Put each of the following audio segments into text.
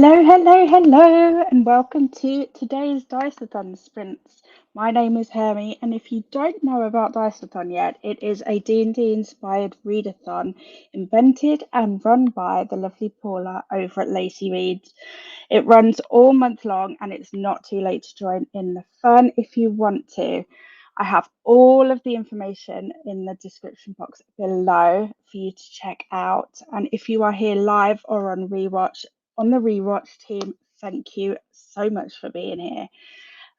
Hello, and welcome to today's Diceathon sprints. My name is Hermie, and if you don't know about Diceathon yet, it is a D&D inspired readathon invented and run by the lovely Paula over at Lacey Reads. It runs all month long, and it's not too late to join in the fun if you want to. I have all of the information in the description box below for you to check out. And if you are here live or on the rewatch team, thank you so much for being here.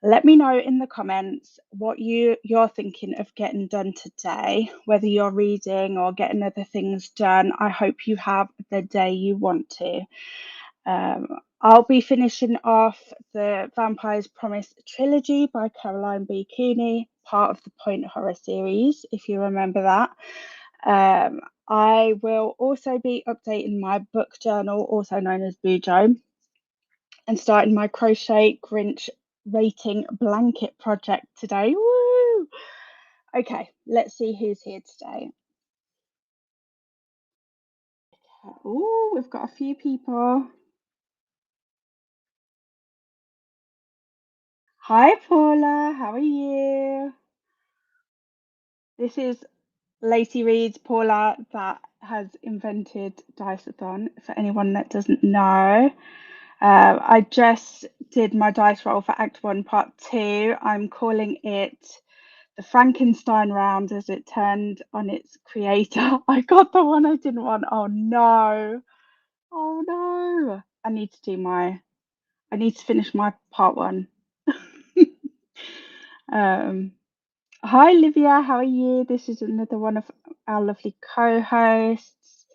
Let me know in the comments what you're thinking of getting done today, whether you're reading or getting other things done. I hope you have the day you want to. I'll be finishing off the Vampire's Promise trilogy by Caroline B. Cooney, part of the Point Horror series, if you remember that. I will also be updating my book journal, also known as Bujo, and starting my crochet Grinch rating blanket project today. Woo! Okay, let's see who's here today. Oh, we've got a few people. Hi, Paula. How are you? This is Lacey Reads, Paula, that has invented Diceathon, for anyone that doesn't know. I just did my dice roll for Act 1, Part 2. I'm calling it the Frankenstein round as it turned on its creator. I got the one I didn't want. Oh no. Oh no. I need to finish my Part 1. Hi, Livia. How are you? This is another one of our lovely co-hosts.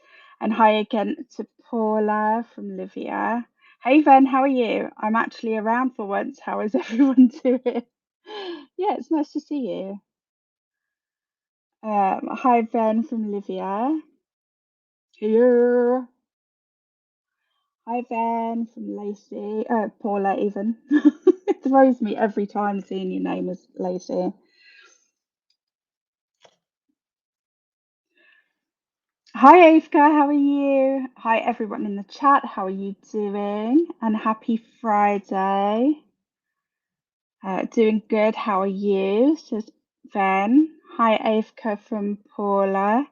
And hi again to Paula from Livia. Hey, Ven, how are you? I'm actually around for once. How is everyone doing? Yeah, it's nice to see you. Hi, Ven from Livia. Here. Hi, Ven from Lacey. Paula, even. It throws me every time seeing your name as Lacey. Hi, Avka, how are you? Hi, everyone in the chat, how are you doing? And happy Friday. Doing good, how are you? Says Ven. Hi, Avka from Paula.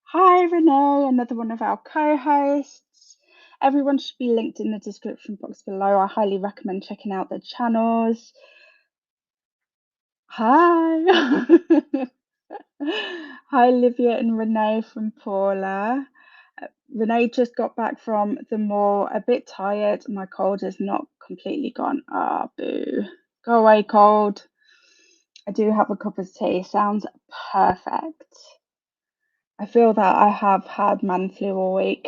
Hi, Renee, another one of our co-hosts. Everyone should be linked in the description box below. I highly recommend checking out their channels. Hi. Hi, Livia and Renee from Paula. Renee just got back from the mall, a bit tired. My cold is not completely gone. Ah, boo. Go away, cold. I do have a cup of tea. Sounds perfect. I feel that I have had man flu all week.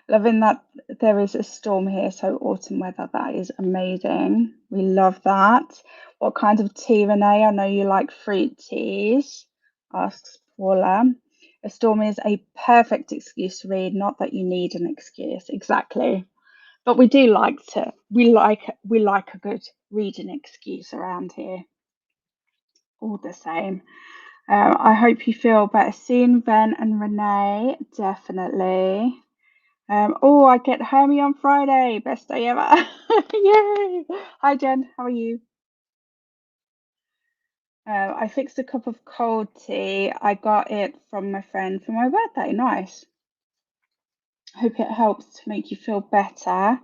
Loving that there is a storm here, so autumn weather. That is amazing. We love that. What kind of tea, Renee? I know you like fruit teas, asks Paula. A storm is a perfect excuse to read, not that you need an excuse. Exactly. But we like a good reading excuse around here. All the same. I hope you feel better soon, Ben and Renee. Definitely. I get Hermie on Friday. Best day ever. Yay. Hi, Jen. How are you? I fixed a cup of cold tea. I got it from my friend for my birthday. Nice. Hope it helps to make you feel better.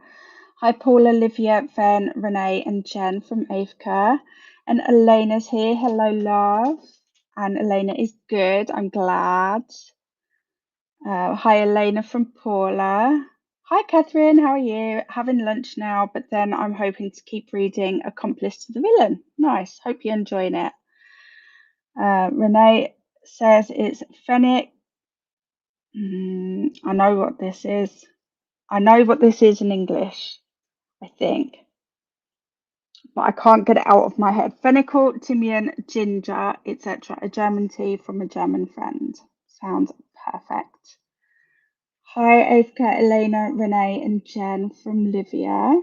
Hi, Paul, Olivia, Ven, Renee, and Jen from Avka. And Elena's here. Hello, love. And Elena is good. I'm glad. Hi, Elena from Paula. Hi, Catherine. How are you? Having lunch now, but then I'm hoping to keep reading Accomplice to the Villain. Nice. Hope you're enjoying it. Renee says it's Fennec. I know what this is. I know what this is in English, I think, but I can't get it out of my head. Fennicle, Timian, ginger, etc. A German tea from a German friend. Sounds perfect. Hi, Avka, Elena, Renee, and Jen from Livia.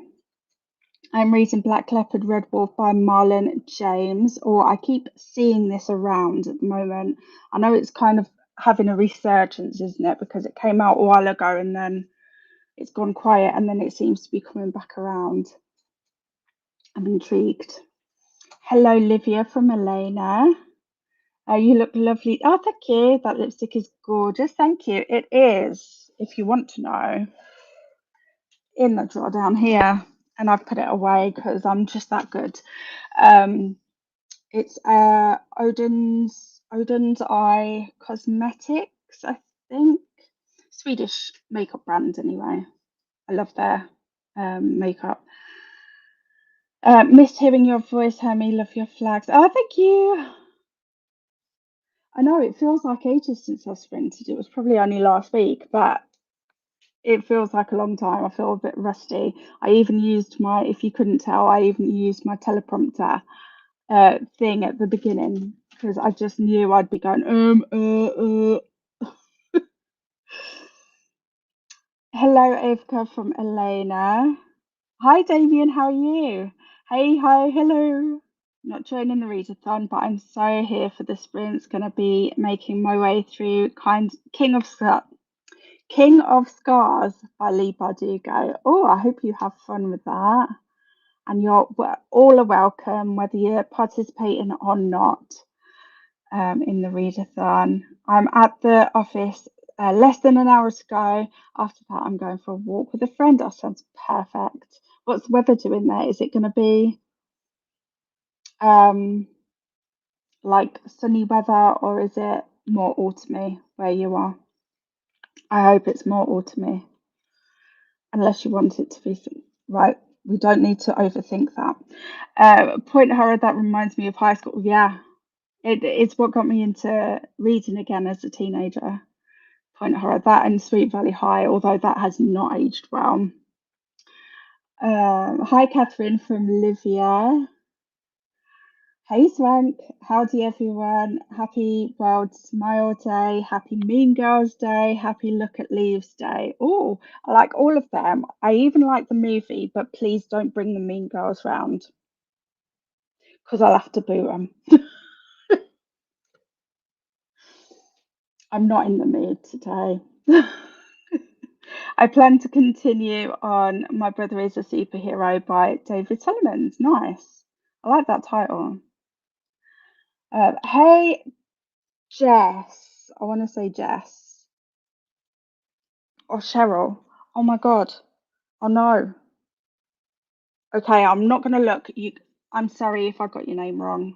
I'm reading Black Leopard, Red Wolf by Marlon James, or I keep seeing this around at the moment. I know it's kind of having a resurgence, isn't it? Because it came out a while ago and then It's gone quiet and then it seems to be coming back around. I'm intrigued. Hello, Livia from Elena. You look lovely. Oh, thank you. That lipstick is gorgeous. Thank you. It is, if you want to know, in the drawer down here. And I've put it away because I'm just that good. It's Odin's Eye Cosmetics, I think. Swedish makeup brand, anyway. I love their makeup. Missed hearing your voice, Hermie. Love your flags. Oh, thank you. I know it feels like ages since I've sprinted. It was probably only last week, but it feels like a long time. I feel a bit rusty. I even used my, if you couldn't tell, I even used my teleprompter thing at the beginning because I just knew I'd be going, Hello, Evka from Elena. Hi, Damien, how are you? Hey, hi, hello. Not joining the readathon, but I'm so here for the sprint. Going to be making my way through King of Scars by Lee Bardugo. Oh, I hope you have fun with that. And you're all are welcome, whether you're participating or not, in the readathon. I'm at the office less than an hour to go. After that, I'm going for a walk with a friend. That sounds perfect. What's the weather doing there? Is it going to be like sunny weather, or is it more autumny where you are? I hope it's more autumny, unless you want it to be right. We don't need to overthink that. Point horror, that reminds me of high school. Yeah, it's what got me into reading again as a teenager. Point horror, that and Sweet Valley High, although that has not aged well. Hi, Catherine from Livia. Hey Swank, howdy everyone. Happy World Smile Day, happy Mean Girls Day, happy Look at Leaves Day. Oh, I like all of them. I even like the movie, but please don't bring the Mean Girls round because I'll have to boo them. I'm not in the mood today. I plan to continue on My Brother is a Superhero by David Solomons. Nice. I like that title. Hey, Jess. I want to say Jess. Or Cheryl. Oh my God. Oh no. Okay, I'm not gonna look. I'm sorry if I got your name wrong,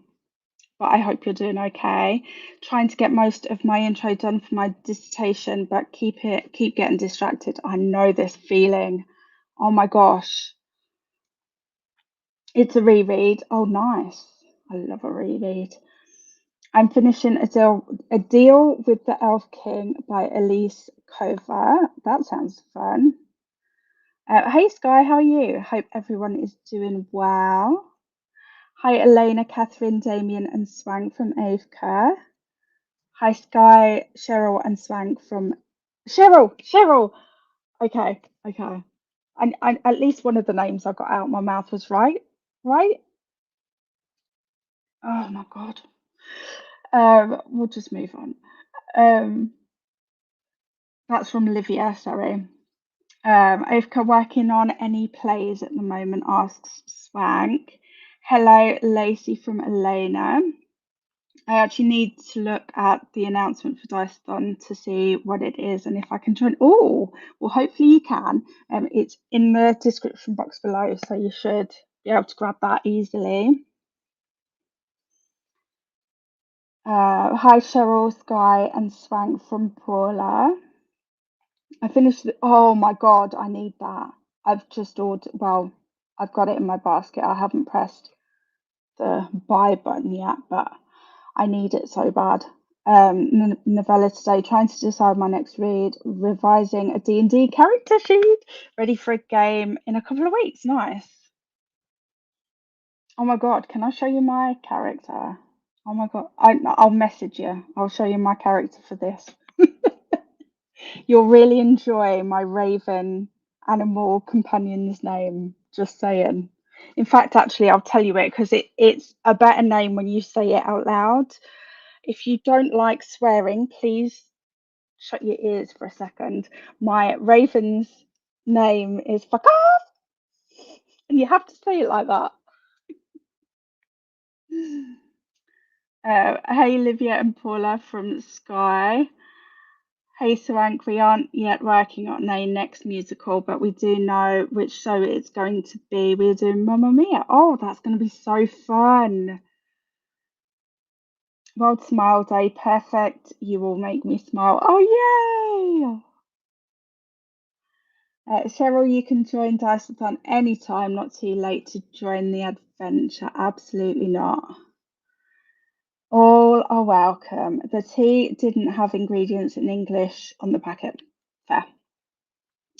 but I hope you're doing okay. Trying to get most of my intro done for my dissertation, but keep getting distracted. I know this feeling. Oh my gosh. It's a reread. Oh nice. I love a reread. I'm finishing a deal with the Elf King by Elise Kova. That sounds fun. Hey Sky, how are you? Hope everyone is doing well. Hi Elena, Catherine, Damien, and Swank from Avka. Hi Sky, Cheryl, and Swank from Cheryl. Okay, okay. And at least one of the names I got out my mouth was right, right? Oh my God. We'll just move on. Um, that's from Livia. Sorry. Avka working on any plays at the moment, asks Swank. Hello, Lacey from Elena. I actually need to look at the announcement for Diceathon to see what it is and if I can join. Oh, well, hopefully you can. It's in the description box below, so you should be able to grab that easily. Hi, Cheryl, Sky, and Swank from Paula. I finished oh my God, I need that. I've just ordered, well, I've got it in my basket. I haven't pressed the buy button yet, but I need it so bad. Novella today, trying to decide my next read, revising a D&D character sheet, ready for a game in a couple of weeks. Nice. Oh my God, can I show you my character? Oh my God, I'll message you. I'll show you my character for this. You'll really enjoy my raven animal companion's name. Just saying. In fact, actually, I'll tell you it because it's a better name when you say it out loud. If you don't like swearing, please shut your ears for a second. My raven's name is Fuck Off, and you have to say it like that. Hey, Livia and Paula from Sky. Hey, Sarank, we aren't yet working on a next musical, but we do know which show it's going to be. We're doing Mamma Mia. Oh, that's going to be so fun. World Smile Day, perfect. You will make me smile. Oh, yay! Cheryl, you can join Diceathon anytime, not too late to join the adventure. Absolutely not. All are welcome. The tea didn't have ingredients in English on the packet. Fair.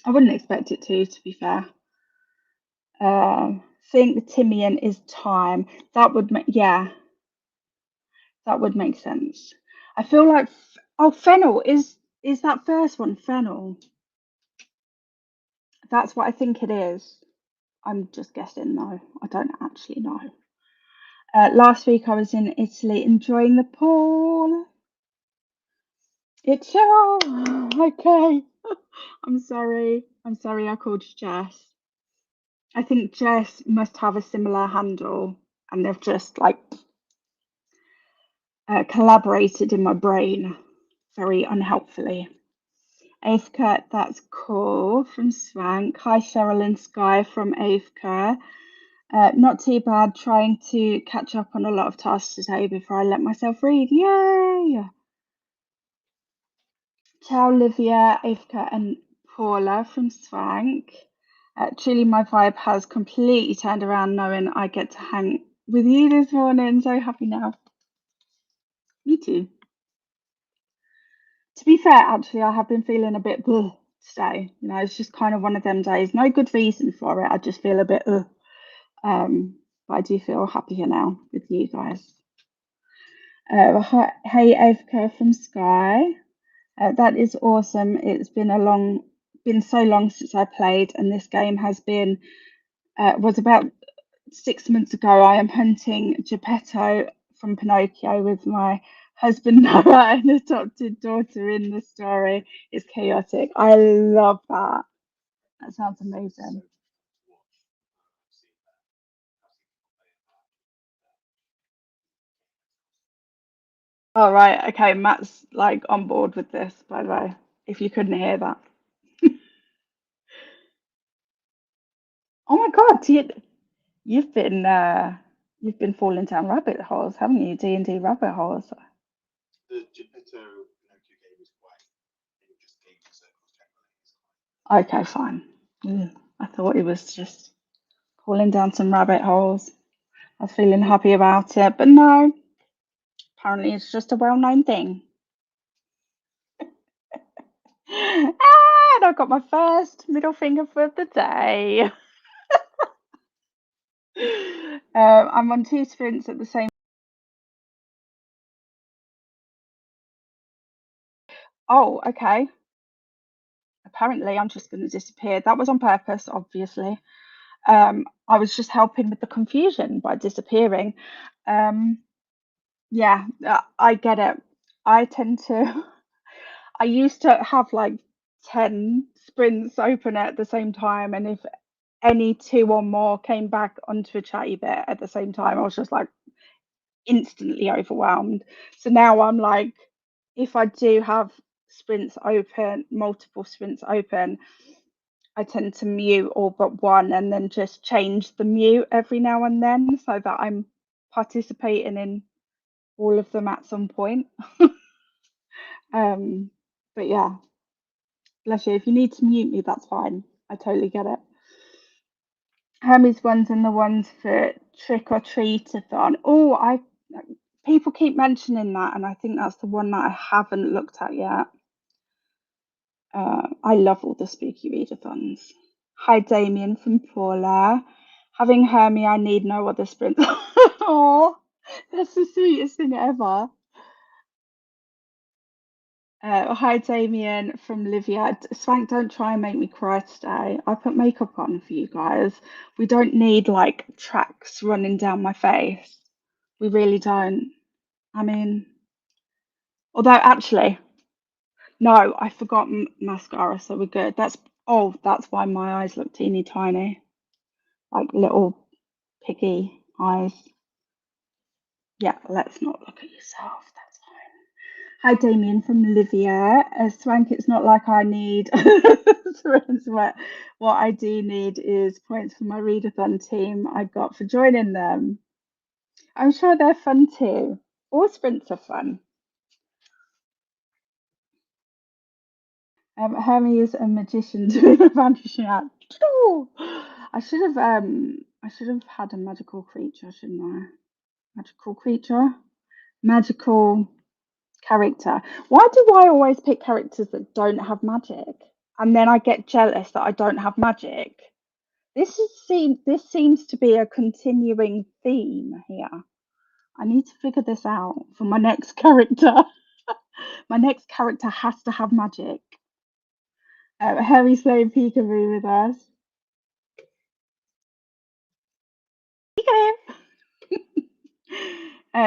I wouldn't expect it to be fair. Think Timian is thyme. That would make, yeah, that would make sense. I feel like, oh, fennel is that first one, fennel. That's what I think it is. I'm just guessing though. I don't actually know. Last week I was in Italy enjoying the pool. It's okay. I'm sorry. I'm sorry I called you Jess. I think Jess must have a similar handle and they've just like collaborated in my brain very unhelpfully. Aithka, that's cool from Swank. Hi, Cheryl and Sky from Aithka. Not too bad, trying to catch up on a lot of tasks today before I let myself read. Yay! Ciao, Livia, Aithka, and Paula from Swank. Truly, my vibe has completely turned around knowing I get to hang with you this morning. So happy now. Me too. To be fair, actually, I have been feeling a bit bleh today. You know, it's just kind of one of them days. No good reason for it. I just feel a bit but I do feel happier now with you guys. Hey, Avka from Sky. That is awesome. It's been so long since I played, and this game was about 6 months ago. I am hunting Geppetto from Pinocchio with my husband Noah and adopted daughter in the story. It's chaotic. I love that. That sounds amazing. All right, okay, Matt's like on board with this, by the way, if you couldn't hear that. Oh my God, you've been falling down rabbit holes, haven't you? D&D rabbit holes. Okay, fine. I thought it was just falling down some rabbit holes. I was feeling happy about it, but no, apparently it's just a well-known thing. And I got my first middle finger for the day. I'm on 2 sprints at the same. Oh, okay. Apparently, I'm just going to disappear. That was on purpose, obviously. I was just helping with the confusion by disappearing. Um, yeah, I get it. I tend to. I used to have like 10 sprints open at the same time, and if any two or more came back onto a chatty bit at the same time, I was just like instantly overwhelmed. So now I'm like, if I do have sprints open, multiple sprints open, I tend to mute all but one and then just change the mute every now and then so that I'm participating in all of them at some point. um, but yeah, bless you. If you need to mute me, that's fine. I totally get it. Hermes ones and the ones for Trick or Treatathon. Oh, I people keep mentioning that, and I think that's the one that I haven't looked at yet. I love all the spooky readathons. Hi, Damien from Paula. Having Hermie, I need no other sprint. Oh, that's the sweetest thing ever. Hi, Damien from Livia. Swank, don't try and make me cry today. I put makeup on for you guys. We don't need like tracks running down my face. We really don't. I mean, although actually, no, I forgot mascara, so we're good. Oh, that's why my eyes look teeny tiny, like little piggy eyes. Yeah, let's not look at yourself. That's fine. Hi, Damien from Livia. Swank, it's not like I need sprints. What I do need is points for my readathon team I got for joining them. I'm sure they're fun too. All sprints are fun. Hermie is a magician doing a vanishing act. Ooh! I should have had a magical creature, shouldn't I? Magical creature, magical character. Why do I always pick characters that don't have magic? And then I get jealous that I don't have magic. This seems to be a continuing theme here. I need to figure this out for my next character. My next character has to have magic. Harry's playing peekaboo with us. Peekaboo!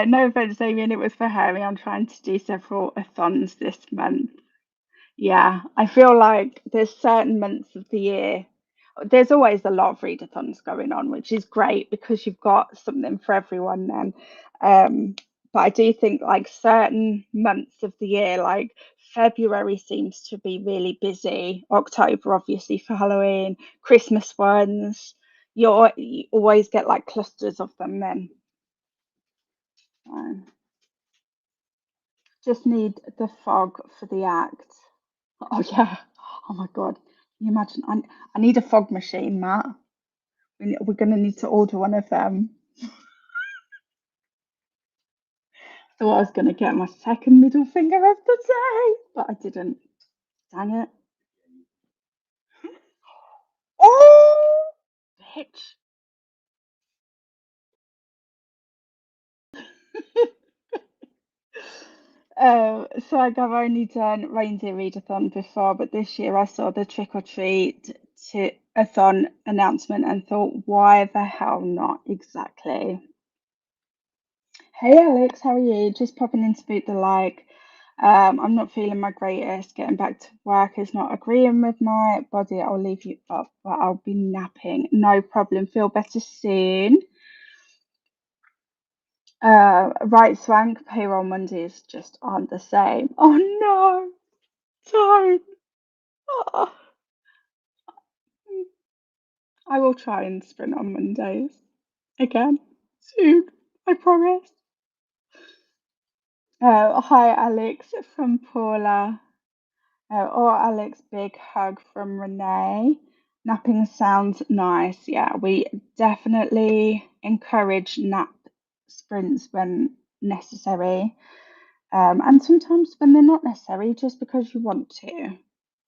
No offense, Damien, it was for Harry. I'm trying to do several athons this month. Yeah, I feel like there's certain months of the year. There's always a lot of readathons going on, which is great because you've got something for everyone then. But I do think like certain months of the year, like February seems to be really busy. October, obviously, for Halloween, Christmas ones. You always get like clusters of them then. Um, just need the fog for the act. Oh yeah. Oh my God. Can you imagine? I need a fog machine, Matt. We're gonna need to order one of them. Thought I was gonna get my second middle finger of the day, but I didn't. Dang it. Oh, bitch. So I've only done reindeer readathon before, but this year I saw the trick or treat to a thon announcement and thought, why the hell not? Exactly. Hey Alex, how are you? Just popping in to boot the like. I'm not feeling my greatest. Getting back to work is not agreeing with my body. I'll leave you up, but I'll be napping. No problem. Feel better soon. Right, Swank, payroll Mondays just aren't the same. Oh no, don't. Oh, I will try and sprint on Mondays again soon. I promise. Hi, Alex from Paula. Or Alex, big hug from Renee. Napping sounds nice. Yeah, we definitely encourage nap sprints when necessary. And sometimes when they're not necessary, just because you want to,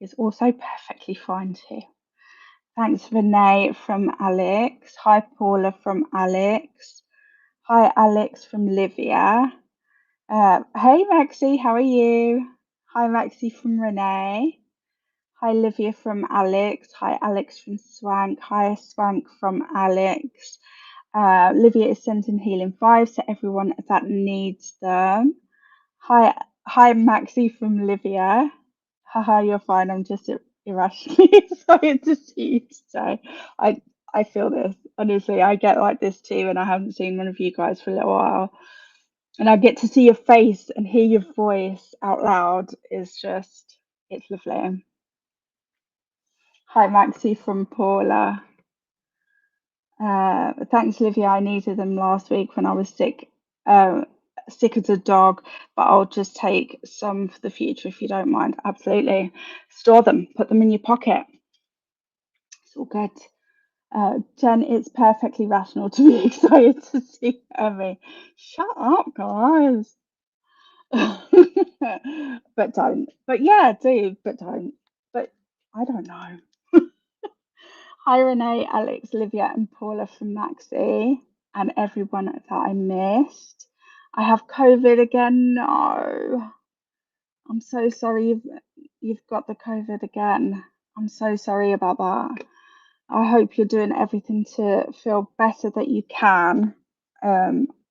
is also perfectly fine too. Thanks, Renee from Alex. Hi, Paula from Alex. Hi, Alex from Livia. Hey, Maxie, how are you? Hi, Maxie from Renee. Hi, Livia from Alex. Hi, Alex from Swank. Hi, Swank from Alex. Livia is sending healing vibes to everyone that needs them. Hi, hi, Maxie from Livia. Haha, you're fine. I'm just irrationally excited to see you today. I feel this. Honestly, I get like this too, and I haven't seen one of you guys for a little while. And I get to see your face and hear your voice out loud is just, it's lovely. Hi, Maxie from Paula. Thanks, Livia. I needed them last week when I was sick, sick as a dog, but I'll just take some for the future if you don't mind. Absolutely. Store them, put them in your pocket. It's all good. Jen, it's perfectly rational to be excited to see Emmy. Shut up, guys. But don't. But yeah, do, but don't. But I don't know. Hi, Renee, Alex, Livia, and Paula from Maxi, and everyone that I missed. I have COVID again. No, I'm so sorry you've got the COVID again. I'm so sorry about that. I hope you're doing everything to feel better that you can.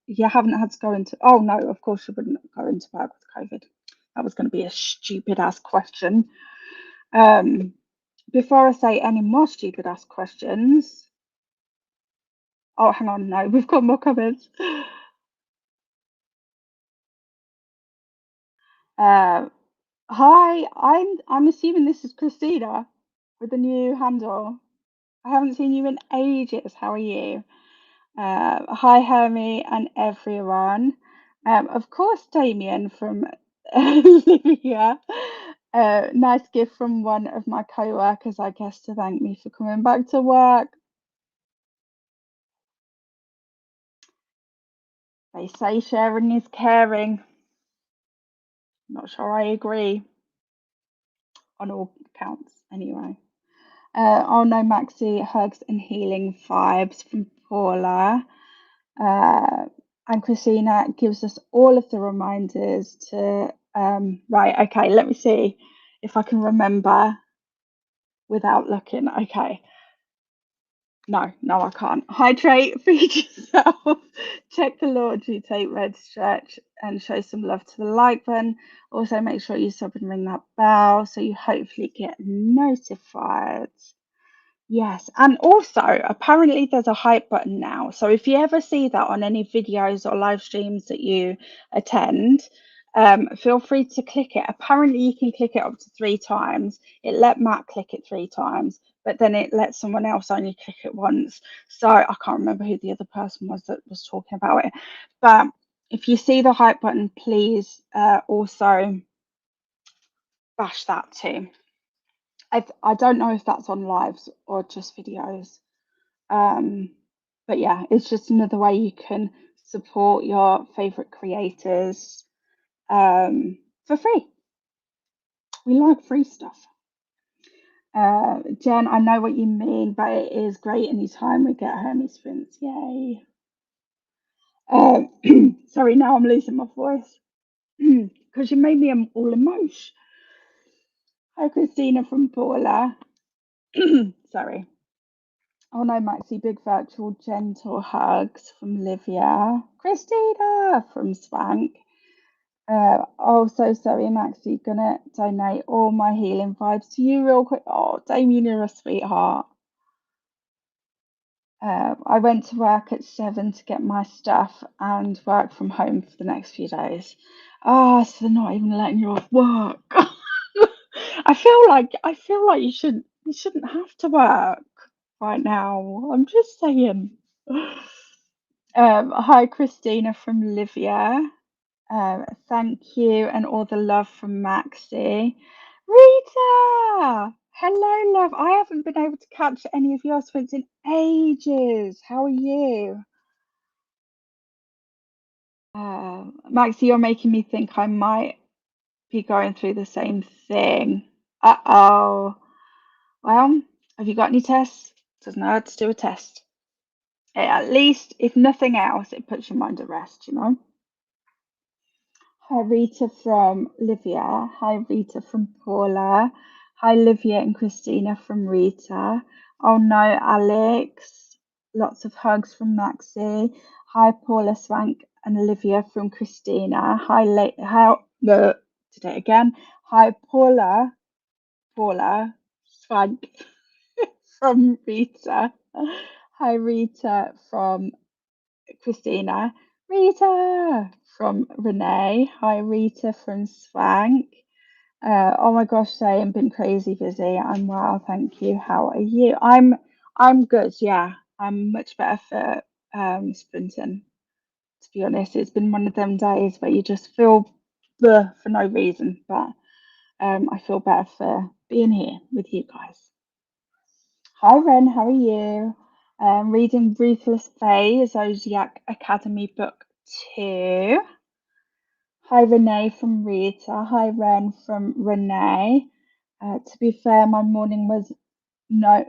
You haven't had to go into. Oh no, of course you wouldn't go into work with COVID. That was going to be a stupid ass question. Um, before I say any more stupid ass questions, oh, hang on, no, we've got more comments. Uh, Hi, I'm assuming this is Christina with the new handle. I haven't seen you in ages. How are you? Hi, Hermie and everyone. Of course, Damien from Libya. Nice gift from one of my co-workers, I guess, to thank me for coming back to work. They say sharing is caring. Not sure I agree on all counts, anyway. Oh no, Maxi, hugs and healing vibes from Paula. Uh, and Christina gives us all of the reminders to. Right, okay, let me see if I can remember without looking. Okay. No, I can't. Hydrate, feed yourself, check the laundry, take red stretch, and show some love to the like button. Also, make sure you sub and ring that bell so you hopefully get notified. Yes, and also apparently there's a hype button now. So if you ever see that on any videos or live streams that you attend, feel free to click it. Apparently you can click it up to 3 times. It let Matt click it 3 times, but then it let someone else only click it once. So I can't remember who the other person was that was talking about it. But if you see the hype button, please also bash that too. I don't know if that's on lives or just videos. Um, but yeah, it's just another way you can support your favorite creators for free. We like free stuff. Jen, I know what you mean, but it is great anytime we get Hermie sprints. Yay. Uh, sorry, now I'm losing my voice because you made me all emotion. Hi, Christina from Paula. Sorry. Oh no, Maxi, big virtual gentle hugs from Livia. Christina from Swank. Also, sorry, Maxi, gonna donate all my healing vibes to you real quick. Oh, Damien, you're a sweetheart. I went to work at 7 to get my stuff and work from home for the next few days. Ah, so they're not even letting you off work. I feel like you shouldn't have to work right now. I'm just saying. Hi, Christina from Livia. Thank you, and all the love from Maxi. Rita! Hello, love. I haven't been able to catch any of your sprints in ages. How are you? Maxi, you're making me think I might be going through the same thing. Uh-oh. Well, have you got any tests? Doesn't hurt to do a test. At least, if nothing else, it puts your mind at rest, you know? Hi, Rita from Livia. Hi, Rita from Paula. Hi, Livia and Christina from Rita. Oh no, Alex. Lots of hugs from Maxi. Hi, Paula Swank and Olivia from Christina. Hi, did it again. Hi, Paula Swank from Rita. Hi, Rita from Christina. Rita from Renee. Hi, Rita from Swank. Oh my gosh, say I've been crazy busy. I'm well, thank you. How are you? I'm good, yeah. I'm much better for sprinting, to be honest. It's been one of them days where you just feel bleh for no reason, but I feel better for being here with you guys. Hi Ren, how are you? Reading Ruthless Fae, Zodiac Academy Book 2. Hi Renee from Rita. Hi Ren from Renee. To be fair, my morning was no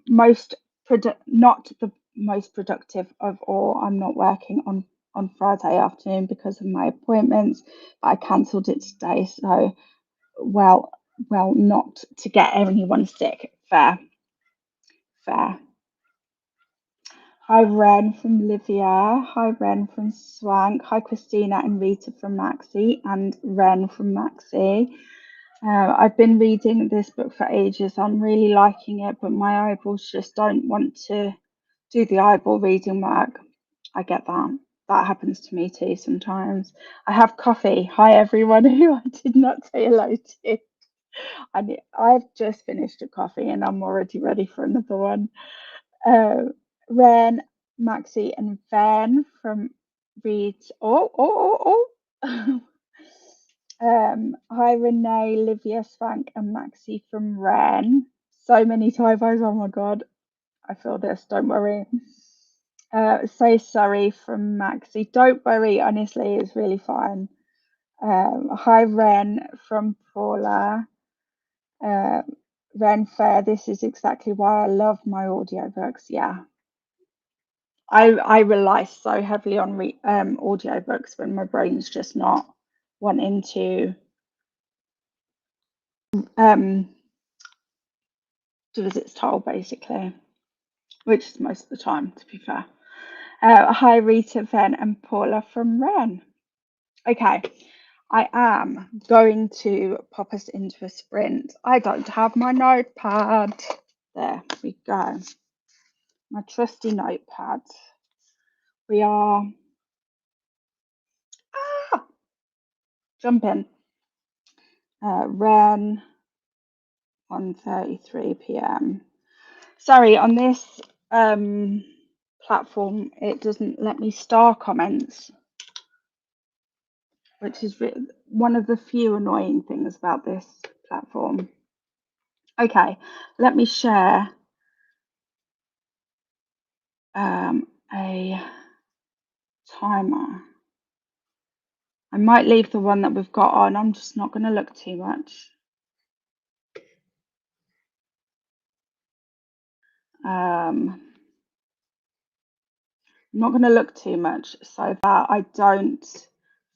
not the most productive of all. I'm not working on Friday afternoon because of my appointments, but I cancelled it today. So well, not to get anyone sick. Fair, fair. Hi Ren from Livia. Hi Ren from Swank. Hi Christina and Rita from Maxi and Ren from Maxi. I've been reading this book for ages. I'm really liking it, but my eyeballs just don't want to do the eyeball reading work. I get that. That happens to me too sometimes. I have coffee. Hi, everyone who I did not say hello to. I've just finished a coffee and I'm already ready for another one. Uh, Ren, Maxie, and Van from Read. Oh. Hi, Renee, Livia, Swank, and Maxie from Ren. So many typos. Oh my god. I feel this. Don't worry. So sorry from Maxie. Don't worry. Honestly, it's really fine. Hi, Ren from Paula. Uh, Ren Fair. This is exactly why I love my audiobooks. Yeah. I rely so heavily on audiobooks when my brain's just not wanting to um, do as it's told, basically, which is most of the time, to be fair. Hi, Rita, Ven, and Paula from Ren. Okay, I am going to pop us into a sprint. I don't have my notepad. There we go. My trusty notepad. We are jumping. Ren, 1:33 p.m. Sorry, on this platform, it doesn't let me star comments, which is one of the few annoying things about this platform. Okay, let me share a timer. I might leave the one that we've got on. I'm just not going to look too much. I'm not going to look too much so that I don't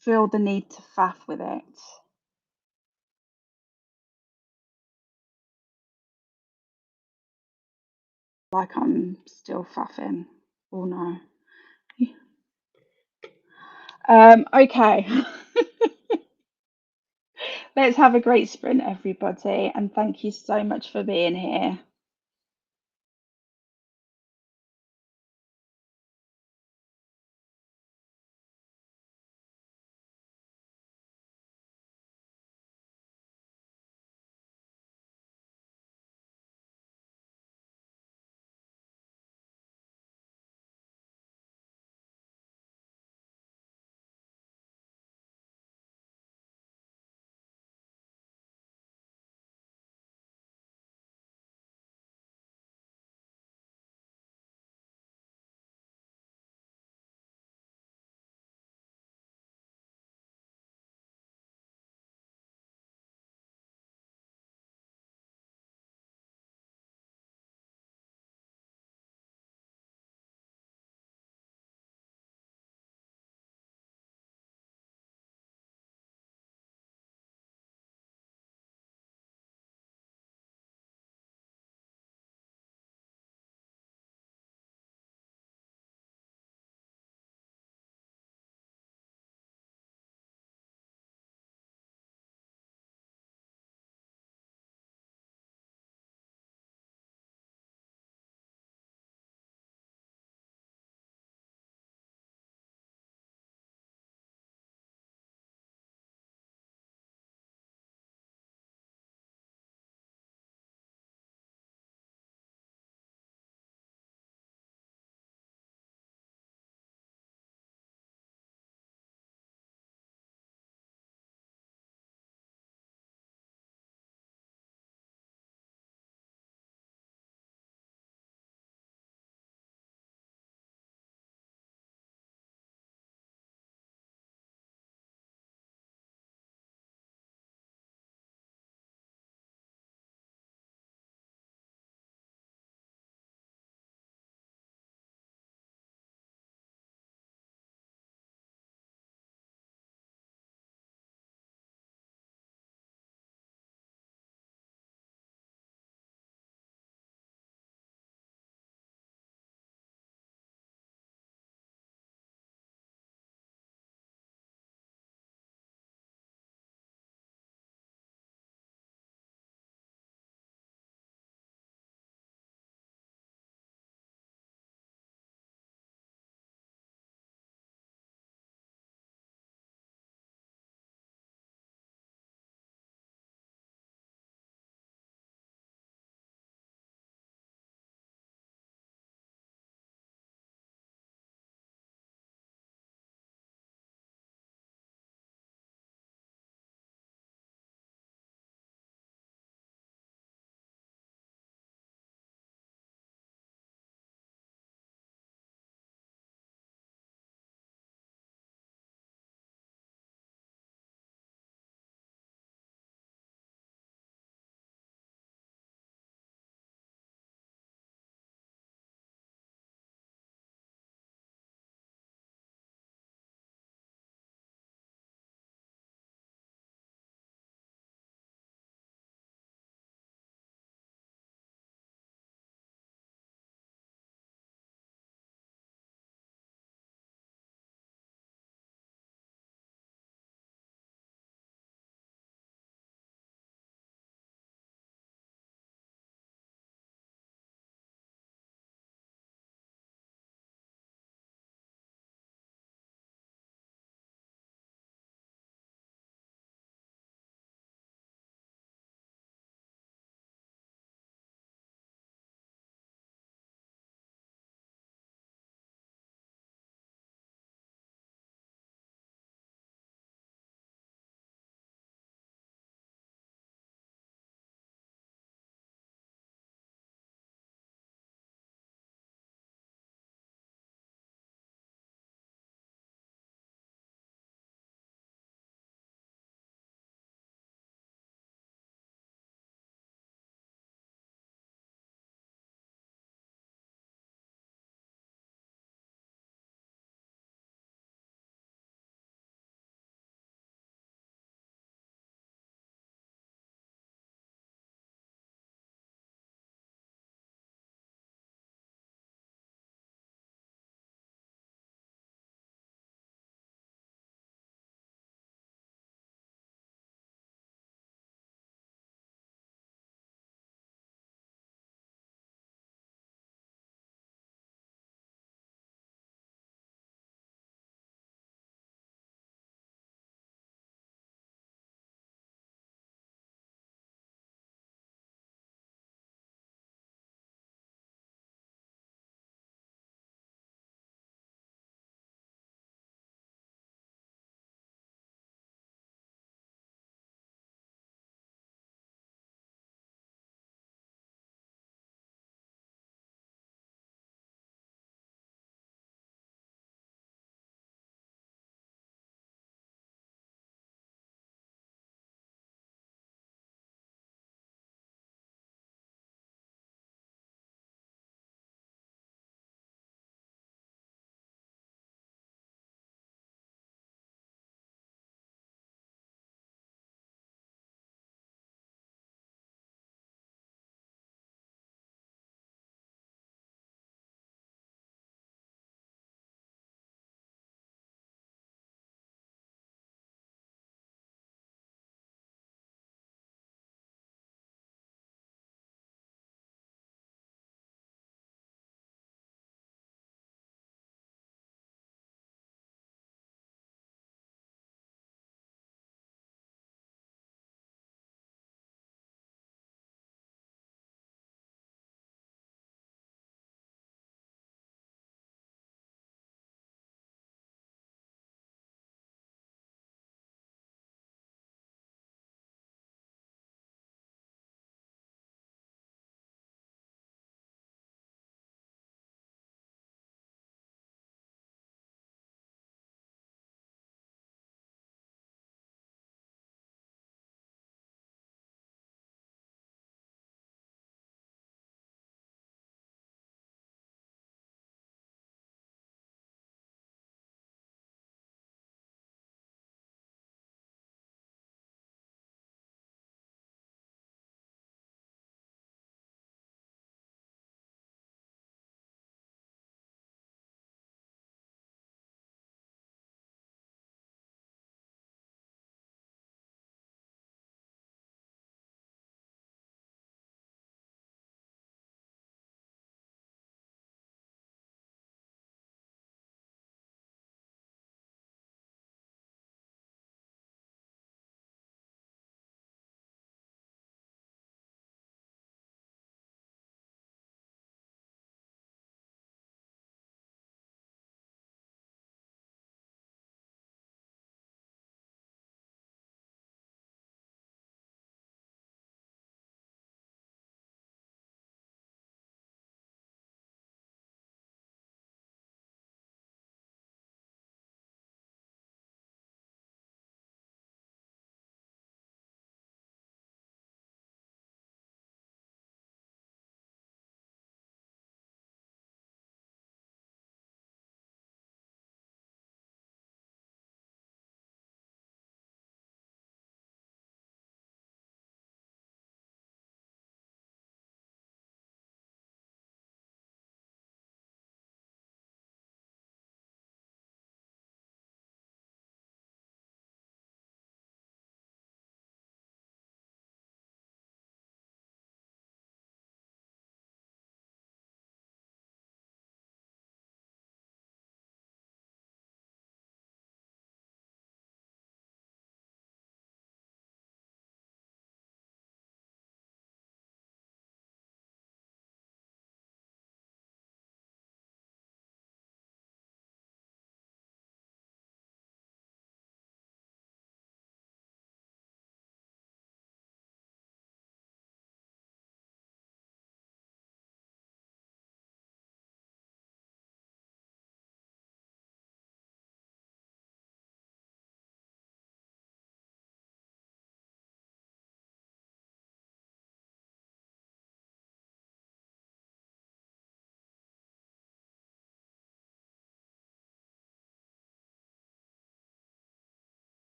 feel the need to faff with it. Like I'm still faffing. Oh no. Okay. Let's have a great sprint, everybody, and thank you so much for being here.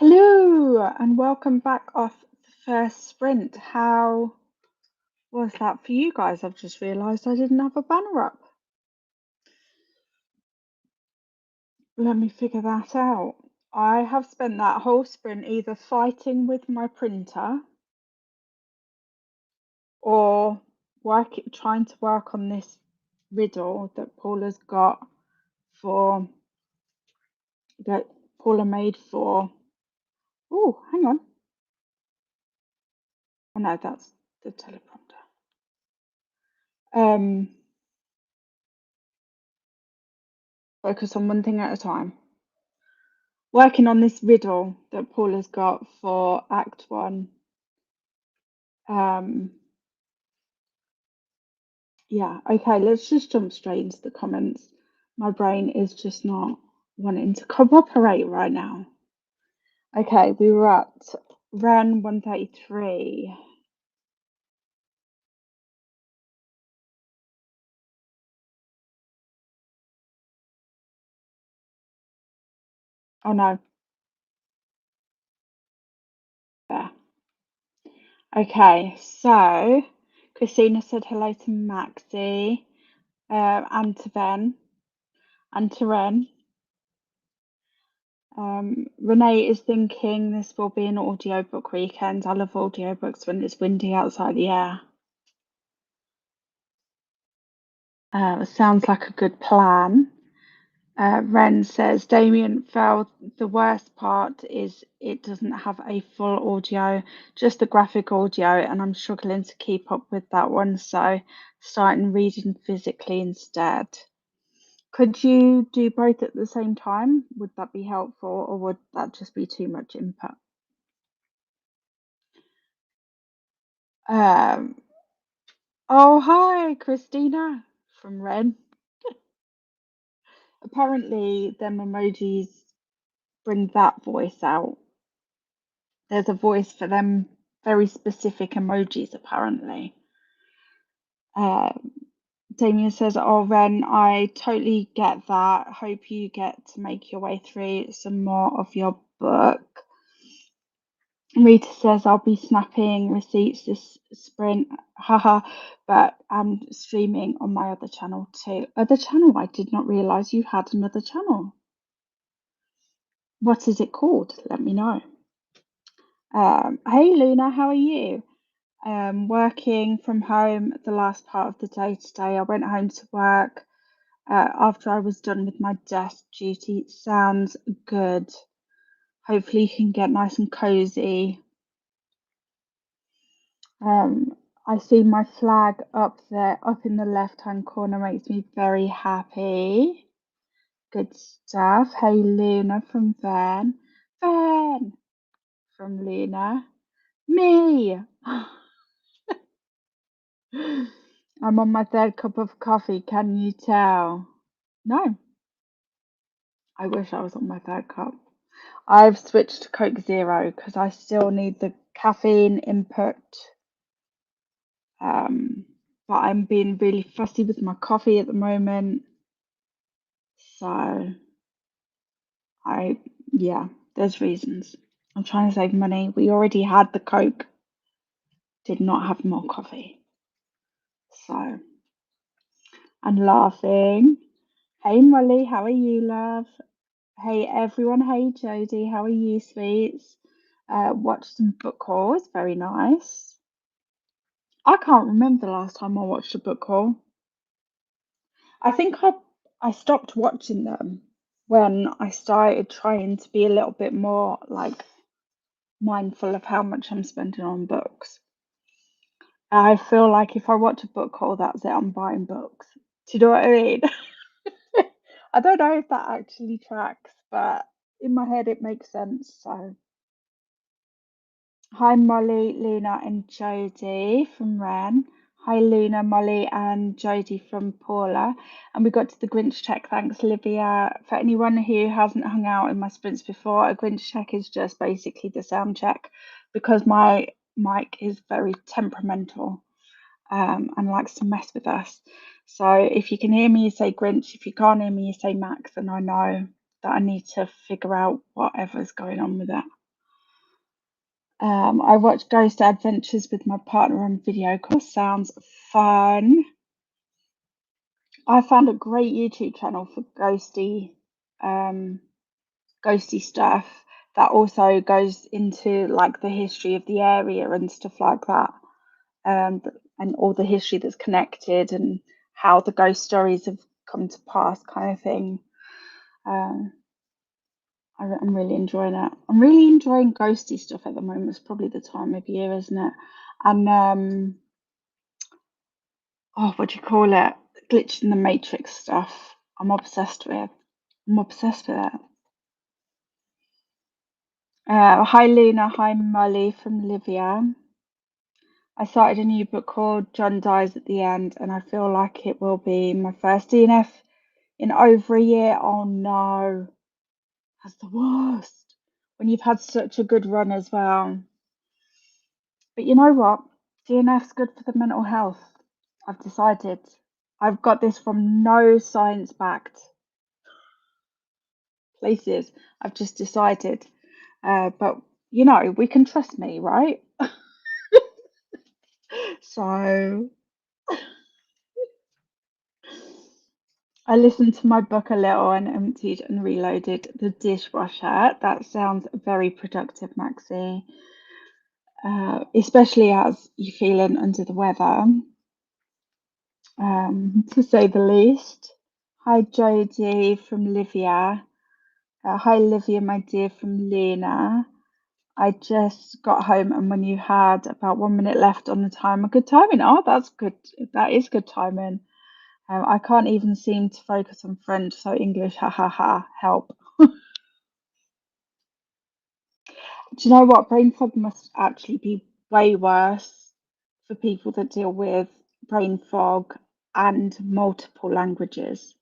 Hello and welcome back off the first sprint. How was that for you guys? I've just realised I didn't have a banner up. Let me figure that out. I have spent that whole sprint either fighting with my printer or trying to work on this riddle that Paula's got for that Paula made for. Oh, hang on. Oh no, that's the teleprompter. Focus on one thing at a time. Working on this riddle that Paula's got for Act 1. Yeah, okay, let's just jump straight into the comments. My brain is just not wanting to cooperate right now. Okay, we were at Ren 133. Oh no. There. Okay, so Christina said hello to Maxie, and to Ben, and to Ren. Renee is thinking this will be an audiobook weekend. I love audiobooks when it's windy outside the air. Sounds like a good plan. Ren says Damien felt the worst part is it doesn't have a full audio, just the graphic audio, and I'm struggling to keep up with that one, so starting reading physically instead. Could you do both at the same time? Would that be helpful, or would that just be too much input? Um, oh, hi, Christina from Ren. Apparently, them emojis bring that voice out. There's a voice for them very specific emojis, apparently. Damien says, oh, Ren, I totally get that. Hope you get to make your way through some more of your book. Rita says, I'll be snapping receipts this sprint, haha, but I'm streaming on my other channel too. Other channel? I did not realise you had another channel. What is it called? Let me know. Hey Luna, how are you? Working from home the last part of the day today. I went home to work after I was done with my desk duty. Sounds good. Hopefully you can get nice and cozy. I see my flag up there, up in the left-hand corner, makes me very happy. Good stuff. Hey Luna from Van. Van from Luna. Me. I'm on my third cup of coffee, can you tell? No, I wish I was on my third cup. I've switched to Coke Zero because I still need the caffeine input. But I'm being really fussy with my coffee at the moment. So yeah, there's reasons. I'm trying to save money. We already had the Coke, did not have more coffee. So I'm laughing. Hey Molly, how are you, love? Hey everyone, hey Jodie, how are you, sweets? Watched some book hauls, very nice. I can't remember the last time I watched a book haul. I think I stopped watching them when I started trying to be a little bit more like mindful of how much I'm spending on books. I feel like if I watch a book haul, that's it, I'm buying books. Do you know what I mean? I don't know if that actually tracks, but in my head it makes sense. So, hi Molly, Luna, and Jodie from Ren. Hi Luna, Molly, and Jodie from Paula. And we got to the Grinch check. Thanks, Olivia. For anyone who hasn't hung out in my sprints before, a Grinch check is just basically the sound check because my mic is very temperamental. And likes to mess with us. So if you can hear me, you say Grinch. If you can't hear me, you say Max, and I know that I need to figure out whatever's going on with that. I watch Ghost Adventures with my partner on video call. Sounds fun. I found a great YouTube channel for um, ghosty stuff that also goes into like the history of the area and stuff like that, and all the history that's connected and how the ghost stories have come to pass, kind of thing. Um, I'm really enjoying it. I'm really enjoying ghosty stuff at the moment. It's probably the time of year, isn't it? And oh, what do you call it? Glitch in the Matrix stuff. I'm obsessed with. I'm obsessed with it. Hi Luna, hi Molly from Livia. I started a new book called John Dies at the End, and I feel like it will be my first DNF in over a year. Oh no, that's the worst. When you've had such a good run as well. But you know what? DNF's good for the mental health. I've decided. I've got this from no science backed places. I've just decided. But you know, we can trust me, right? So I listened to my book a little and emptied and reloaded the dishwasher. That sounds very productive, Maxie. Especially as you're feeling under the weather, to say the least. Hi, Jodie from Livia. Hi, Livia, my dear, from Lena. I just got home, and when you had about 1 minute left on the timer, good timing. Oh, that's good. That is good timing. I can't even seem to focus on French, so English, ha ha ha, help. Do you know what? Brain fog must actually be way worse for people that deal with brain fog and multiple languages.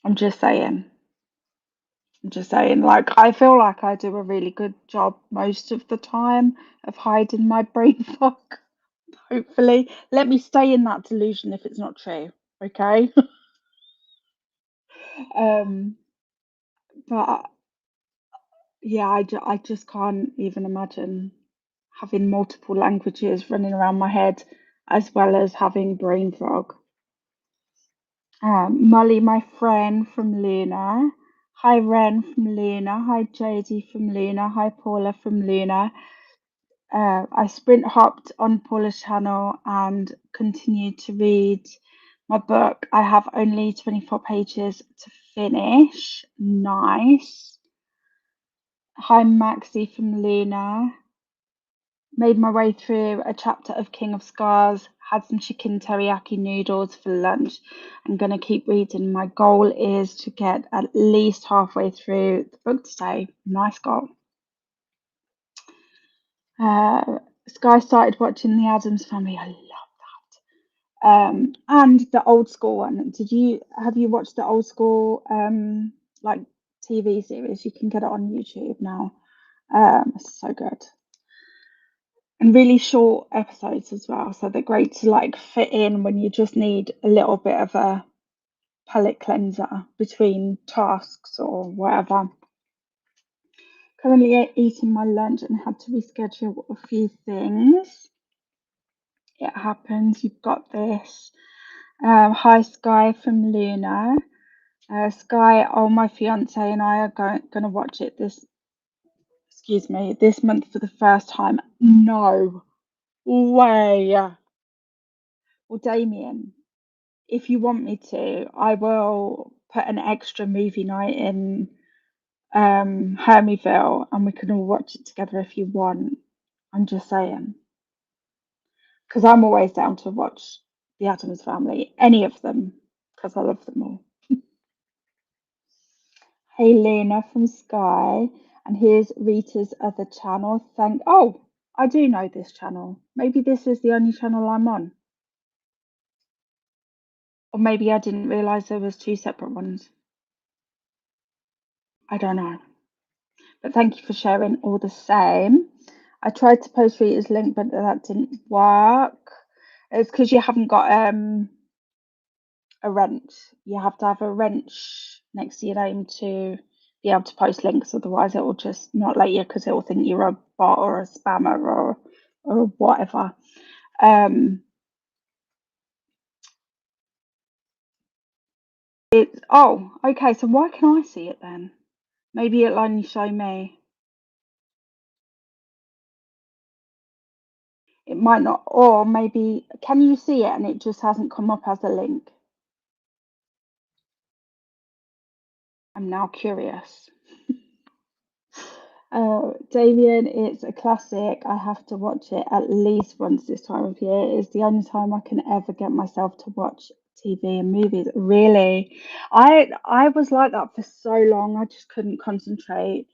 I'm just saying. I'm just saying, like, I feel like I do a really good job most of the time of hiding my brain fog, hopefully. Let me stay in that delusion if it's not true, okay? um, but yeah, I just can't even imagine having multiple languages running around my head as well as having brain fog. Molly, my friend from Luna. Hi, Ren from Luna. Hi, Jodie from Luna. Hi, Paula from Luna. I sprint hopped on Paula's channel and continued to read my book. I have only 24 pages to finish. Nice. Hi, Maxie from Luna. Made my way through a chapter of King of Scars, had some chicken teriyaki noodles for lunch. I'm going to keep reading. My goal is to get at least halfway through the book today. Nice goal. Sky started watching The Addams Family. I love that. And the old school one. Have you watched the old school like TV series? You can get it on YouTube now. It's so good. And really short episodes as well, so they're great to like fit in when you just need a little bit of a palate cleanser between tasks or whatever. Currently eating my lunch and had to reschedule a few things. It happens, you've got this. Hi Sky from Luna. Sky, oh, my fiance and I are going to watch it this month for the first time. No way. Well, Damien, if you want me to, I will put an extra movie night in Hermieville and we can all watch it together if you want. I'm just saying. Because I'm always down to watch The Addams Family, any of them, because I love them all. Hey, Lena from Sky, and here's Rita's other channel. Oh, I do know this channel. Maybe this is the only channel I'm on. Or maybe I didn't realise there was two separate ones. I don't know. But thank you for sharing all the same. I tried to post Rita's link, but that didn't work. It's because you haven't got a wrench. You have to have a wrench next to your name to be able to post links, otherwise it will just not let you because it will think you're a bot or a spammer or whatever. Okay, so why can I see it then? Maybe it'll only show me. It might not, or maybe, can you see it and it just hasn't come up as a link? I'm now curious. Damien, it's a classic. I have to watch it at least once this time of year. It's the only time I can ever get myself to watch TV and movies. Really, I was like that for so long. I just couldn't concentrate.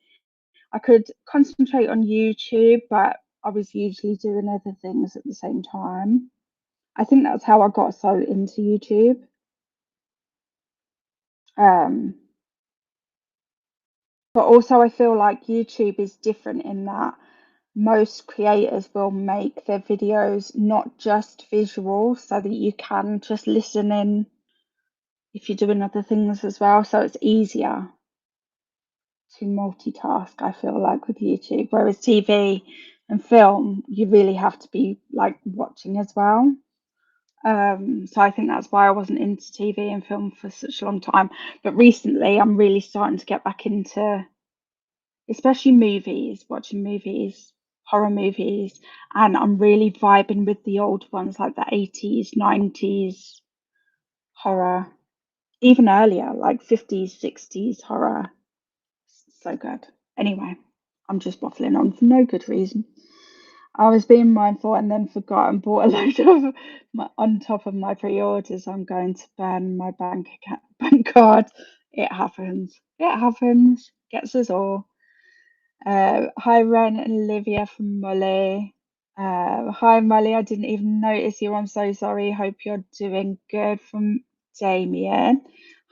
I could concentrate on YouTube, but I was usually doing other things at the same time. I think that's how I got so into YouTube. Um, but also, I feel like YouTube is different in that most creators will make their videos not just visual so that you can just listen in if you're doing other things as well. So it's easier to multitask, I feel like, with YouTube. Whereas TV and film, you really have to be like watching as well. So I think that's why I wasn't into TV and film for such a long time. But recently, I'm really starting to get back into, especially movies, watching movies, horror movies, and I'm really vibing with the old ones like the 80s, 90s horror, even earlier, like 50s, 60s horror. So good. Anyway, I'm just waffling on for no good reason. I was being mindful and then forgot and bought a load of on top of my pre-orders. I'm going to burn my bank card. It happens. It happens. Gets us all. Hi, Ren and Olivia from Molly. Hi, Molly. I didn't even notice you. I'm so sorry. Hope you're doing good from Damien.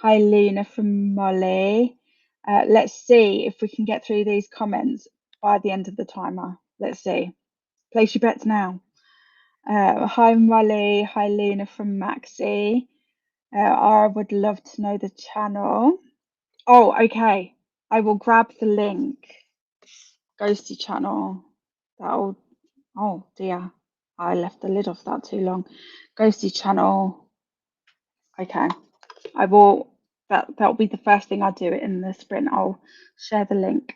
Hi, Luna from Molly. Let's see if we can get through these comments by the end of the timer. Let's see. Place your bets now. Hi, Molly. Hi, Luna from Maxi. I would love to know the channel. Oh, okay. I will grab the link. Ghosty channel. That'll. Oh dear. I left the lid off that too long. Ghosty channel. Okay. I will. That'll be the first thing I do in the sprint. I'll share the link.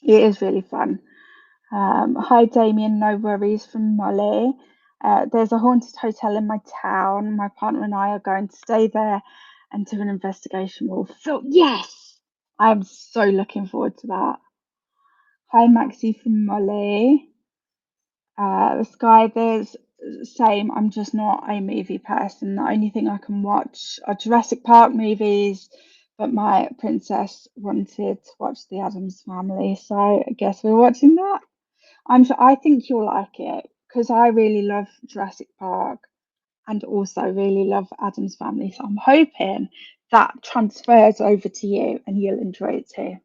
It is really fun. Hi, Damien. No worries from Molly. There's a haunted hotel in my town. My partner and I are going to stay there and do an investigation. Yes, I'm so looking forward to that. Hi, Maxie from Molly. Sky, there's same. I'm just not a movie person. The only thing I can watch are Jurassic Park movies, but my princess wanted to watch The Addams Family, so I guess we're watching that. I think you'll like it because I really love Jurassic Park and also really love Addams Family. So I'm hoping that transfers over to you and you'll enjoy it too.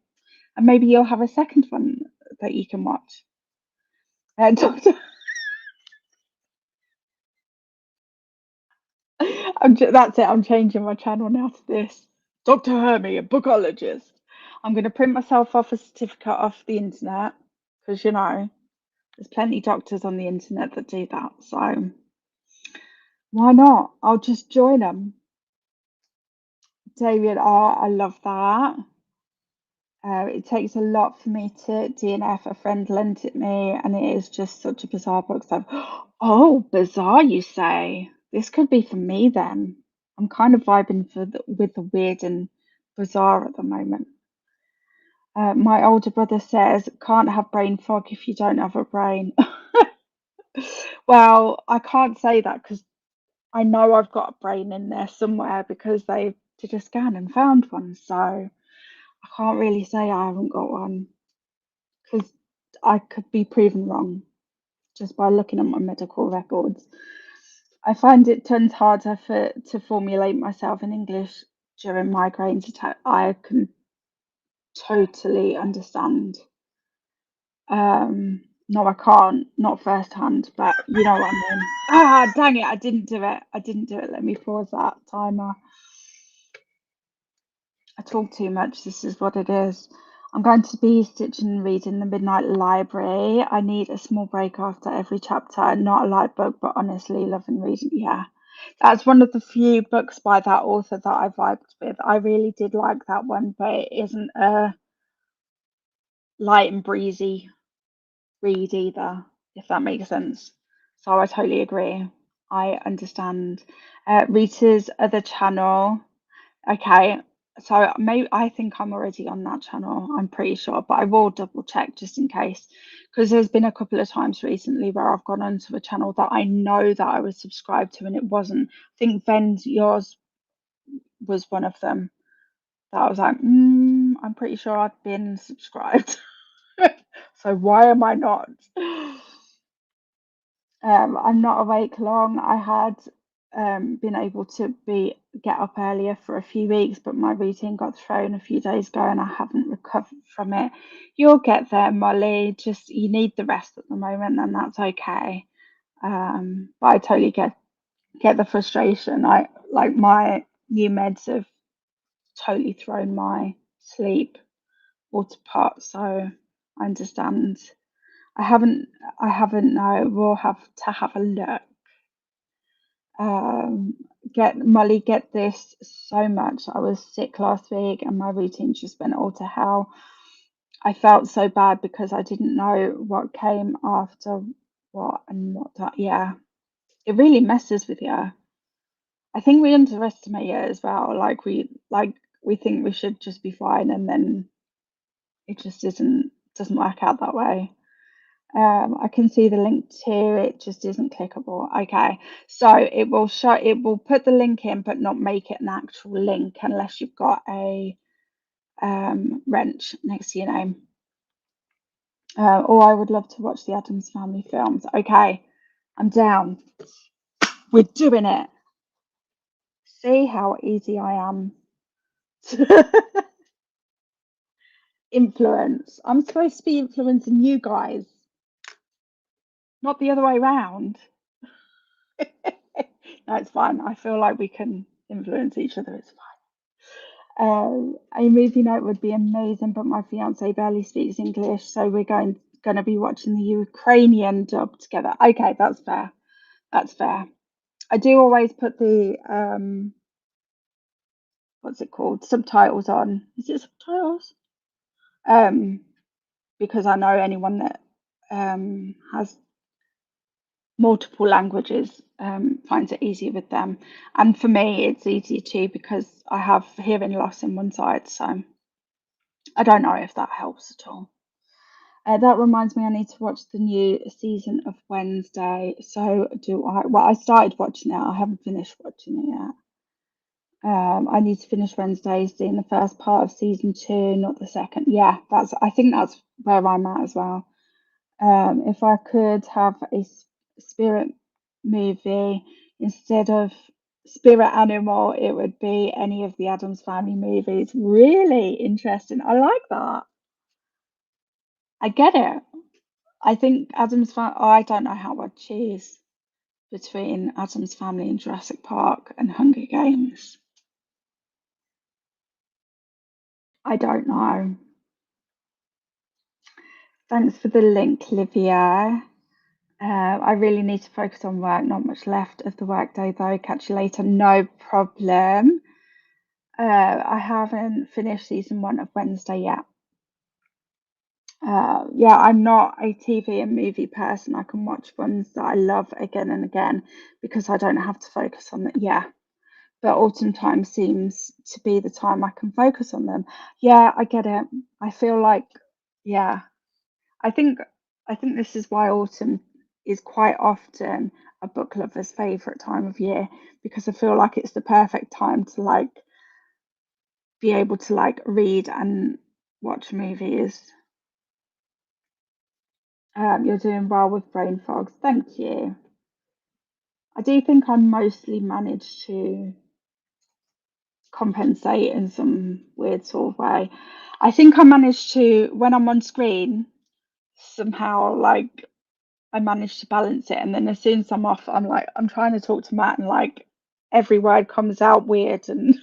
And maybe you'll have a second one that you can watch. Doctor, that's it. I'm changing my channel now to this. Dr. Hermie, a bookologist. I'm going to print myself off a certificate off the internet because, there's plenty of doctors on the internet that do that. So why not? I'll just join them. David, I love that. It takes a lot for me to DNF. A friend lent it me, and it is just such a bizarre book. So, oh, bizarre, you say? This could be for me then. I'm kind of vibing with the weird and bizarre at the moment. My older brother says, can't have brain fog if you don't have a brain. Well, I can't say that because I know I've got a brain in there somewhere because they did a scan and found one. So I can't really say I haven't got one because I could be proven wrong just by looking at my medical records. I find it tons harder to formulate myself in English during migraines attack. I can totally understand. No, I can't, not firsthand, but you know what I mean. Ah, dang it, I didn't do it. I didn't do it. Let me pause that timer. I talk too much. This is what it is. I'm going to be stitching and reading the Midnight Library. I need a small break after every chapter. Not a light book, but honestly, loving reading. Yeah, that's one of the few books by that author that I vibed with. I really did like that one, but it isn't a light and breezy read either, if that makes sense. So I totally agree. I understand. Rita's other channel. Okay, so maybe I think I'm already on that channel. I'm pretty sure, but I will double check just in case, because there's been a couple of times recently where I've gone onto a channel that I know that I was subscribed to and it wasn't. I think Ven's yours was one of them that I was like, I'm pretty sure I've been subscribed. So why am I not? I'm not awake long. I had been able to get up earlier for a few weeks, but my routine got thrown a few days ago and I haven't recovered from it. You'll get there, Molly. Just you need the rest at the moment, and that's okay. But I totally get the frustration. I like my new meds have totally thrown my sleep water pot, so I understand. I haven't no, we'll have to have a look. Get Molly, get this so much. I was sick last week and my routine just went all to hell. I felt so bad because I didn't know what came after what and what that, yeah. It really messes with you. I think we underestimate it as well. Like we think we should just be fine and then it just doesn't work out that way. I can see the link too. It just isn't clickable. Okay, so it will put the link in, but not make it an actual link unless you've got a wrench next to your name. Or I would love to watch the Addams Family films. Okay, I'm down. We're doing it. See how easy I am to influence. I'm supposed to be influencing you guys, not the other way around. No, it's fine. I feel like we can influence each other. It's a movie night would be amazing, but my fiance barely speaks English, so we're going to be watching the Ukrainian dub together. Okay, that's fair. That's fair. I do always put the what's it called? Subtitles on. Is it subtitles? Um, because I know anyone that has multiple languages finds it easier with them. And for me, it's easier too because I have hearing loss in one side, so I don't know if that helps at all. That reminds me, I need to watch the new season of Wednesday. So do I. Well, I started watching it. I haven't finished watching it yet. I need to finish Wednesday, seeing the first part of season 2, not the second. Yeah, I think that's where I'm at as well. If I could have a spirit movie instead of spirit animal, it would be any of the Addams Family movies. Really interesting. I like that. I get it. I think Adam's Family. Oh, I don't know how I'd choose between Adam's Family and Jurassic Park and Hunger Games. I don't know. Thanks for the link, Livia. I really need to focus on work. Not much left of the workday though. Catch you later. No problem. I haven't finished season 1 of Wednesday yet. Yeah, I'm not a TV and movie person. I can watch ones that I love again and again because I don't have to focus on it. Yeah, but autumn time seems to be the time I can focus on them. Yeah, I get it. I feel like, yeah, I think I think this is why autumn is quite often a book lover's favorite time of year because I feel like it's the perfect time to like be able to like read and watch movies. You're doing well with brain fog. Thank you. I do think I mostly managed to compensate in some weird sort of way. I think I managed to, when I'm on screen, somehow like I managed to balance it. And then as soon as I'm off, I'm trying to talk to Matt and like every word comes out weird and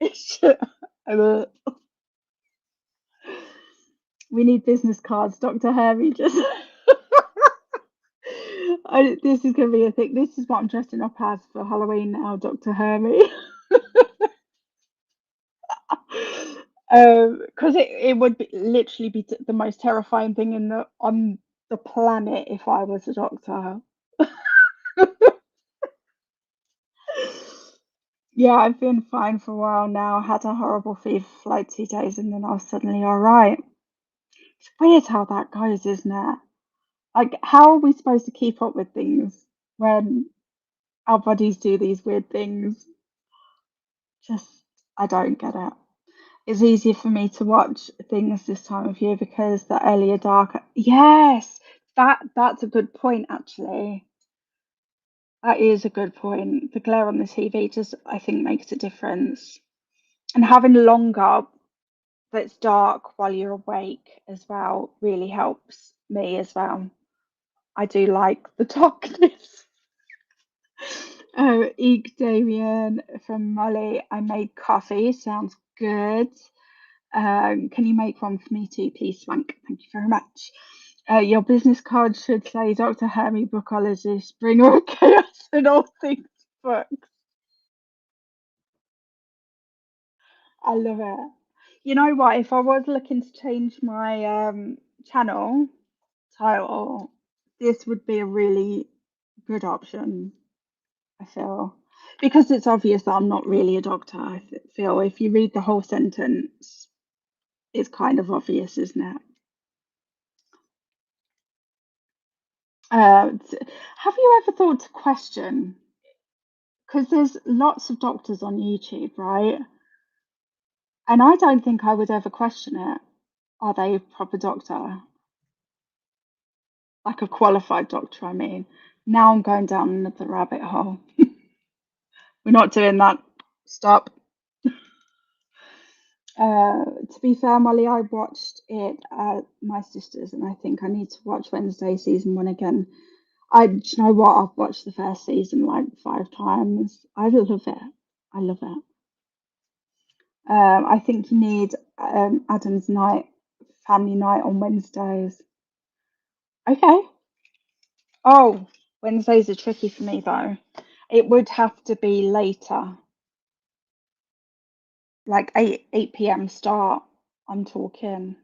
it's just, Uh, we need business cards, Dr. Hermie. Just this is going to be a thing. This is what I'm dressing up as for Halloween now, Dr. Hermie. Because it would literally be the most terrifying thing on the planet if I was a doctor. Yeah, I've been fine for a while now. Had a horrible fever for like 2 days, and then I was suddenly all right. It's weird how that goes, isn't it? Like, how are we supposed to keep up with things when our bodies do these weird things? Just, I don't get it. It's easier for me to watch things this time of year because the earlier dark. Yes, that's a good point, actually. That is a good point. The glare on the TV just, I think, makes a difference. And having longer that's dark while you're awake as well really helps me as well. I do like the darkness. Oh, Eek Damien from Molly. I made coffee. Sounds good. Can you make one for me too, please, Swank? Thank you very much. Your business card should say Dr. Hermie, bookologist, bringer of chaos and all things books. I love it. You know what? If I was looking to change my channel title, this would be a really good option, I feel. Because it's obvious that I'm not really a doctor, I feel. If you read the whole sentence, it's kind of obvious, isn't it? Have you ever thought to question? Because there's lots of doctors on YouTube, right? And I don't think I would ever question it. Are they a proper doctor? Like a qualified doctor, I mean. Now I'm going down another rabbit hole. We're not doing that. Stop. To be fair, Molly, I watched it at my sister's, and I think I need to watch Wednesday season one again. Do you know what? I've watched the first season like 5 times. I love it. I love it. I think you need Adam's night, family night on Wednesdays. Okay. Oh, Wednesdays are tricky for me though. It would have to be later, like 8 p.m. start. I'm talking.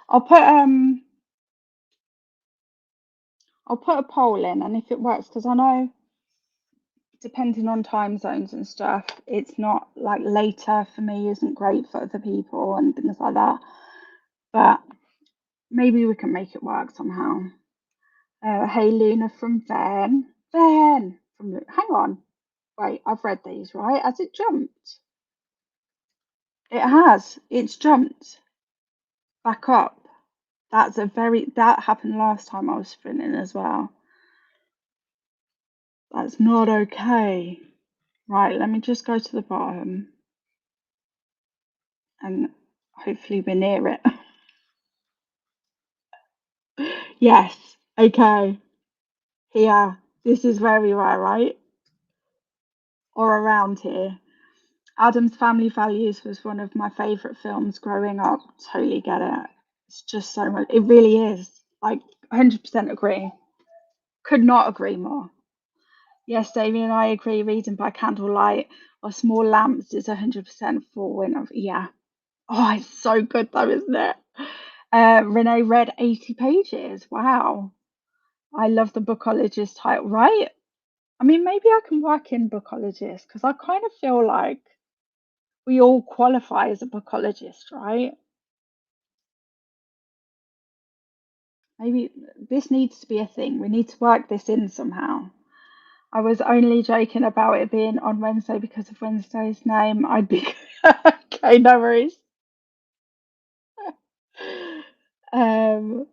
I'll put um I'll put a poll in, and if it works, because I know depending on time zones and stuff, it's not like later for me isn't great for other people and things like that. But maybe we can make it work somehow. Hey Luna from Van. Van from hang on. Wait, I've read these, right? Has it jumped? It has. It's jumped back up. That happened last time I was sprinting as well. That's not okay. Right, let me just go to the bottom and hopefully we're near it. Yes, okay. Here. This is where we were, right? Or around here. Adam's Family Values was one of my favourite films growing up. Totally get it. It's just so much. It really is. Like, 100% agree. Could not agree more. Yes, Damien and I agree. Reading by candlelight or small lamps is 100% for winner. Yeah. Oh, it's so good though, isn't it? Renee read 80 pages. Wow. I love the bookologist title, right? I mean, maybe I can work in bookologist because I kind of feel like we all qualify as a bookologist, right? Maybe this needs to be a thing. We need to work this in somehow. I was only joking about it being on Wednesday because of Wednesday's name. I'd be okay, no worries. Um,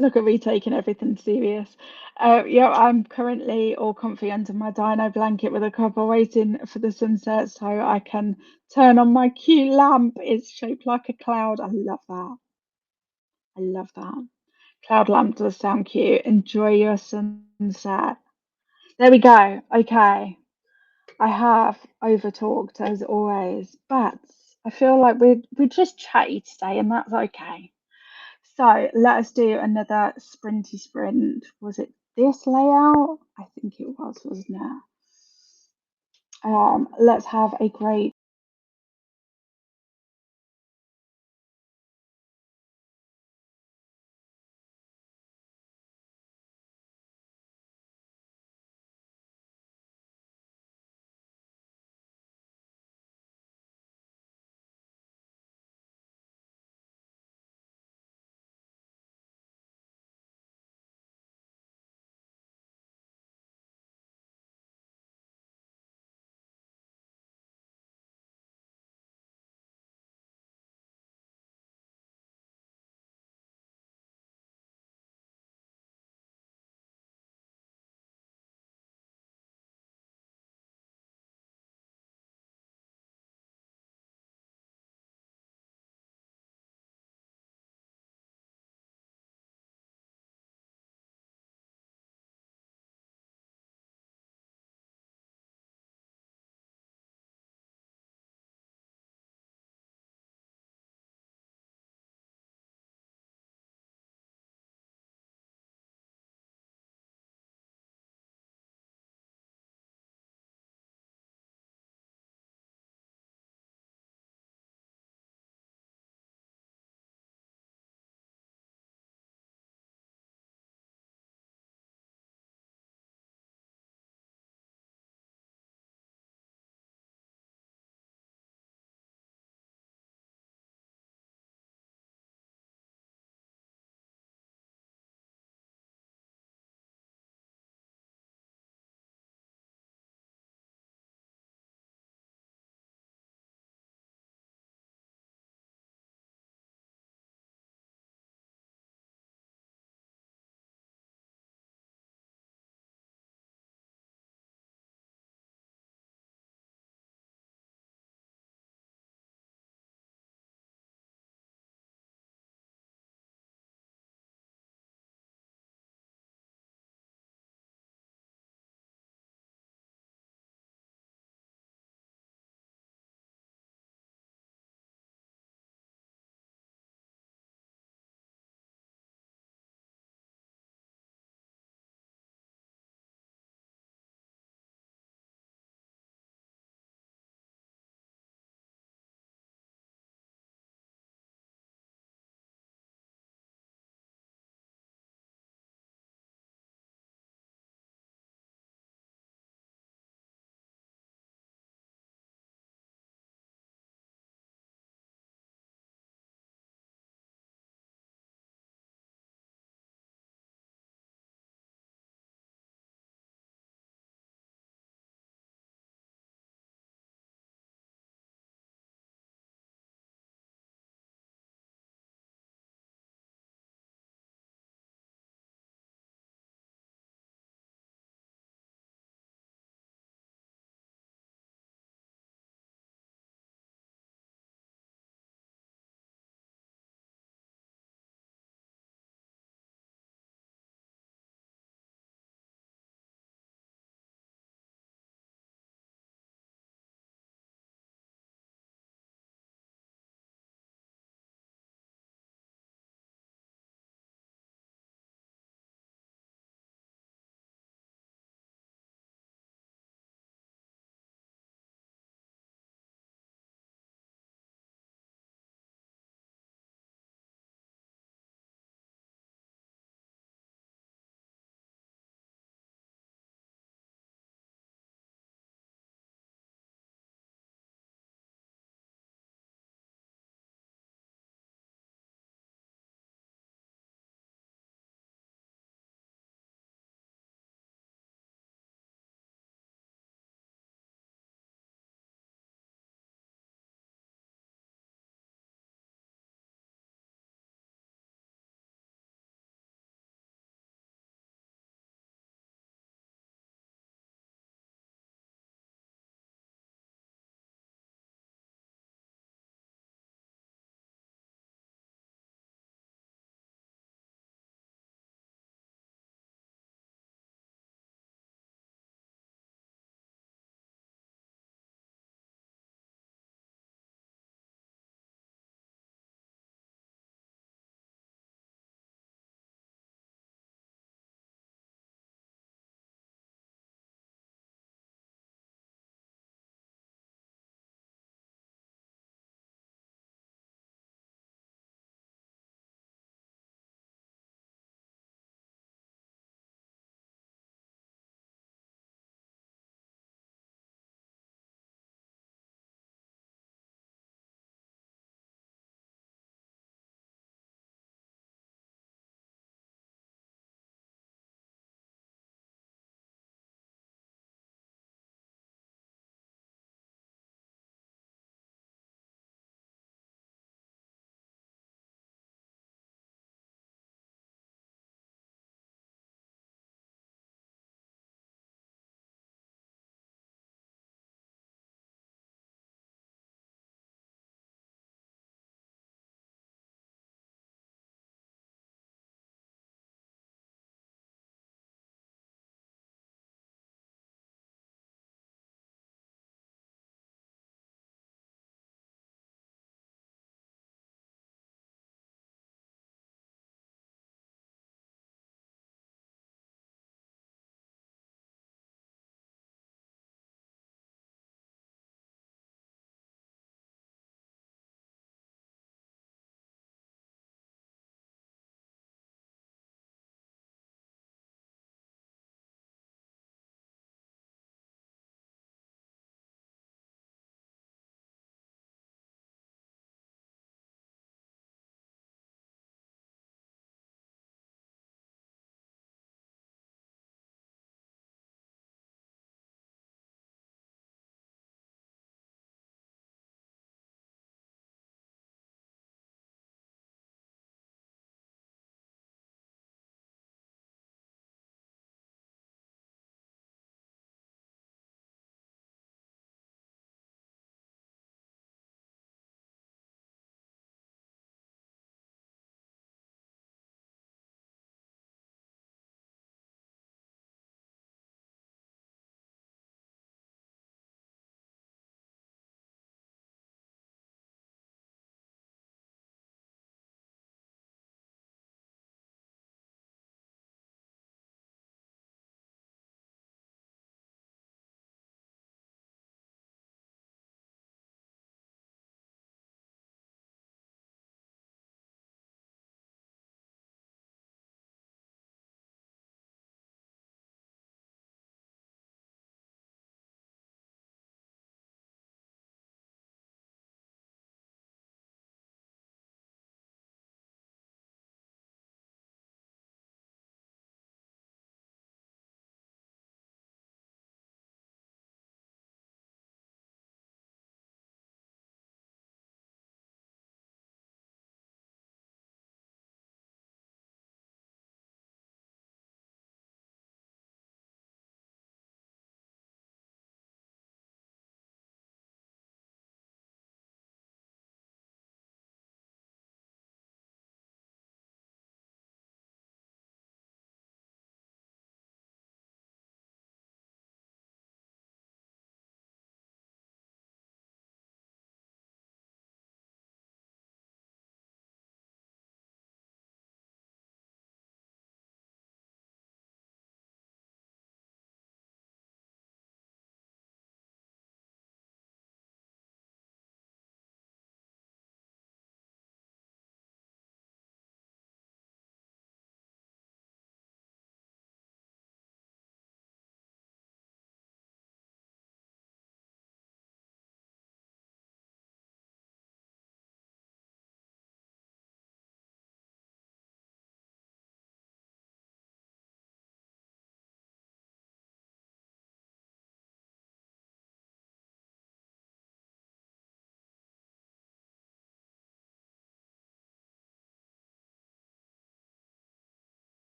Look at me taking everything serious. Yeah, I'm currently all comfy under my dino blanket with a cover, waiting for the sunset so I can turn on my cute lamp. It's shaped like a cloud. I love that. I love that. Cloud lamp does sound cute. Enjoy your sunset. There we go. Okay. I have over talked as always, but I feel like we're just chatty today, and that's okay. So let us do another sprinty sprint. Was it this layout? I think it was, wasn't it? Let's have a great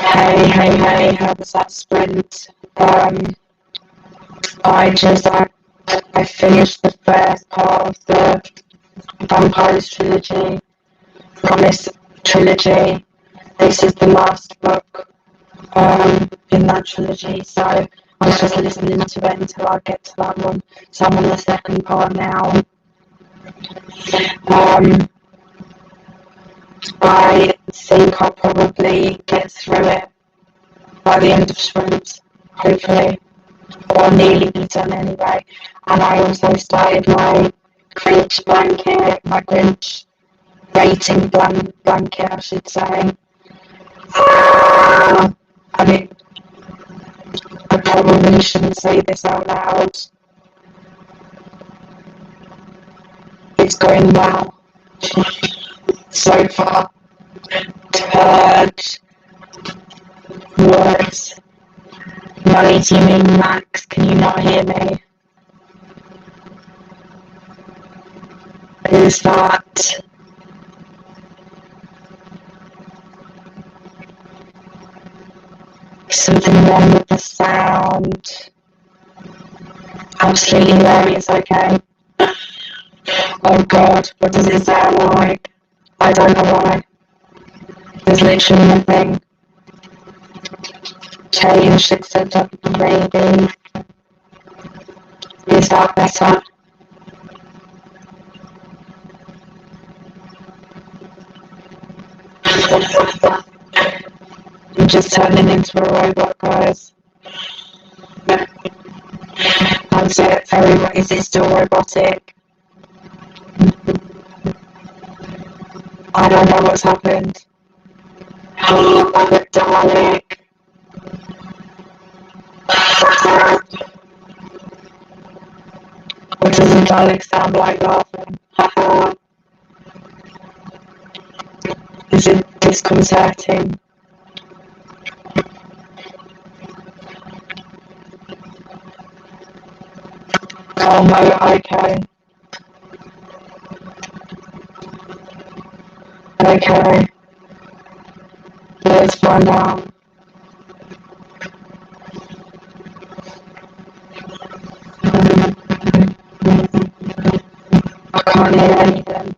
Hey, how was that sprint? I finished the first part of the Vampires trilogy, Promise trilogy. This is the last book in that trilogy, so I'm just listening to it until I get to that one. So I'm on the second part now. I think I'll probably get through it by the end of sprint, hopefully, or nearly be done anyway. And I also started my Grinch blanket, my Grinch rating blanket, I should say. I mean, I probably shouldn't say this out loud. It's going well so far. Purge. Words. Molly, do you mean Max? Can you not hear me? Is that something wrong with the sound? Absolutely hilarious, okay. Oh god, what does it sound like? I don't know why. There's literally nothing. Change, etc. Maybe. Is that better? I'm just turning into a robot, guys. That's it. Is it still robotic? I don't know what's happened. Oh, I'm a Dalek. What does a Dalek sound like laughing? Is it disconcerting? Oh no, okay. Okay. Let's find out. I can't hear anything.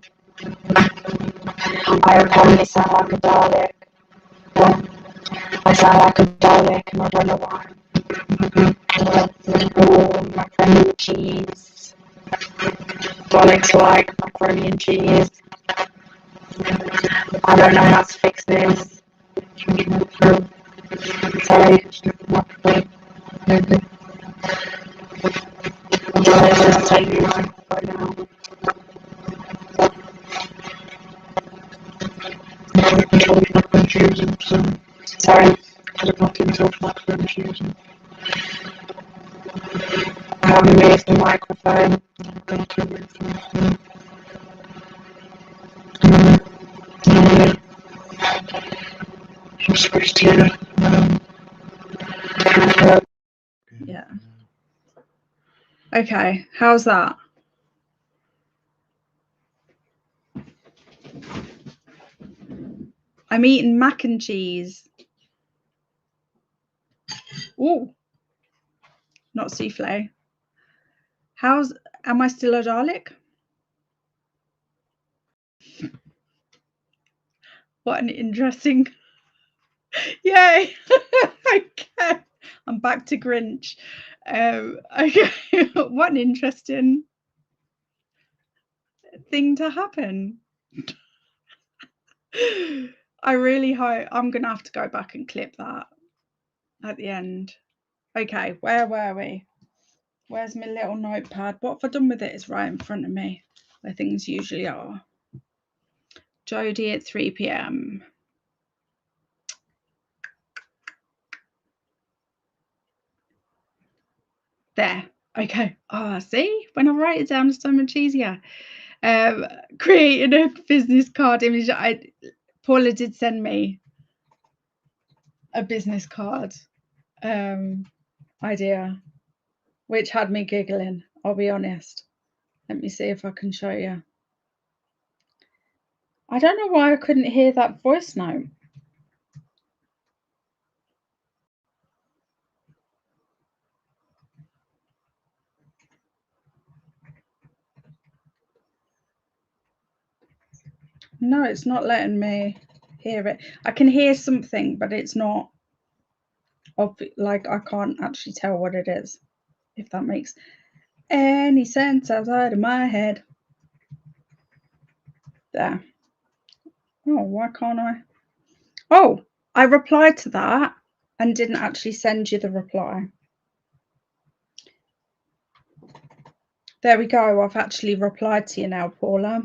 I apparently sound like a Dalek. I sound like a Dalek and I don't know why. Oh, macaroni and cheese. Daleks like macaroni and cheese. I don't know how to fix this. Sorry. Let's just take the microphone now. Sorry. I haven't moved the microphone. Yeah. Okay, how's that? I'm eating mac and cheese. Ooh, not souffle. Am I still a Dalek? What an interesting, yay, okay, I'm back to Grinch. Okay, what an interesting thing to happen. I really hope I'm gonna have to go back and clip that at the end. Okay, where were we? Where's my little notepad? What have I done with it? It's right in front of me, where things usually are. Jodie at 3 p.m. There. Okay. Oh, see? When I write it down, it's so much easier. Creating a business card image. Paula did send me a business card idea, which had me giggling, I'll be honest. Let me see if I can show you. I don't know why I couldn't hear that voice note. No, it's not letting me hear it. I can hear something, but it's not like I can't actually tell what it is, if that makes any sense outside of my head. There. Oh, why can't I? Oh, I replied to that and didn't actually send you the reply. There we go. I've actually replied to you now, Paula.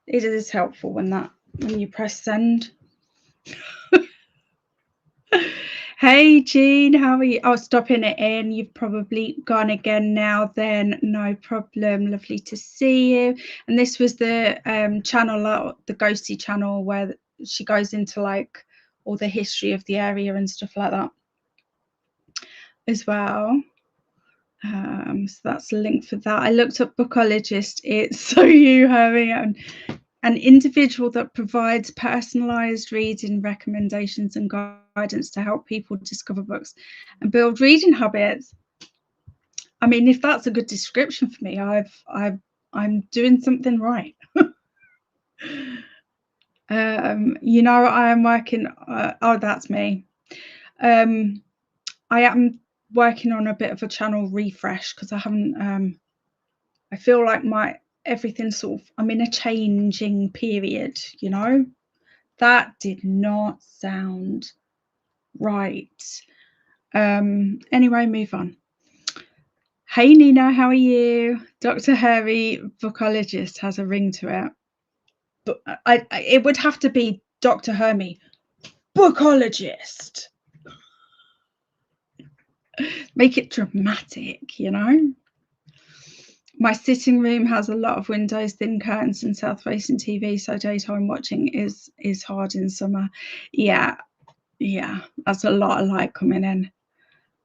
It is helpful when you press send. Hey Jean, how are you? Oh, stopping it in. You've probably gone again now then. No problem. Lovely to see you. And this was the channel, the ghosty channel, where she goes into like all the history of the area and stuff like that as well. So that's a link for that. I looked up Bookologist. It's so you, Hermie, an individual that provides personalised reading recommendations and guidance to help people discover books and build reading habits. I mean, if that's a good description for me, I'm doing something right. You know, I am working. Oh, that's me. I am working on a bit of a channel refresh because I haven't. I feel like everything sort of. I'm in a changing period. You know. That did not sound right. Anyway, move on. Hey Nina, how are you? Dr. Hermie, Bookologist, has a ring to it. But it would have to be Dr. Hermie, Bookologist. Make it dramatic, you know? My sitting room has a lot of windows, thin curtains, and south-facing TV, so daytime watching is hard in summer. Yeah, that's a lot of light coming in.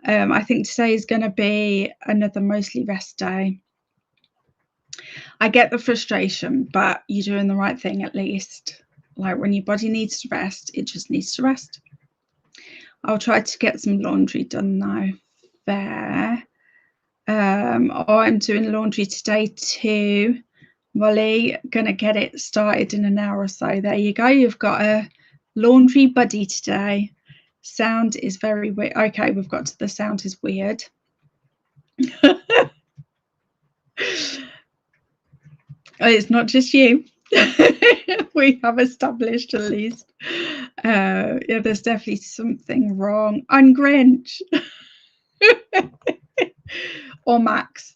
I think today is going to be another mostly rest day. I get the frustration, but you're doing the right thing at least. Like when your body needs to rest, it just needs to rest. I'll try to get some laundry done now. There. I'm doing laundry today too. Molly, gonna get it started in an hour or so. There you go. You've got a laundry buddy today. Sound is very weird. Okay, we've got to the sound is weird. It's not just you. We have established at least. Yeah, there's definitely something wrong. I'm Grinch. Or Max.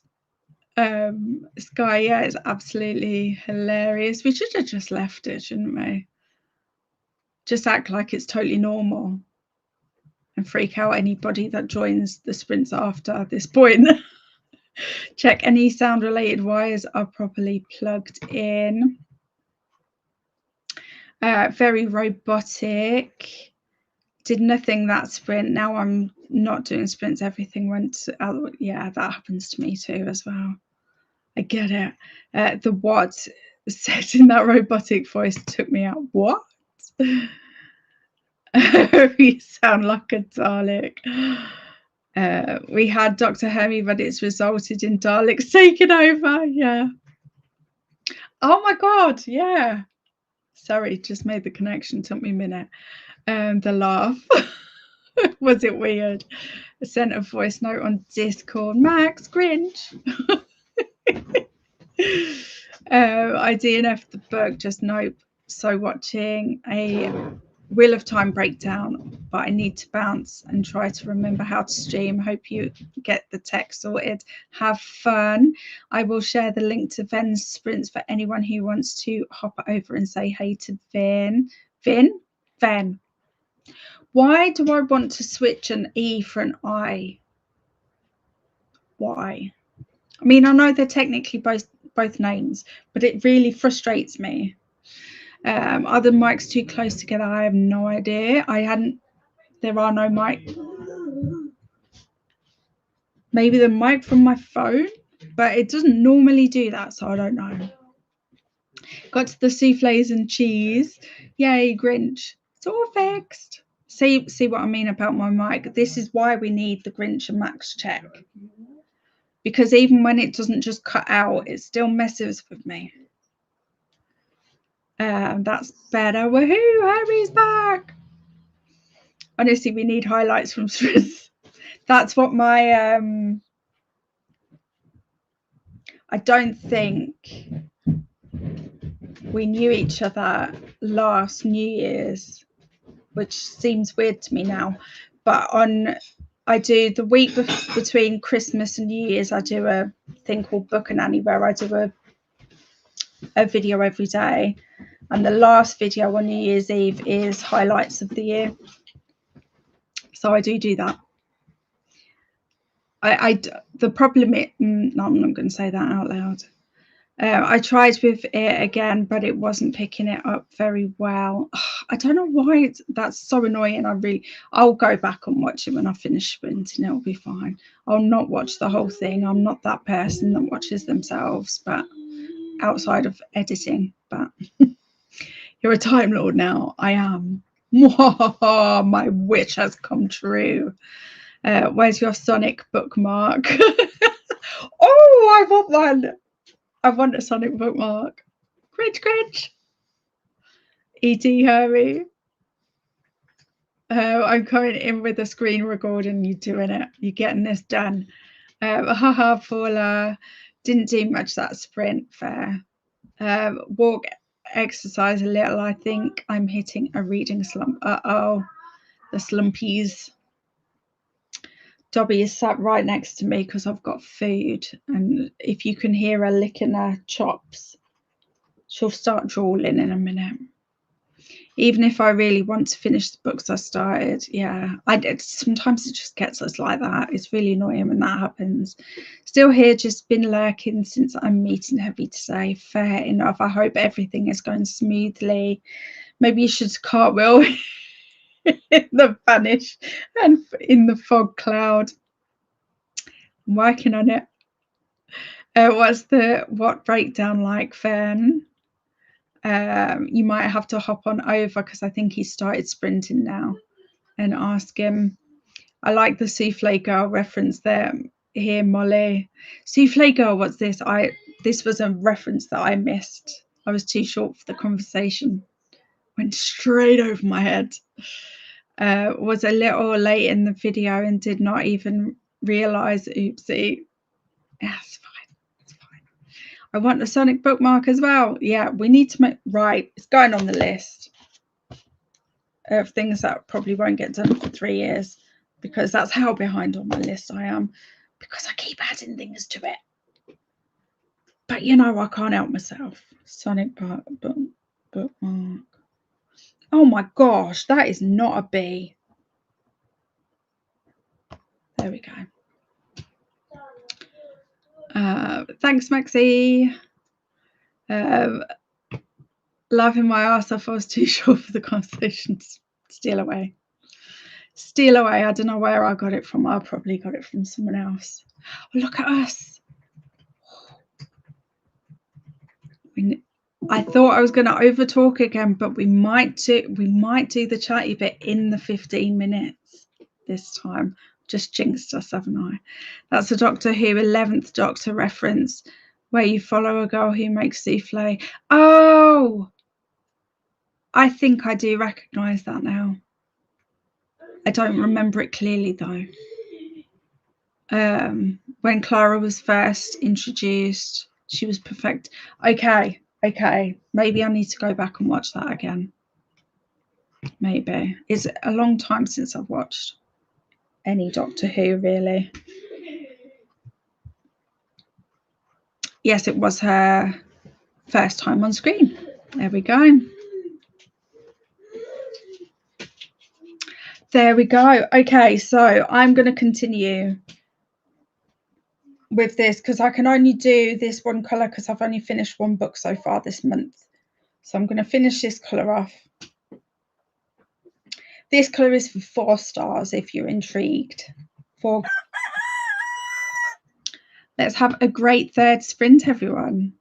Sky, yeah, it's absolutely hilarious. We should have just left it, shouldn't we? Just act like it's totally normal and freak out anybody that joins the sprints after this point. Check any sound related wires are properly plugged in. Very robotic. Did nothing that sprint. Now I'm not doing sprints. Everything went out. Yeah, that happens to me too as well. I get it. The what said in that robotic voice took me out. What? You sound like a Dalek. We had Dr. Hermie, but it's resulted in Daleks taking over. Yeah. Oh my God. Yeah. Sorry, just made the connection. Took me a minute. The laugh. Was it weird? I sent a voice note on Discord. Max Grinch. I DNF'd the book, just nope. So watching a Wheel of Time breakdown, but I need to bounce and try to remember how to stream. Hope you get the tech sorted. Have fun. I will share the link to Ven's sprints for anyone who wants to hop over and say hey to Ven. Ven. Why do I want to switch an E for an I? Why? I mean, I know they're technically both names, but it really frustrates me. Are the mics too close together? I have no idea. There are no mic. Maybe the mic from my phone, but it doesn't normally do that, so I don't know. Got to the souffles and cheese. Yay, Grinch. It's all fixed. See what I mean about my mic? This is why we need the Grinch and Max check. because even when it doesn't just cut out, it still messes with me. That's better. Woohoo! Hermie's back. Honestly, we need highlights from sprints. That's what my I don't think we knew each other last New Year's, which seems weird to me now. But I do the week between Christmas and New Year's, I do a thing called Book and Annie, where I do a video every day. And the last video on New Year's Eve is highlights of the year. So I do that. The problem is, no, I'm not going to say that out loud. I tried with it again, but it wasn't picking it up very well. I don't know why that's so annoying. I'll go back and watch it when I finish sprinting. It'll be fine. I'll not watch the whole thing. I'm not that person that watches themselves, but outside of editing. But you're a Time Lord now. I am. My wish has come true. Where's your Sonic bookmark? Oh, I want one. I want a Sonic bookmark. Cringe, cringe. E.T. Hermie. I'm coming in with a screen recording. You're doing it. You're getting this done. Haha, Paula. Didn't do much that sprint. Fair. Walk, exercise a little. I think I'm hitting a reading slump. Uh-oh. The slumpies. Dobby is sat right next to me because I've got food. And if you can hear her licking her chops, she'll start drooling in a minute. Even if I really want to finish the books I started, yeah, sometimes it just gets us like that. It's really annoying when that happens. Still here, just been lurking since I'm meeting heavy today. Fair enough. I hope everything is going smoothly. Maybe you should cartwheel in the vanish and in the fog cloud. I'm working on it. What's what breakdown like, Fern? You might have to hop on over because I think he started sprinting now, and ask him. I like the Souffle Girl reference there. Here, Molly. Souffle Girl, what's this? This was a reference that I missed. I was too short for the conversation. Went straight over my head. Was a little late in the video and did not even realise. Oopsie. Yeah, it's fine. It's fine. I want the Sonic bookmark as well. Yeah, we need to make right. It's going on the list of things that probably won't get done for 3 years, because that's how behind on my list I am, because I keep adding things to it. But you know, I can't help myself. Sonic bookmark. Oh my gosh, that is not a B. There we go. Thanks, Maxie. Laughing my ass off. I was too short for the conversation. Steal away. Steal away. I don't know where I got it from. I probably got it from someone else. Oh, look at us. I thought I was going to over talk again, but we might do the chatty bit in the 15 minutes this time. Just jinxed us, haven't I? That's a Doctor Who 11th Doctor reference where you follow a girl who makes souffle. Oh, I think I do recognise that now. I don't remember it clearly though. When Clara was first introduced, she was perfect. Okay, maybe I need to go back and watch that again. Maybe. It's a long time since I've watched any Doctor Who, really. Yes, it was her first time on screen. There we go. There we go. Okay, so I'm going to continue with this because I can only do this one colour because I've only finished one book so far this month. So I'm going to finish this colour off. This colour is for 4 stars if you're intrigued. Let's have a great third sprint, everyone.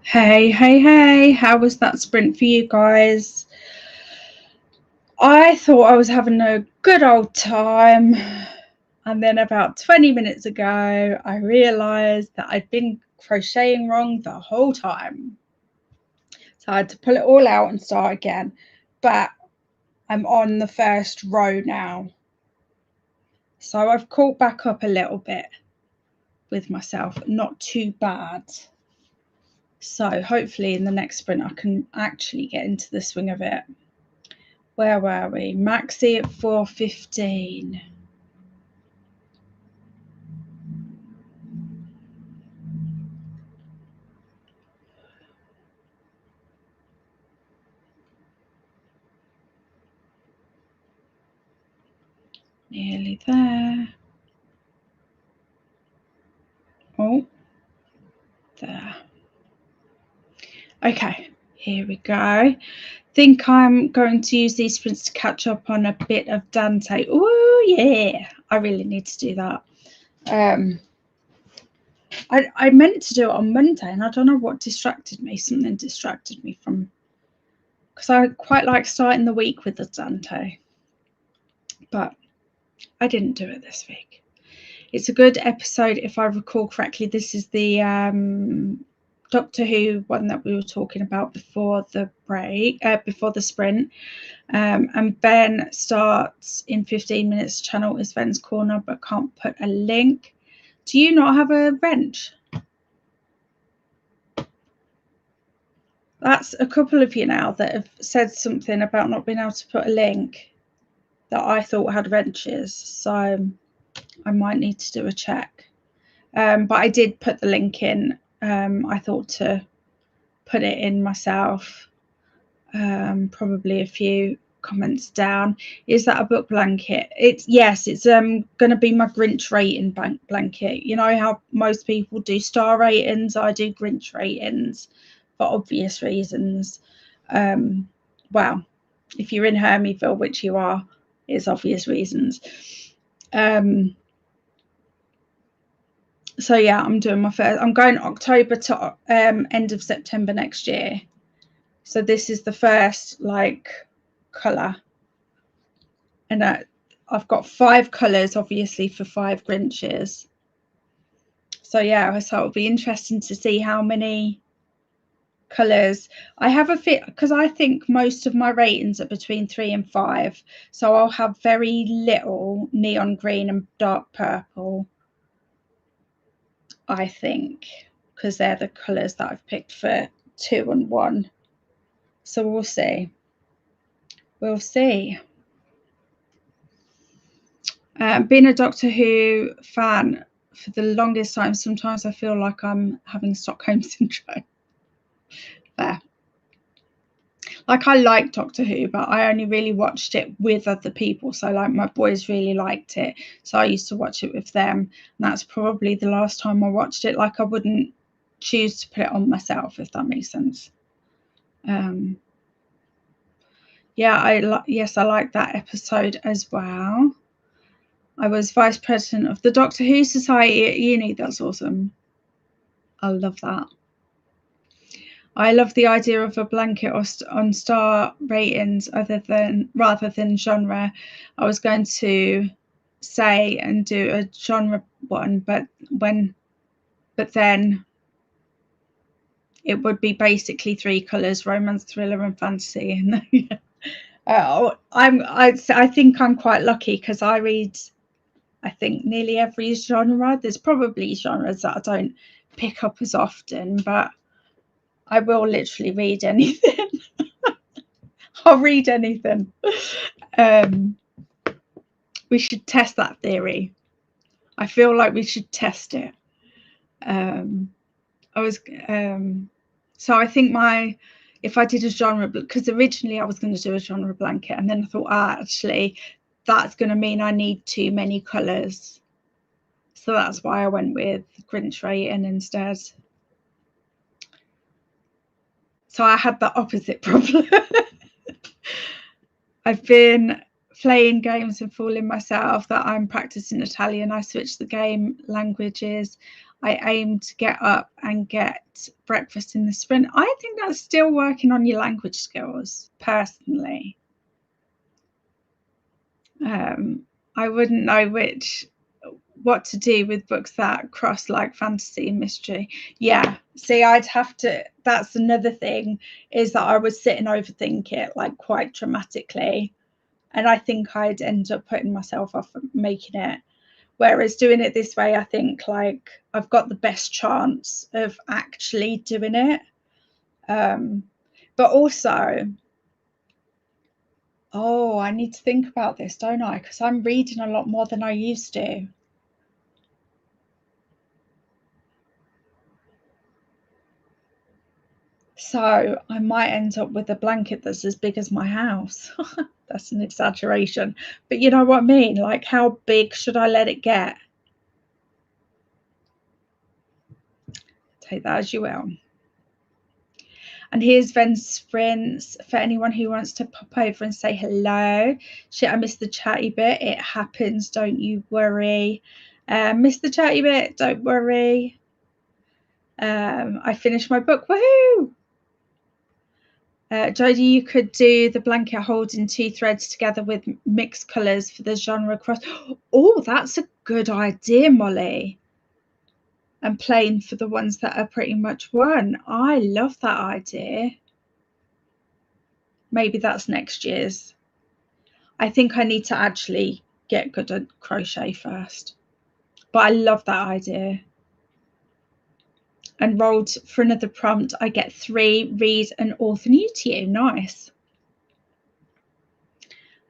Hey, how was that sprint for you guys? I thought I was having a good old time, and then about 20 minutes ago I realised that I'd been crocheting wrong the whole time. So I had to pull it all out and start again, but I'm on the first row now. So I've caught back up a little bit with myself, not too bad. So hopefully in the next sprint I can actually get into the swing of it. Where were we? Maxi at 4:15. Nearly there. Oh, there. Okay, here we go. Think I'm going to use these sprints to catch up on a bit of Dante. Oh yeah, I really need to do that. I meant to do it on Monday, and I don't know what distracted me. Something distracted me from, because I quite like starting the week with the Dante, but I didn't do it this week. It's a good episode, if I recall correctly. This is the Doctor Who one that we were talking about before the break, before the sprint. And Ben starts in 15 minutes. Channel is Ben's Corner, but can't put a link. Do you not have a wrench? That's a couple of you now that have said something about not being able to put a link that I thought had wrenches. So I might need to do a check. But I did put the link in. I thought to put it in myself. Probably a few comments down. Is that a book blanket? Yes, it's going to be my Grinch rating blanket. You know how most people do star ratings? I do Grinch ratings for obvious reasons. Well, if you're in Hermieville, which you are, it's obvious reasons. So yeah, I'm doing my first. I'm going October to end of September next year. So this is the first colour, and I've got 5 colours obviously for 5 Grinches. So yeah, so it'll be interesting to see how many colours I have a fit, because I think most of my ratings are between 3 and 5, so I'll have very little neon green and dark purple, I think, because they're the colours that I've picked for 2 and 1. So we'll see. Being a Doctor Who fan for the longest time, sometimes I feel like I'm having Stockholm syndrome. There. Like, I like Doctor Who, but I only really watched it with other people. So like my boys really liked it, so I used to watch it with them, and that's probably the last time I watched it. Like, I wouldn't choose to put it on myself, if that makes sense. Yeah, yes, I like that episode as well. I was vice president of the Doctor Who Society at uni. That's awesome. I love that. I love the idea of a blanket on star ratings rather than genre. I was going to say and do a genre one, but then it would be basically 3 colours: romance, thriller, and fantasy. And I think I'm quite lucky, because I read, I think, nearly every genre. There's probably genres that I don't pick up as often, but I will literally read anything. I'll read anything. We should test that theory. I feel like we should test it. So I think if I did a genre, because originally I was going to do a genre blanket, and then I thought, actually, that's going to mean I need too many colours. So that's why I went with Grinch rating instead. So I had that opposite problem. I've been playing games and fooling myself that I'm practicing Italian. I switched the game languages. I aim to get up and get breakfast in the sprint. I think that's still working on your language skills, personally. I wouldn't know what to do with books that cross like fantasy and mystery. Yeah, see, I'd have to, that's another thing, is that I would sit and overthink it like quite dramatically, and I think I'd end up putting myself off making it. Whereas doing it this way, I think like I've got the best chance of actually doing it. But also, oh, I need to think about this, don't I? Because I'm reading a lot more than I used to. So I might end up with a blanket that's as big as my house. That's an exaggeration. But you know what I mean? Like, how big should I let it get? Take that as you will. And here's Ven Sprints for anyone who wants to pop over and say hello. Shit, I missed the chatty bit. It happens, don't you worry. Missed the chatty bit, don't worry. I finished my book, woohoo! Jodie, you could do the blanket holding 2 threads together with mixed colours for the genre cross. Oh, that's a good idea, Molly. And plain for the ones that are pretty much one. I love that idea. Maybe that's next year's. I think I need to actually get good at crochet first. But I love that idea. And rolled for another prompt, I get 3, read and author new to you. Nice.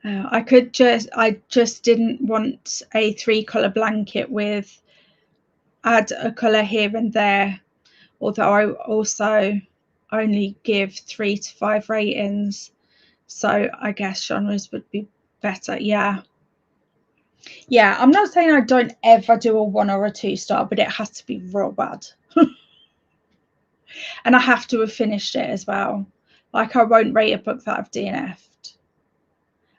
I just didn't want a 3-colour blanket with add a colour here and there, although I also only give 3 to 5 ratings, so I guess genres would be better. Yeah, I'm not saying I don't ever do a 1 or a 2 star, but it has to be real bad. And I have to have finished it as well. Like, I won't rate a book that I've DNF'd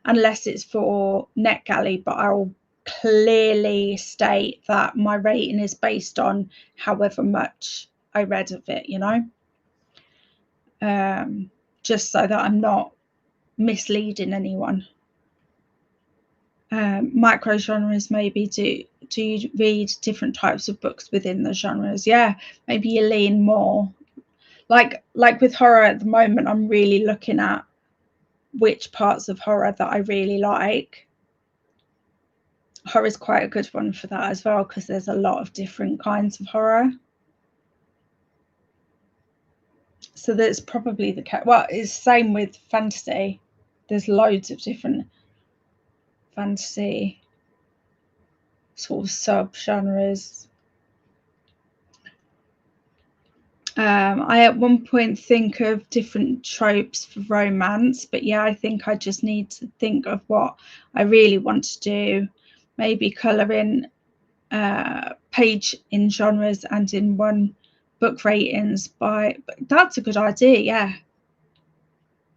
unless it's for NetGalley, but I'll clearly state that my rating is based on however much I read of it, you know, just so that I'm not misleading anyone. Micro genres, maybe do you read different types of books within the genres? Yeah, maybe you lean more like with horror at the moment. I'm really looking at which parts of horror that I really like. Horror is quite a good one for that as well, because there's a lot of different kinds of horror. So that's probably the case. Well, it's same with fantasy. There's loads of different fantasy sort of sub-genres. I at one point think of different tropes for romance, but yeah, I think I just need to think of what I really want to do. Maybe colour in page in genres and in one book ratings by, but that's a good idea.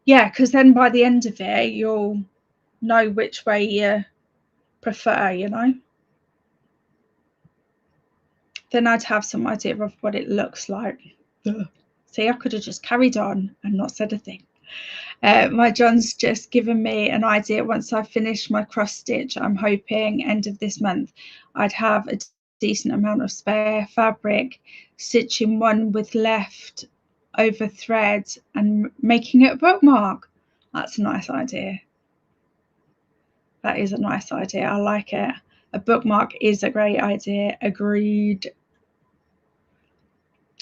Yeah, because then by the end of it you'll know which way you prefer, you know. Then I'd have some idea of what it looks like. See, I could have just carried on and not said a thing. My John's just given me an idea. Once I finish my cross stitch, I'm hoping end of this month I'd have a decent amount of spare fabric, stitching one with left over thread and making it a bookmark. That's a nice idea. That is a nice idea. I like it. A bookmark is a great idea. Agreed.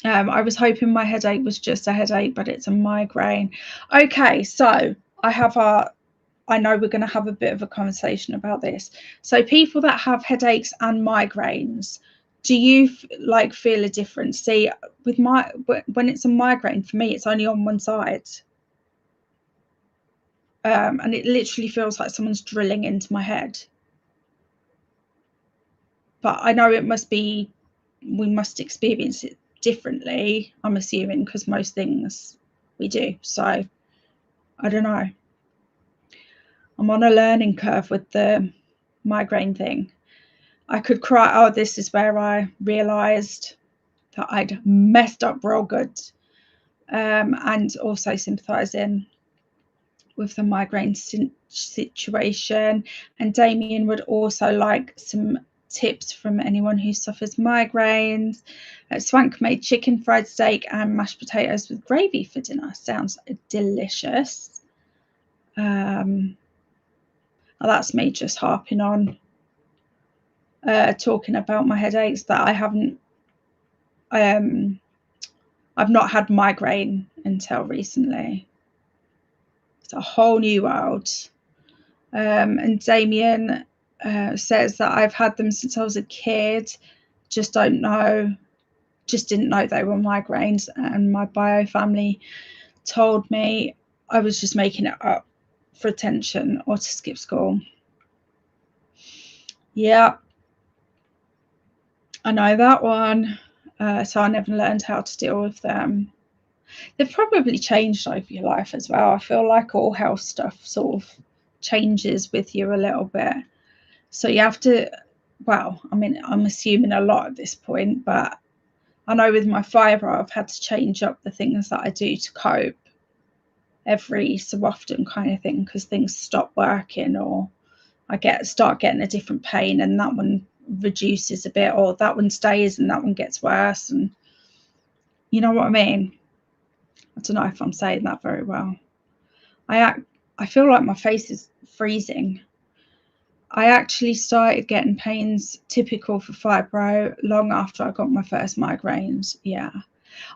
I was hoping my headache was just a headache, but it's a migraine. Okay, so I know we're going to have a bit of a conversation about this. So people that have headaches and migraines, do you feel a difference? See, with when it's a migraine, for me, it's only on one side. And it literally feels like someone's drilling into my head. But I know we must experience it differently, I'm assuming, because most things we do. So I don't know. I'm on a learning curve with the migraine thing. I could cry. Oh, this is where I realised that I'd messed up real good, and also sympathising with the migraine situation. And Damien would also like some tips from anyone who suffers migraines. Swank made chicken fried steak and mashed potatoes with gravy for dinner. Sounds delicious. Well, that's me just harping on, talking about my headaches, that I haven't, I've not had migraine until recently. It's a whole new world. And Damien says that I've had them since I was a kid, just didn't know they were migraines, and my bio family told me I was just making it up for attention or to skip school. Yeah, I know that one. So I never learned how to deal with them. They've probably changed over your life as well. I feel like all health stuff sort of changes with you a little bit. So you have to, well, I mean, I'm assuming a lot at this point, but I know with my fibro, I've had to change up the things that I do to cope every so often, kind of thing, because things stop working, or I start getting a different pain, and that one reduces a bit, or that one stays and that one gets worse. And you know what I mean? I don't know if I'm saying that very well. I feel like my face is freezing. I actually started getting pains typical for fibro long after I got my first migraines. Yeah,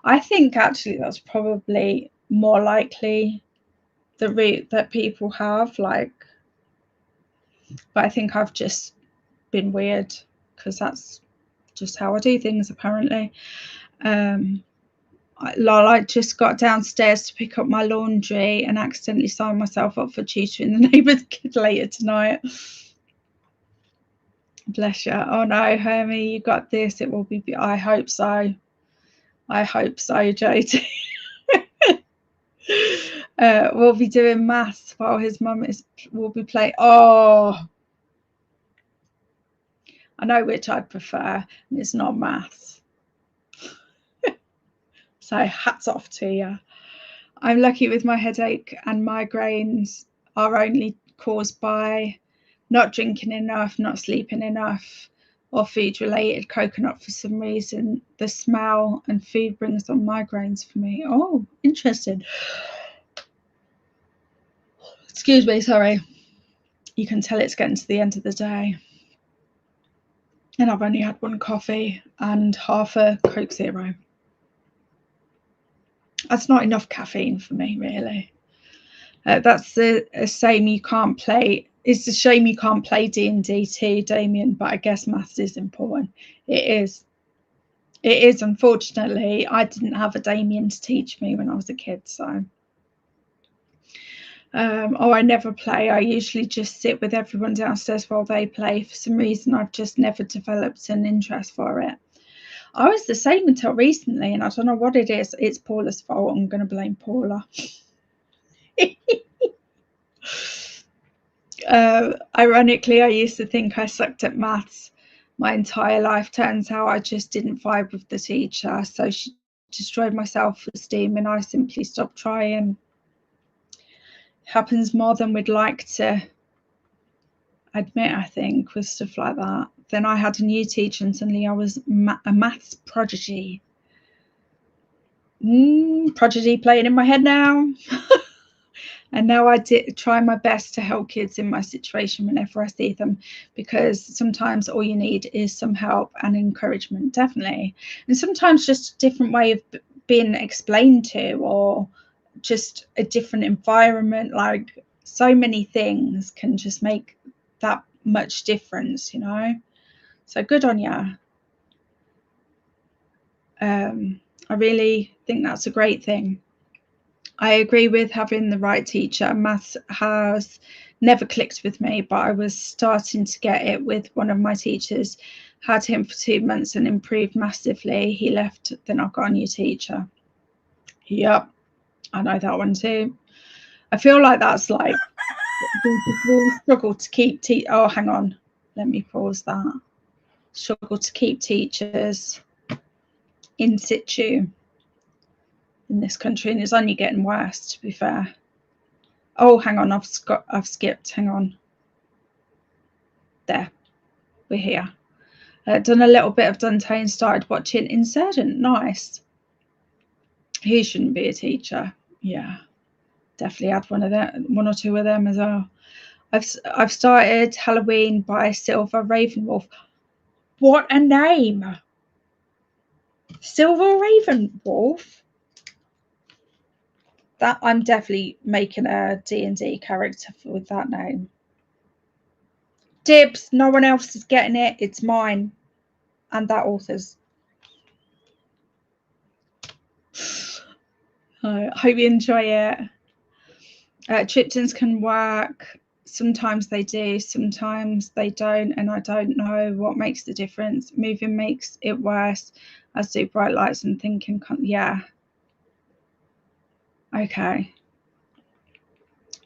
I think actually that's probably more likely the route that people have, like, but I think I've just been weird because that's just how I do things, apparently. I just got downstairs to pick up my laundry and accidentally signed myself up for tutoring the neighbour's kid later tonight. Bless you. Oh no, Hermie, you got this. It will be. I hope so. I hope so, JT. We'll be doing maths while his mum will be playing. Oh, I know which I'd prefer, and it's not maths. So hats off to you. I'm lucky with my headache and migraines are only caused by not drinking enough, not sleeping enough, or food related. Coconut, for some reason, the smell and food brings on migraines for me. Oh, interesting. Excuse me, sorry. You can tell it's getting to the end of the day. And I've only had one coffee and half a Coke Zero. That's not enough caffeine for me, really. That's a shame you can't play. It's a shame you can't play D&D too, Damien, but I guess maths is important. It is. It is, unfortunately. I didn't have a Damien to teach me when I was a kid, so. I never play. I usually just sit with everyone downstairs while they play. For some reason, I've just never developed an interest for it. I was the same until recently, and I don't know what it is. It's Paula's fault. I'm going to blame Paula. Ironically, I used to think I sucked at maths my entire life. Turns out I just didn't vibe with the teacher, so she destroyed my self-esteem and I simply stopped trying. Happens more than we'd like to admit, I think, with stuff like that. Then I had a new teacher and suddenly I was a maths prodigy. Prodigy playing in my head now. And now I try my best to help kids in my situation whenever I see them, because sometimes all you need is some help and encouragement, definitely. And sometimes just a different way of being explained to, or just a different environment. Like, so many things can just make that much difference, you know. So good on you. I really think that's a great thing. I agree with having the right teacher. Maths has never clicked with me, but I was starting to get it with one of my teachers. Had him for 2 months and improved massively. He left, then I got a new teacher. Yep, I know that one too. I feel like that's like we really struggle to keep oh, hang on, let me pause that. Struggle to keep teachers. in situ in this country, and it's only getting worse, to be fair. Oh, hang on, I've skipped. Hang on. There, we're here. Done a little bit of Dante and started watching Insurgent. Nice. He shouldn't be a teacher. Yeah, definitely had one or two of them as well. I've started Halloween by Silver Ravenwolf. What a name! Silver Ravenwolf. That I'm definitely making a D&D character with that name. Dibs. No one else is getting it. It's mine and that author's. I hope you enjoy it. Triptans can work. Sometimes they do, sometimes they don't, and I don't know what makes the difference. Moving makes it worse, as do bright lights and thinking. Yeah. Okay.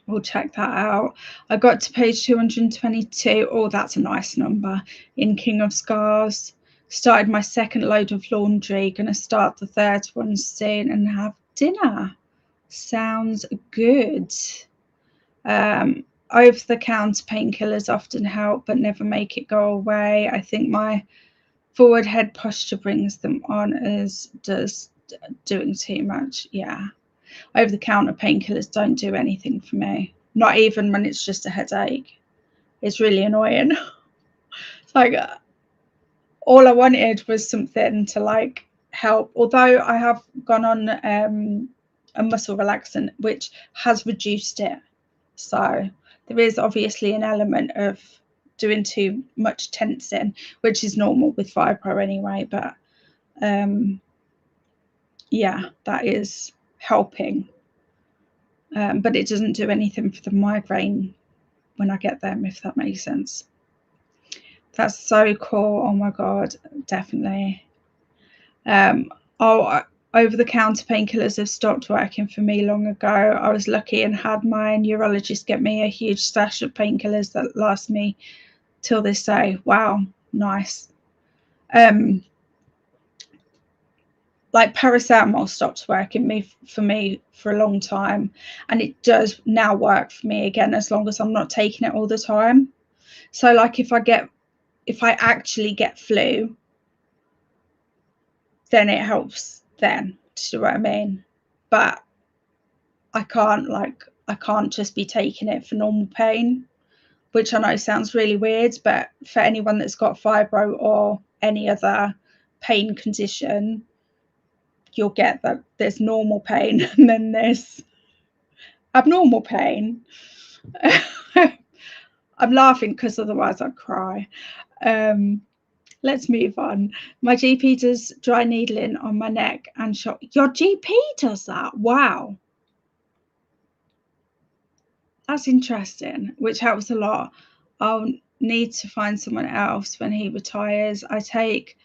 We'll check that out. I got to page 222. Oh, that's a nice number. In King of Scars. Started my second load of laundry. Gonna start the third one soon and have dinner. Sounds good. Over-the-counter painkillers often help but never make it go away. I think my forward head posture brings them on, as does doing too much. Yeah. Over-the-counter painkillers don't do anything for me. Not even when it's just a headache. It's really annoying. It's like all I wanted was something to like help. Although I have gone on a muscle relaxant, which has reduced it. So there is obviously an element of doing too much tensing, which is normal with fibro anyway. But yeah, that is helping. But it doesn't do anything for the migraine when I get them, if that makes sense. That's so cool. Oh my God, definitely. Over-the-counter painkillers have stopped working for me long ago. I was lucky and had my neurologist get me a huge stash of painkillers that last me till this day. Wow, nice. Like paracetamol stopped working for me for a long time, and it does now work for me again as long as I'm not taking it all the time. So like if I actually get flu, then it helps then. Do you see what I mean? But I can't just be taking it for normal pain, which I know sounds really weird, but for anyone that's got fibro or any other pain condition, you'll get that there's normal pain and then there's abnormal pain. I'm laughing because otherwise I'd cry. Let's move on. My GP does dry needling on my neck and shock. Your GP does that? Wow. That's interesting, which helps a lot. I'll need to find someone else when he retires. I take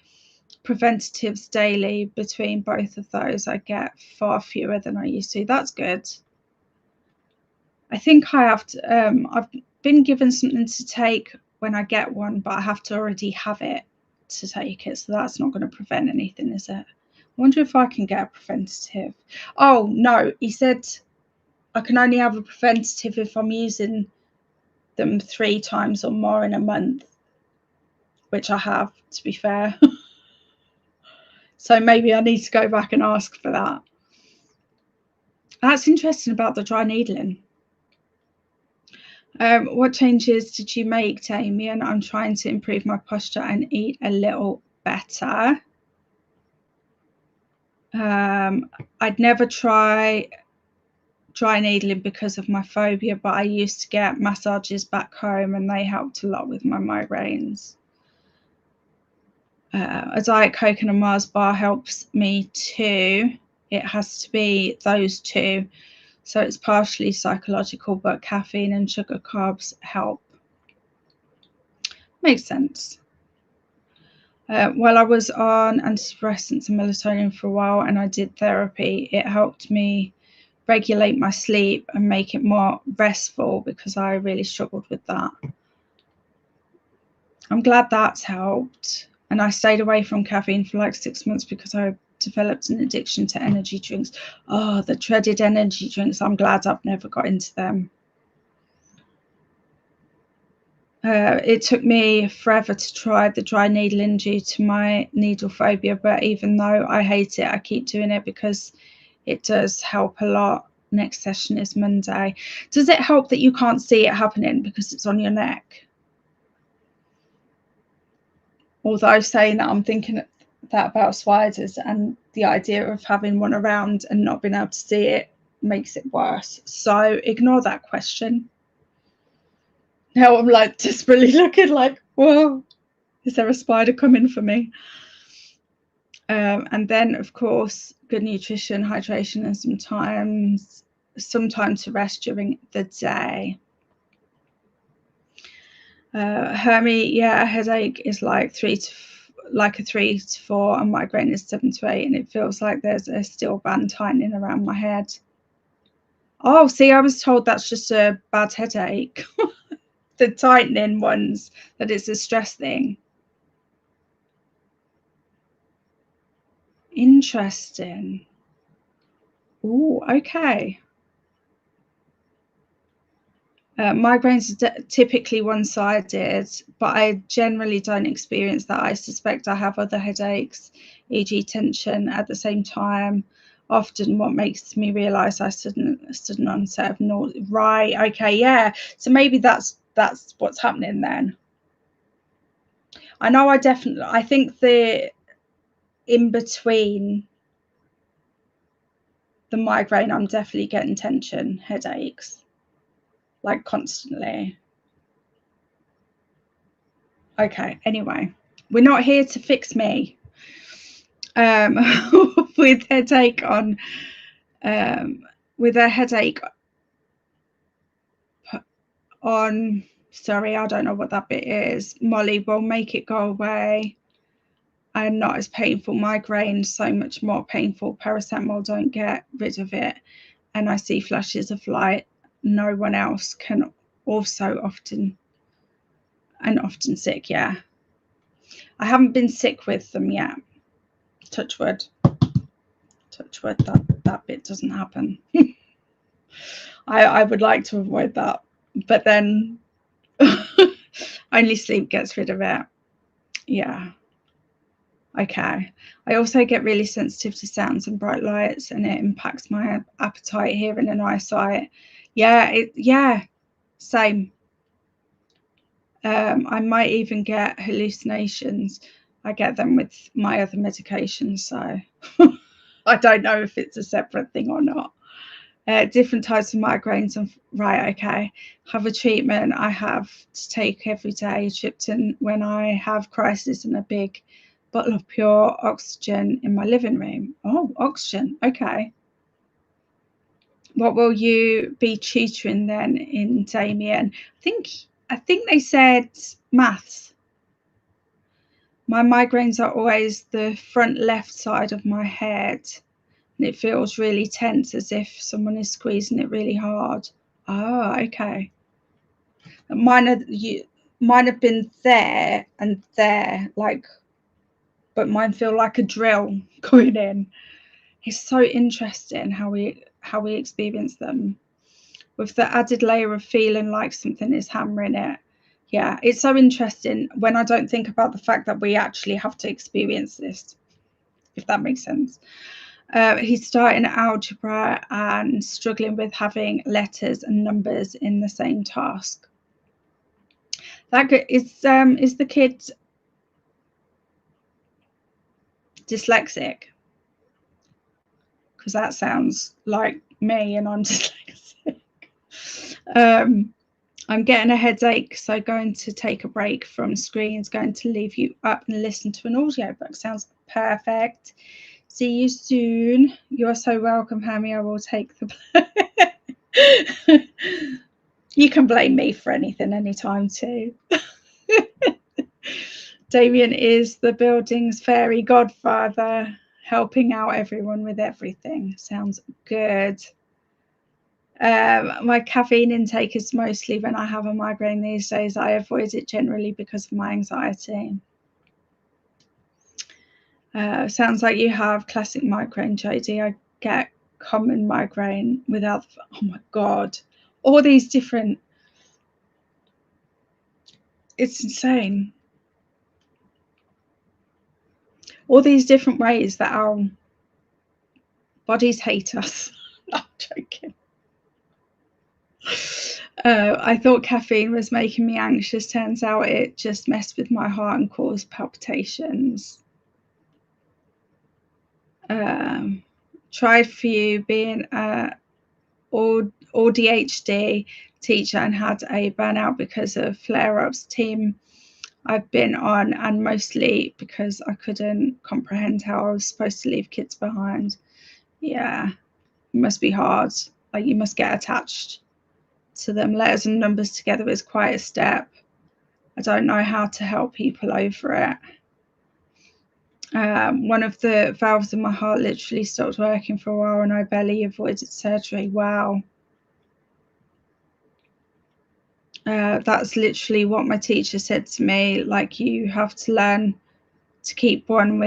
preventatives daily. Between both of those, I get far fewer than I used to. That's good. I think I have to, I've been given something to take when I get one, but I have to already have it to take it. So that's not going to prevent anything, is it? I wonder if I can get a preventative. Oh, no, he said I can only have a preventative if I'm using them 3 times or more in a month, which I have, to be fair. So maybe I need to go back and ask for that. That's interesting about the dry needling. What changes did you make, Damien? I'm trying to improve my posture and eat a little better. I'd never try dry needling because of my phobia, but I used to get massages back home and they helped a lot with my migraines. A Diet Coke and a Mars bar helps me too. It has to be those two. So it's partially psychological, but caffeine and sugar carbs help. Makes sense. Well, I was on antidepressants and melatonin for a while and I did therapy. It helped me regulate my sleep and make it more restful because I really struggled with that. I'm glad that's helped. And I stayed away from caffeine for like 6 months because I developed an addiction to energy drinks. Oh, the dreaded energy drinks. I'm glad I've never got into them. It took me forever to try the dry needling due to my needle phobia, but even though I hate it, I keep doing it because it does help a lot. Next session is Monday. Does it help that you can't see it happening because it's on your neck? Although saying that, I'm thinking that about spiders, and the idea of having one around and not being able to see it makes it worse. So ignore that question. Now I'm like desperately looking like, whoa, is there a spider coming for me? And then, of course, good nutrition, hydration, and some time to rest during the day. Hermie, yeah, a headache is like a 3 to 4, and migraine is 7 to 8, and it feels like there's a steel band tightening around my head. Oh, see, I was told that's just a bad headache. The tightening ones, that it's a stress thing. Interesting. Oh, okay. Migraines are typically one-sided, but I generally don't experience that. I suspect I have other headaches, e.g. tension at the same time. Often what makes me realise I stood an onset of nausea. Right, okay, yeah. So maybe that's what's happening then. I know I think the in between the migraine, I'm definitely getting tension headaches, like constantly. Okay, anyway, we're not here to fix me. With headache on, with a headache on, sorry, I don't know what that bit is. Molly will make it go away and not as painful. Migraine, so much more painful. Paracetamol don't get rid of it. And I see flashes of light. No one else can. Also often sick, yeah. I haven't been sick with them yet. Touch wood. Touch wood, that bit doesn't happen. I would like to avoid that, but then only sleep gets rid of it. Yeah. Okay. I also get really sensitive to sounds and bright lights, and it impacts my appetite, hearing, and eyesight. Yeah, same. I might even get hallucinations. I get them with my other medications, so I don't know if it's a separate thing or not. Different types of migraines. Right, okay. Have a treatment I have to take every day, Triptan, when I have crisis, and a big bottle of pure oxygen in my living room. Oh, oxygen, okay. What will you be tutoring then in Damien? I think they said maths. My migraines are always the front left side of my head, and it feels really tense, as if someone is squeezing it really hard. Oh, okay. Mine have been there and there, like, but mine feel like a drill going in. It's so interesting how we experience them, with the added layer of feeling like something is hammering it. Yeah, it's so interesting when I don't think about the fact that we actually have to experience this, if that makes sense. He's starting algebra and struggling with having letters and numbers in the same task. That is the kid dyslexic? Because that sounds like me, and I'm dyslexic. I'm getting a headache, so going to take a break from screens, going to leave you up and listen to an audiobook. Sounds perfect. See you soon. You're so welcome, Hermie. I will take the You can blame me for anything anytime too. Damien is the building's fairy godfather, helping out everyone with everything. Sounds good. My caffeine intake is mostly when I have a migraine these days. I avoid it generally because of my anxiety. Sounds like you have classic migraine, Jodie. I get common migraine without, oh my God, all these different, it's insane. All these different ways that our bodies hate us. I'm joking. I thought caffeine was making me anxious. Turns out it just messed with my heart and caused palpitations. Tried for you being a ADHD teacher and had a burnout because of flare-ups. Team I've been on, and mostly because I couldn't comprehend how I was supposed to leave kids behind. Yeah, it must be hard. Like, you must get attached to them. Letters and numbers together is quite a step. I don't know how to help people over it. One of the valves in my heart literally stopped working for a while and I barely avoided surgery. Wow. That's literally what my teacher said to me. Like, you have to learn to keep one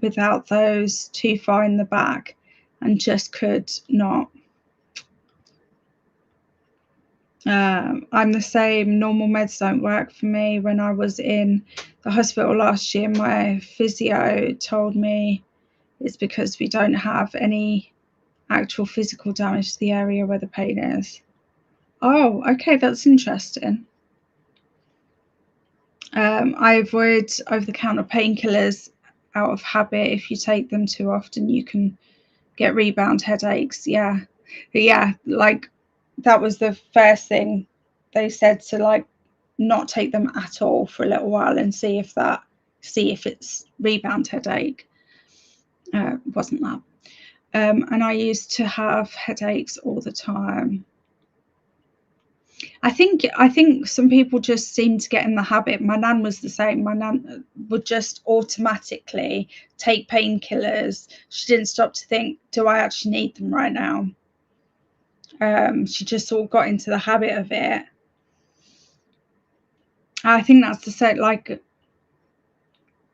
without those too far in the back, and just could not. I'm the same. Normal meds don't work for me. When I was in the hospital last year, my physio told me it's because we don't have any actual physical damage to the area where the pain is. Oh, okay, that's interesting. I avoid over-the-counter painkillers out of habit. If you take them too often, you can get rebound headaches. Yeah, like, that was the first thing they said, to like not take them at all for a little while and see if it's rebound headache. Wasn't that. And I used to have headaches all the time. I think some people just seem to get in the habit. My nan was the same. My nan would just automatically take painkillers. She didn't stop to think, do I actually need them right now? She just sort of got into the habit of it. I think that's the same. Like,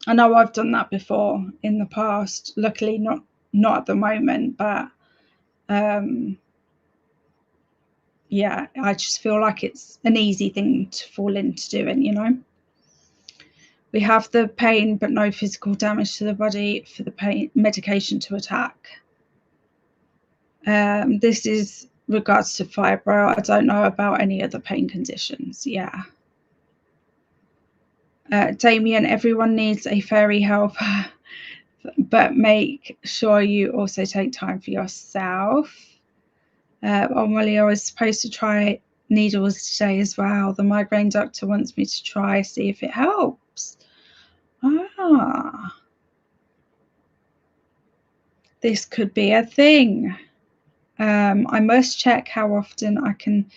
I know I've done that before in the past. Luckily, not at the moment, but yeah, I just feel like it's an easy thing to fall into doing, you know. We have the pain but no physical damage to the body for the pain medication to attack. This is regards to fibro. I don't know about any other pain conditions. Yeah. Damien, everyone needs a fairy helper, but make sure you also take time for yourself. Oh, Molly, I was supposed to try needles today as well. The migraine doctor wants me to try, see if it helps. This could be a thing. I must check how often I can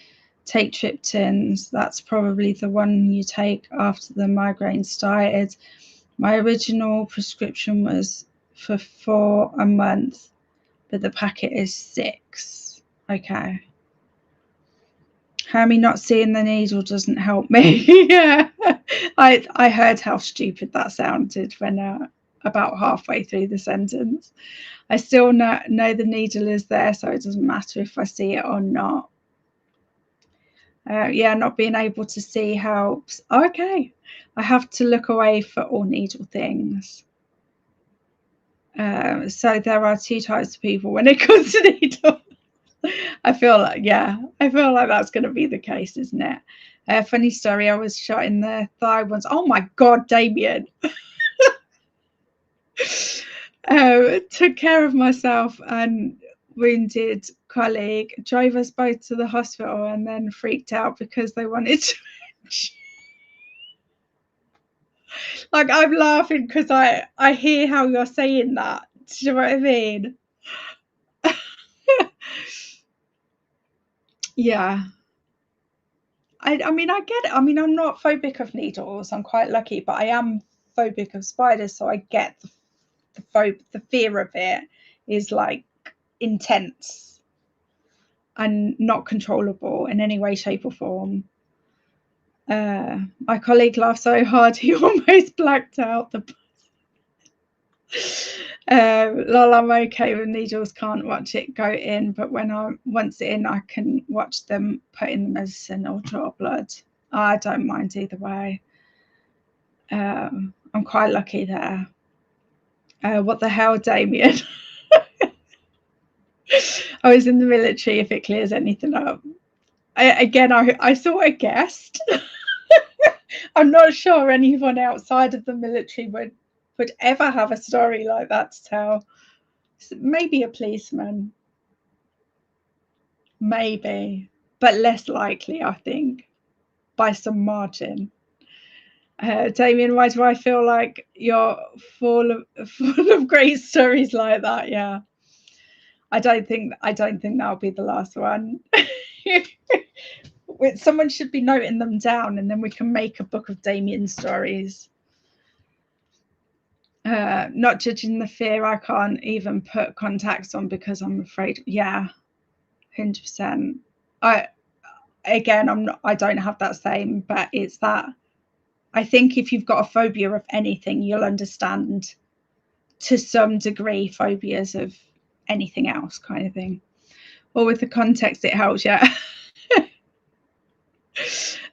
take triptans. That's probably the one you take after the migraine started. My original prescription was for 4 a month, but the packet is 6. Okay. Hermie not seeing the needle doesn't help me. Yeah, I heard how stupid that sounded when about halfway through the sentence. I still know the needle is there, so it doesn't matter if I see it or not. Yeah, not being able to see helps. Okay, I have to look away for all needle things. So there are 2 types of people when it comes to needles. I feel like that's going to be the case, isn't it? Funny story, I was shot in the thigh once. Oh my God, Damien. Took care of myself and wounded colleague, drove us both to the hospital, and then freaked out because they wanted to. Like, I'm laughing because I hear how you're saying that. Do you know what I mean? Yeah. I mean, I get it. I mean, I'm not phobic of needles. I'm quite lucky, but I am phobic of spiders, so I get the fear of it is like intense and not controllable in any way, shape, or form. My colleague laughed so hard he almost blacked out. Lol, I'm okay with needles, can't watch it go in, but when I'm once in, I can watch them put in the medicine or draw blood. I don't mind either way. I'm quite lucky there. What the hell, Damien? I was in the military, if it clears anything up. I sort of guessed. I'm not sure anyone outside of the military would ever have a story like that to tell. Maybe a policeman. Maybe. But less likely, I think, by some margin. Damien, why do I feel like you're full of great stories like that? Yeah. I don't think that'll be the last one. Someone should be noting them down, and then we can make a book of Damien stories. Not judging the fear, I can't even put contacts on because I'm afraid. Yeah, 100%. I don't have that same, but it's that. I think if you've got a phobia of anything, you'll understand to some degree phobias of anything else, kind of thing. Or with the context, it helps. Yeah.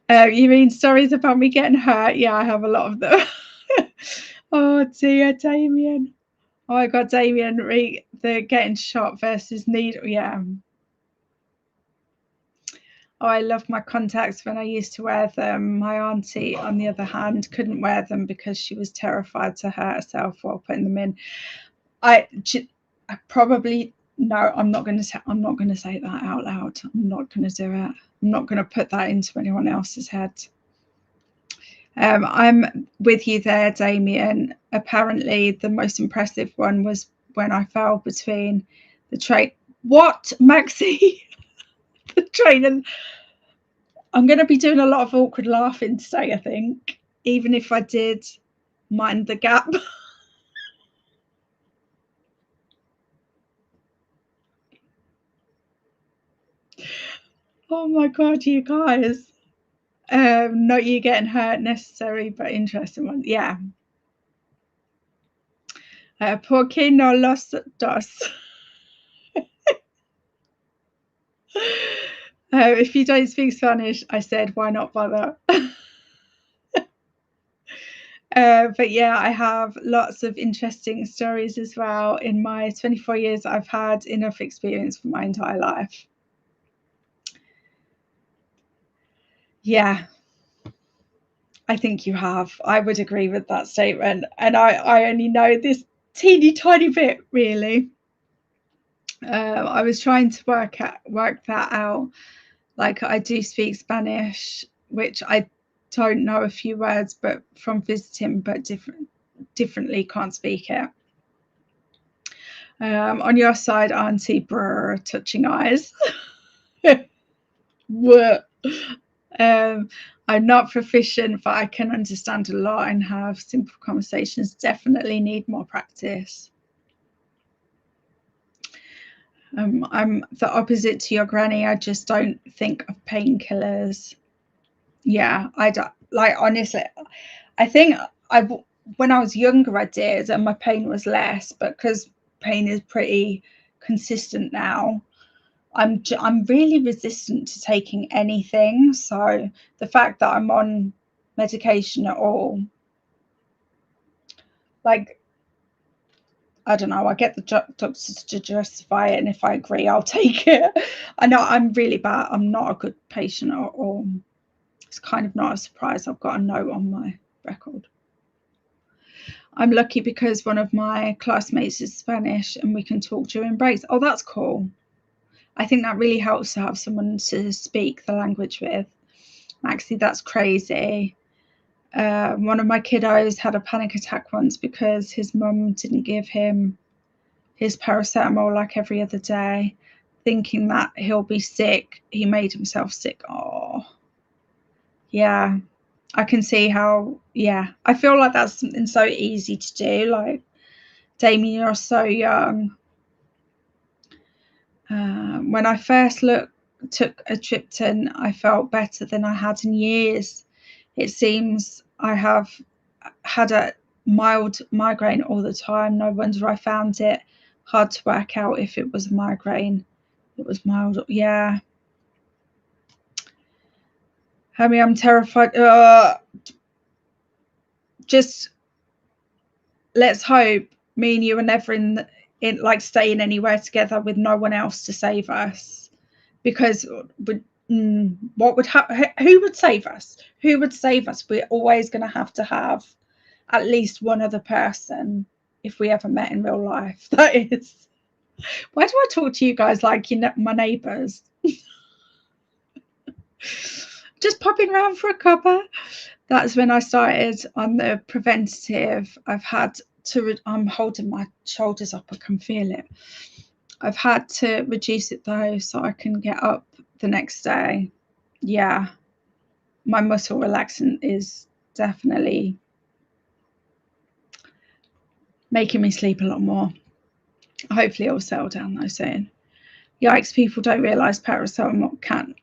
You mean stories about me getting hurt? Yeah, I have a lot of them. Oh dear, Damien. Oh my God, Damien, the getting shot versus needle. Yeah. Oh, I love my contacts when I used to wear them. My auntie, on the other hand, couldn't wear them because she was terrified to hurt herself while putting them in. I probably no. I'm not going to say that out loud. I'm not going to do it. I'm not going to put that into anyone else's head. I'm with you there, Damien. Apparently, the most impressive one was when I fell between the train. What, Maxie? The train and I'm going to be doing a lot of awkward laughing today, I think, even if I did mind the gap. Oh my God, you guys. Not you getting hurt necessary, but interesting one. Yeah. ¿Por qué no los dos? If you don't speak Spanish, I said, why not bother? But yeah, I have lots of interesting stories as well. In my 24 years, I've had enough experience for my entire life. Yeah, I think you have. I would agree with that statement. And I only know this teeny tiny bit, really. I was trying to work that out. Like, I do speak Spanish, which I don't know a few words, but from visiting, but differently can't speak it. On your side, Auntie, brr, touching eyes. I'm not proficient, but I can understand a lot and have simple conversations. Definitely need more practice. I'm the opposite to your granny. I just don't think of painkillers. Yeah, I don't, like, honestly, I think when I was younger I did, and my pain was less, but because pain is pretty consistent now, I'm really resistant to taking anything. So the fact that I'm on medication at all, like, I don't know, I get the doctors to justify it, and if I agree, I'll take it. I know I'm really bad. I'm not a good patient at all. It's kind of not a surprise. I've got a note on my record. I'm lucky because one of my classmates is Spanish and we can talk during breaks. Oh, that's cool. I think that really helps to have someone to speak the language with. Maxie, that's crazy. One of my kiddos had a panic attack once because his mum didn't give him his paracetamol like every other day, thinking that he'll be sick. He made himself sick. Oh, yeah. I can see how, yeah. I feel like that's something so easy to do. Like, Damien, you're so young. When I first took a triptan, I felt better than I had in years. It seems I have had mild migraine all the time. No wonder I found it hard to work out if it was a migraine. It was mild. Yeah. Hermie, I'm terrified. Just let's hope me and you are never in like staying anywhere together with no one else to save us, because what would happen? Who would save us? Who would save us? We're always going to have at least one other person if we ever met in real life. That is. Why do I talk to you guys like my neighbours? Just popping around for a cuppa. That's when I started on the preventative. I'm holding my shoulders up, I can feel it. I've had to reduce it though, so I can get up the next day. Yeah, my muscle relaxant is definitely making me sleep a lot more. Hopefully it'll settle down though soon. Yikes, people don't realise paracetamol can.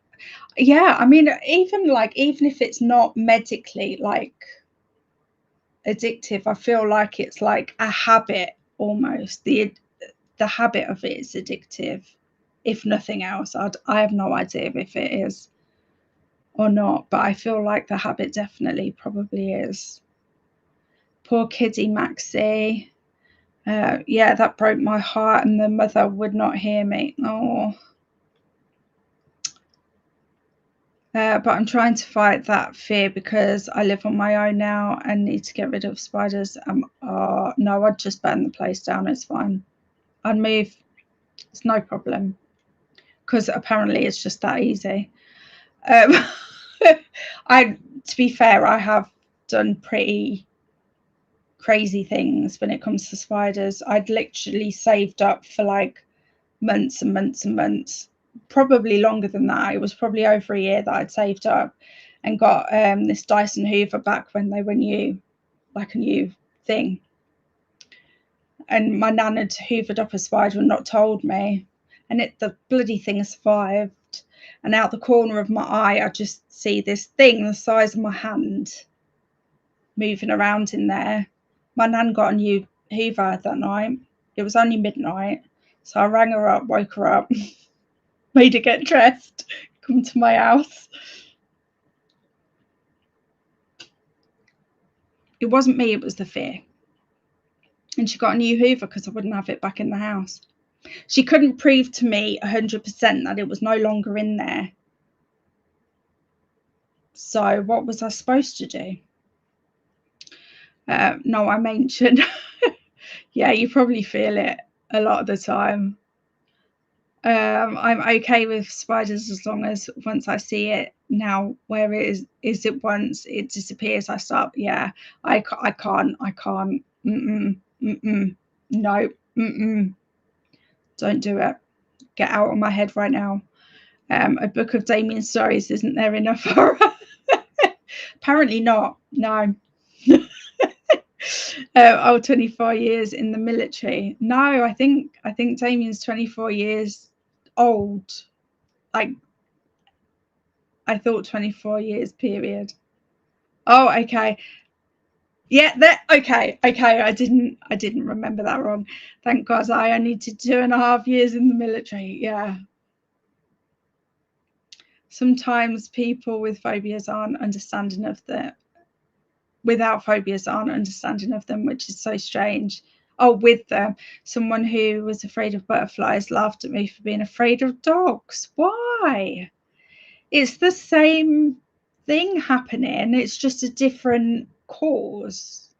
Yeah, I mean, even if it's not medically like addictive, I feel like it's like a habit almost. The habit of it is addictive, if nothing else. I have no idea if it is or not, but I feel like the habit definitely probably is. Poor kiddie Maxie. Yeah, that broke my heart, and the mother would not hear me. Oh. But I'm trying to fight that fear because I live on my own now and need to get rid of spiders. No, I'd just burn the place down. It's fine. I'd move. It's no problem, because apparently it's just that easy. To be fair, I have done pretty crazy things when it comes to spiders. I'd literally saved up for like months and months and months, probably longer than that. It was probably over a year that I'd saved up and got this Dyson Hoover back when they were new, like a new thing. And my nan had hoovered up a spider and not told me, and the bloody thing survived. And out the corner of my eye, I just see this thing the size of my hand moving around in there. My nan got a new Hoover that night. It was only midnight, so I rang her up, woke her up, made her get dressed, come to my house. It wasn't me, it was the fear. And she got a new Hoover because I wouldn't have it back in the house. She couldn't prove to me 100% that it was no longer in there. So what was I supposed to do? No, I mentioned. Yeah, you probably feel it a lot of the time. I'm okay with spiders as long as once I see it now where it is it once it disappears, I start. Yeah, I can't. No, don't do it. Get out of my head right now. A book of Damien stories isn't there enough for apparently not. No. 24 years in the military. No, I think Damien's 24 years old. Like, I thought 24 years period. Oh, okay. Yeah, okay. I didn't remember that wrong. Thank God I only did 2.5 years in the military. Yeah. Sometimes people with phobias aren't understanding of the without phobias aren't understanding of them, which is so strange. Oh, with them, someone who was afraid of butterflies laughed at me for being afraid of dogs. Why? It's the same thing happening, it's just a different cause.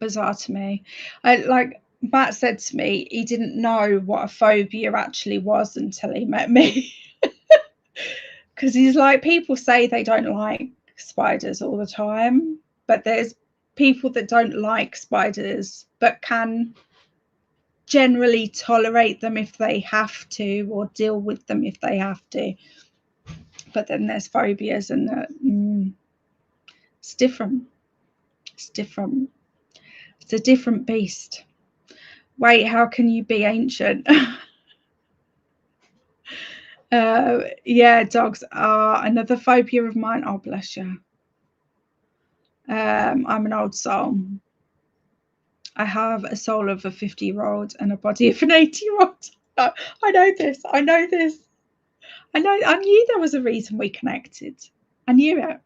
Bizarre to me. Like Matt said to me, he didn't know what a phobia actually was until he met me. Because he's like, people say they don't like spiders all the time, but there's people that don't like spiders but can generally tolerate them if they have to, or deal with them if they have to. But then there's phobias, and it's different. It's different. It's a different beast. Wait, how can you be ancient? Yeah, dogs are another phobia of mine. Oh, bless you. I'm an old soul. I have a soul of a 50-year-old and a body of an 80-year-old. I know this. I know this. I knew there was a reason we connected. I knew it.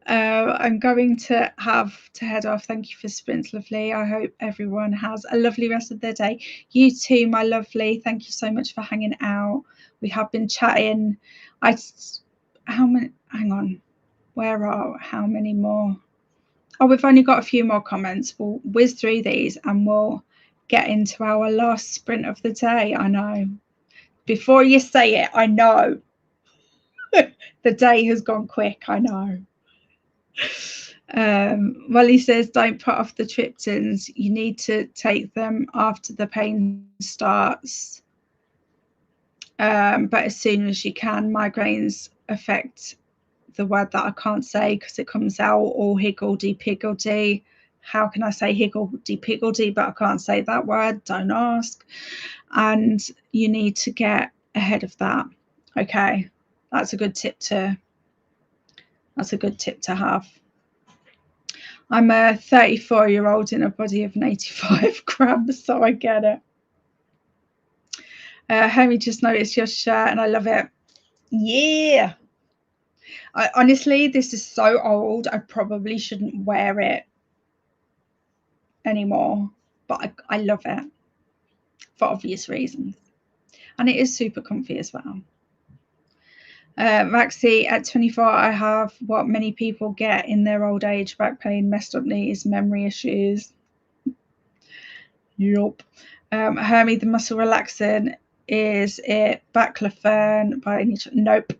I'm going to have to head off. Thank you for sprints, lovely. I hope everyone has a lovely rest of their day. You too, my lovely. Thank you so much for hanging out. We have been chatting. How many? Hang on. How many more? Oh, we've only got a few more comments. We'll whiz through these and we'll get into our last sprint of the day. I know. Before you say it, I know. The day has gone quick. I know. Well, he says, don't put off the triptans. You need to take them after the pain starts. But as soon as you can, migraines affect the word that I can't say because it comes out all higgledy-piggledy. How can I say higgledy-piggledy, but I can't say that word? Don't ask. And you need to get ahead of that. Okay, that's a good tip to have. I'm a 34-year-old in a body of 85 grams, so I get it. Hermie just noticed your shirt and I love it. Yeah. Honestly, this is so old. I probably shouldn't wear it anymore, but I love it for obvious reasons. And it is super comfy as well. Maxie, at 24, I have what many people get in their old age: back pain, messed up knees, memory issues. Yup. Hermie, the muscle relaxant, is it baclofen by any chance? Nope.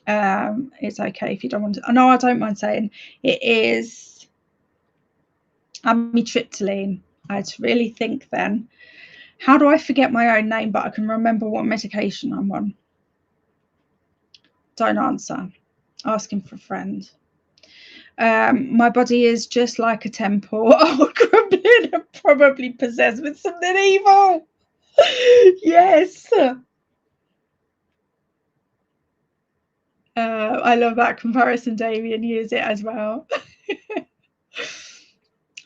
It's okay if you don't want to. No, I don't mind saying it is amitriptyline. I had to really think then. How do I forget my own name, but I can remember what medication I'm on? Don't answer. Asking for a friend. My body is just like a temple. Oh, grumbling and probably possessed with something evil. Yes. I love that comparison. Damien used it as well.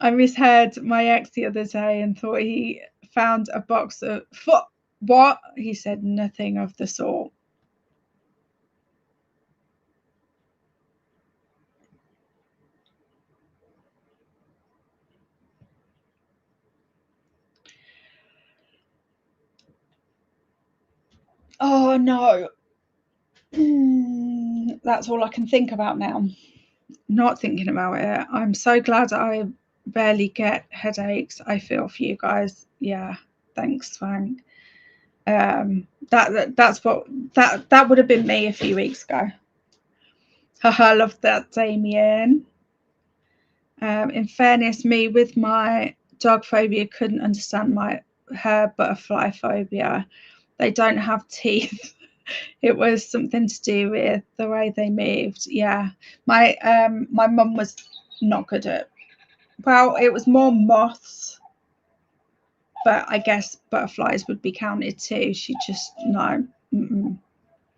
I misheard my ex the other day and thought he found a box of what? He said nothing of the sort. Oh no. That's all I can think about now. Not thinking about it. I'm so glad I barely get headaches. I feel for you guys. Yeah, thanks, Frank. That's what that would have been me a few weeks ago. Haha, love that, Damien. In fairness, me with my dog phobia couldn't understand her butterfly phobia. They don't have teeth. It was something to do with the way they moved. Yeah, my mum was not good at. Well, it was more moths, but I guess butterflies would be counted too. She just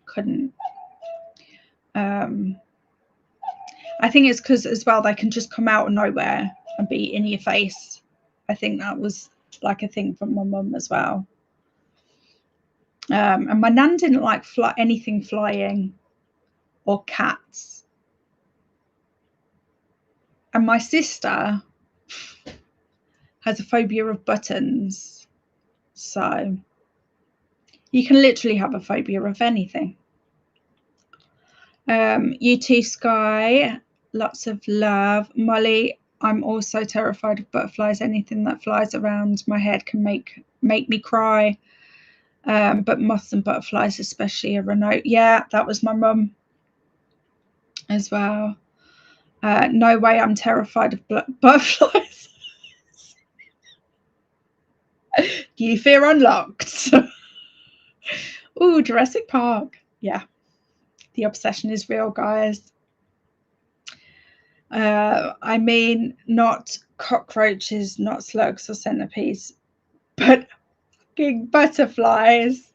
couldn't. I think it's because as well they can just come out of nowhere and be in your face. I think that was like a thing from my mum as well. And my nan didn't like anything flying or cats. And my sister has a phobia of buttons. So you can literally have a phobia of anything. You too, Sky. Lots of love. Molly, I'm also terrified of butterflies. Anything that flies around my head can make me cry. But moths and butterflies especially are a no. Yeah, that was my mum as well. No way I'm terrified of butterflies. You fear unlocked. Ooh, Jurassic Park. Yeah, the obsession is real, guys. I mean, not cockroaches, not slugs or centipedes, but fucking butterflies.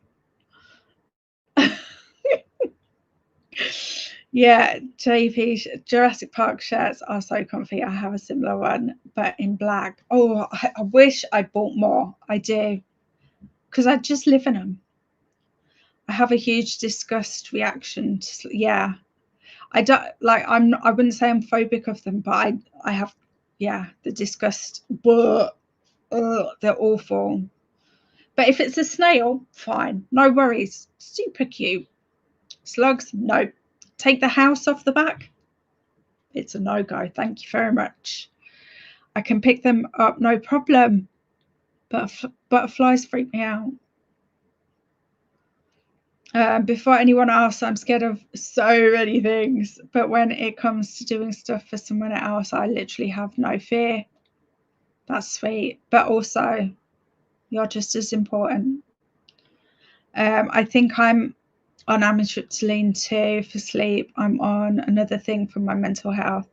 Yeah, JP Jurassic Park shirts are so comfy. I have a similar one, but in black. Oh, I wish I bought more. I do, because I just live in them. I have a huge disgust reaction. Yeah, I don't like. I wouldn't say I'm phobic of them, but I have. Yeah, the disgust. But they're awful. But if it's a snail, fine, no worries. Super cute. Slugs, no. Take the house off the back. It's a no-go. Thank you very much. I can pick them up, no problem. But butterflies freak me out. Before anyone asks, I'm scared of so many things. But when it comes to doing stuff for someone else, I literally have no fear. That's sweet. But also, you're just as important. I think I'm on amitriptyline too for sleep. I'm on another thing for my mental health.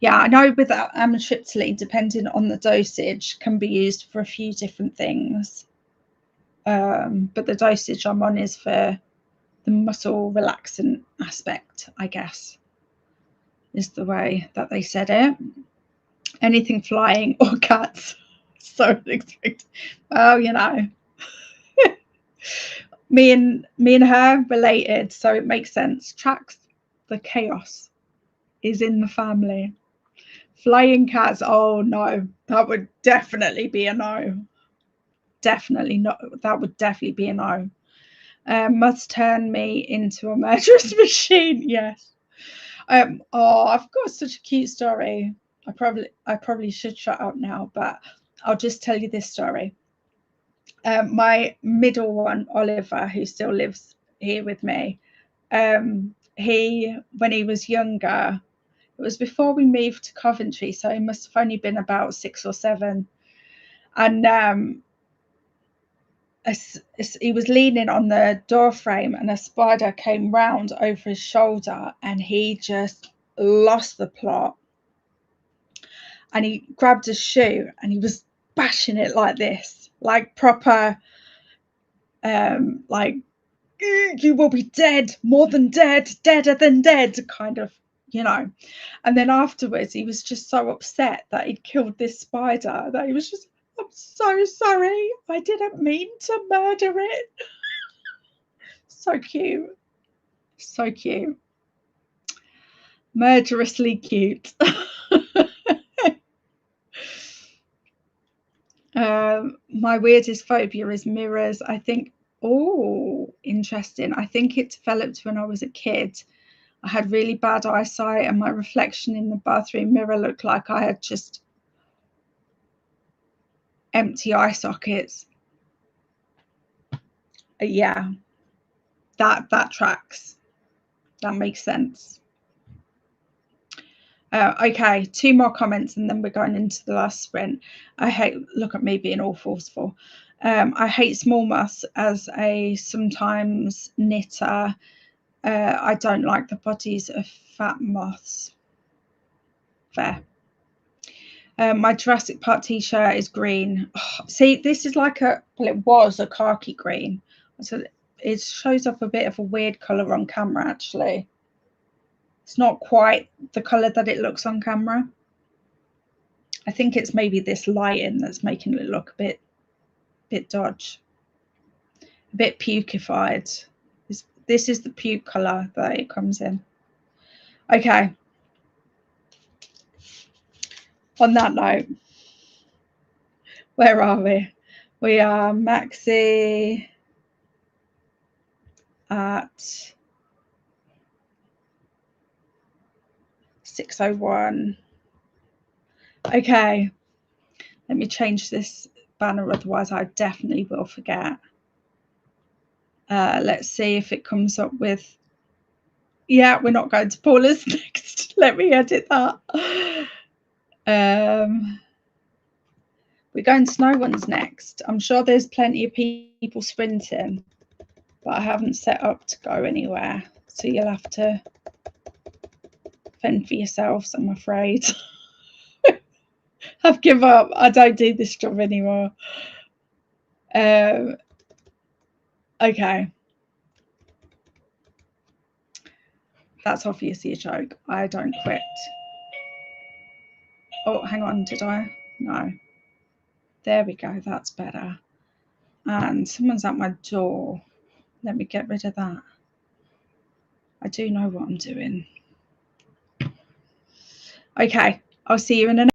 Yeah, I know with amitriptyline, depending on the dosage, can be used for a few different things. But the dosage I'm on is for the muscle relaxant aspect, I guess, is the way that they said it. Anything flying or cats. So unexpected. Well, you know. me and her related, so it makes sense. Tracks the chaos is in the family. Flying cats, oh no, that would definitely be a no. Definitely not. That would definitely be a no. Must turn me into a murderous machine. Yes. Oh, I've got such a cute story. I probably should shut up now, but I'll just tell you this story. My middle one, Oliver, who still lives here with me, he, when he was younger, it was before we moved to Coventry, so he must have only been about 6 or 7. And he was leaning on the door frame, and a spider came round over his shoulder, and he just lost the plot. And he grabbed a shoe, and he was bashing it like this, like proper, like, you will be dead, more than dead, deader than dead, kind of, you know. And then afterwards, he was just so upset that he'd killed this spider that he was just, I'm so sorry, I didn't mean to murder it. So cute. So cute. Murderously cute. My weirdest phobia is mirrors. I think, oh, interesting. I think it developed when I was a kid. I had really bad eyesight, and my reflection in the bathroom mirror looked like I had just empty eye sockets. Yeah, that tracks. That makes sense. Okay, 2 more comments and then we're going into the last sprint. I hate, look at me being all forceful. I hate small moths as a sometimes knitter. I don't like the bodies of fat moths. Fair. My Jurassic Park t-shirt is green. Oh, see, this is like a, well, it was a khaki green. So it shows up a bit of a weird colour on camera, actually. It's not quite the colour that it looks on camera. I think it's maybe this lighting that's making it look a bit dodge. A bit pukeified. This is the puke colour that it comes in. Okay. On that note, where are we? We are maxi at 6:01. Okay, let me change this banner, otherwise I definitely will forget. Let's see if it comes up with, yeah, we're not going to Paula's next. Let me edit that. We're going to no one's next. I'm sure there's plenty of people sprinting, but I haven't set up to go anywhere, so you'll have to fend for yourselves, I'm afraid. I've given up. I don't do this job anymore. Okay. That's obviously a joke. I don't quit. Oh, hang on, did I? No. There we go, that's better. And someone's at my door. Let me get rid of that. I do know what I'm doing. Okay, I'll see you in a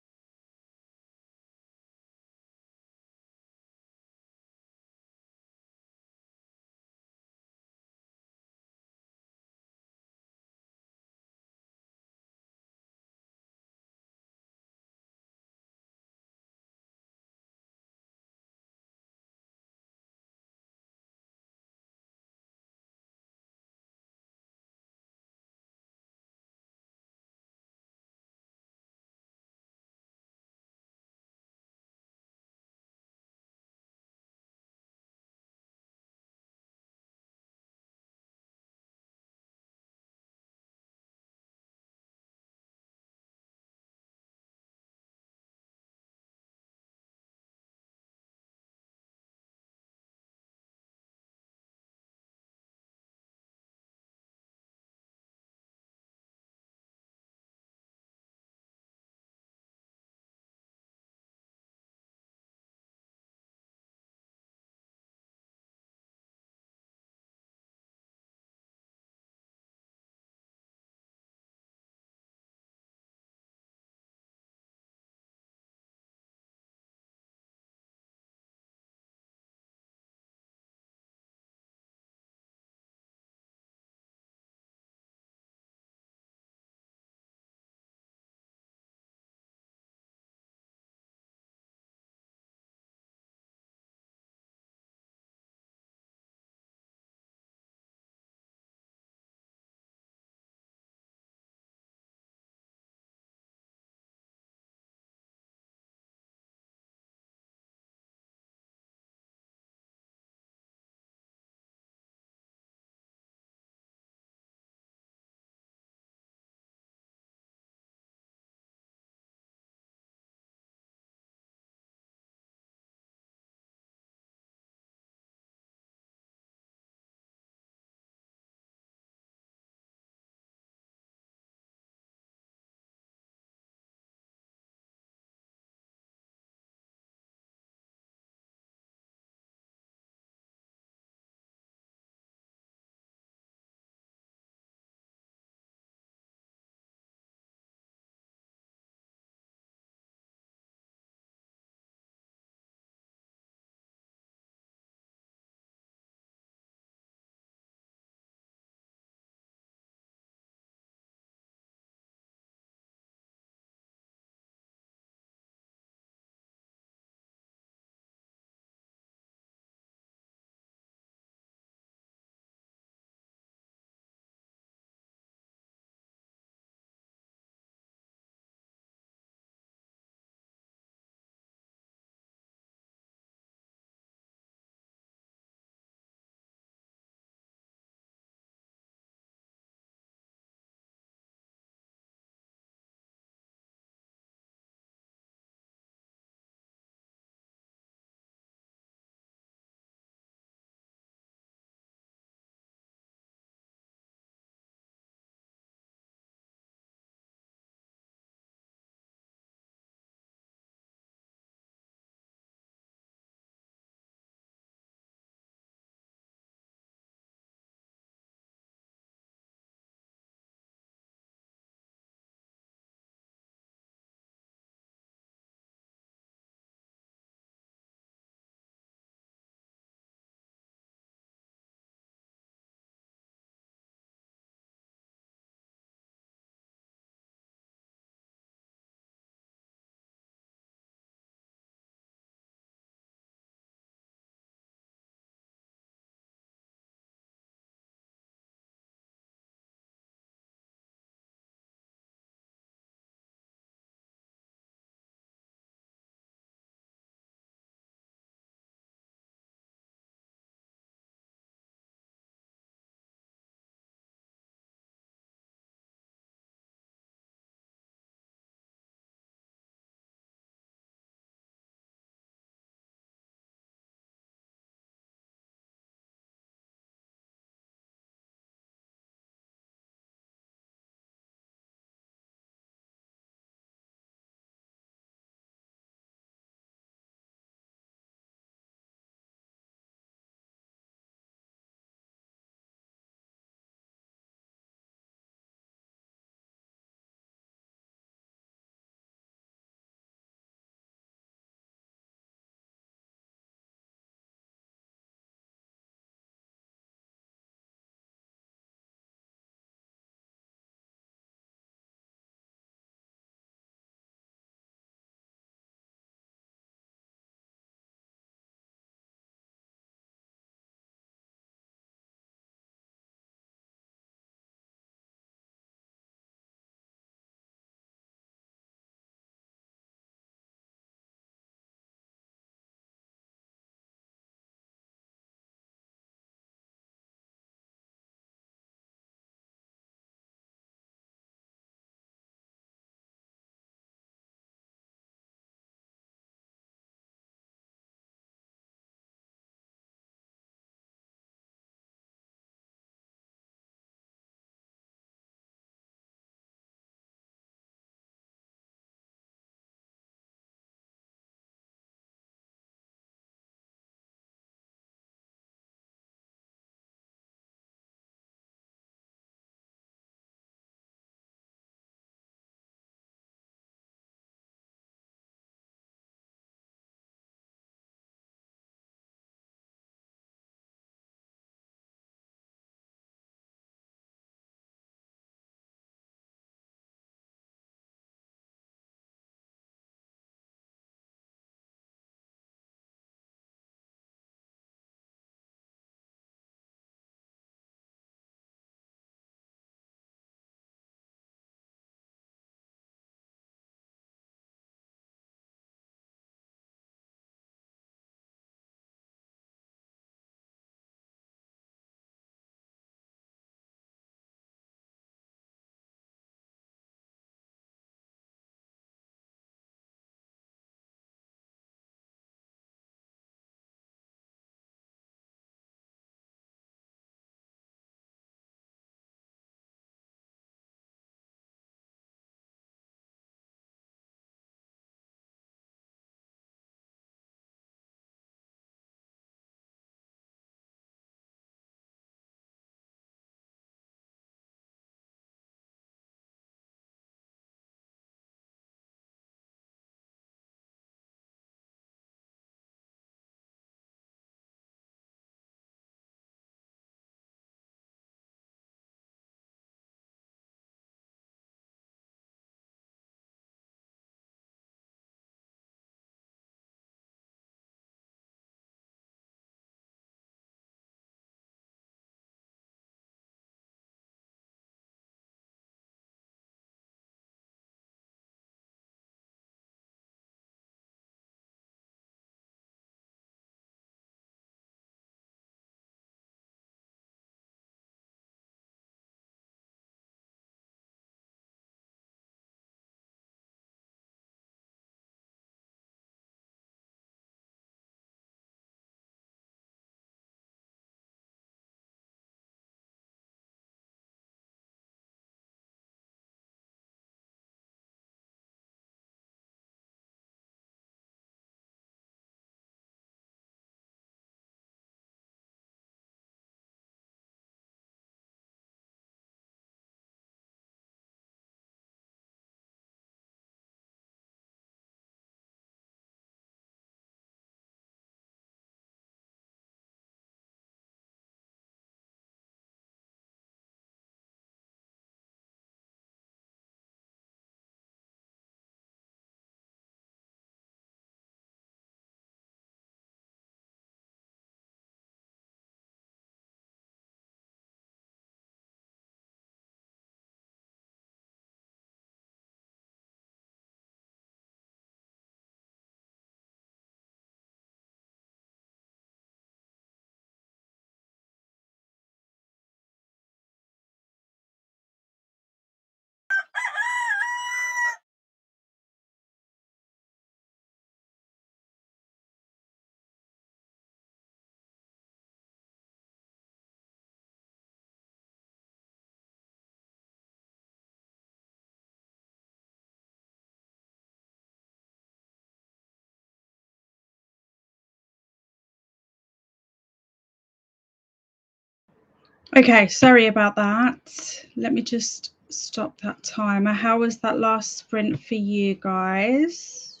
Okay, sorry about that. Let me just stop that timer. How was that last sprint for you guys?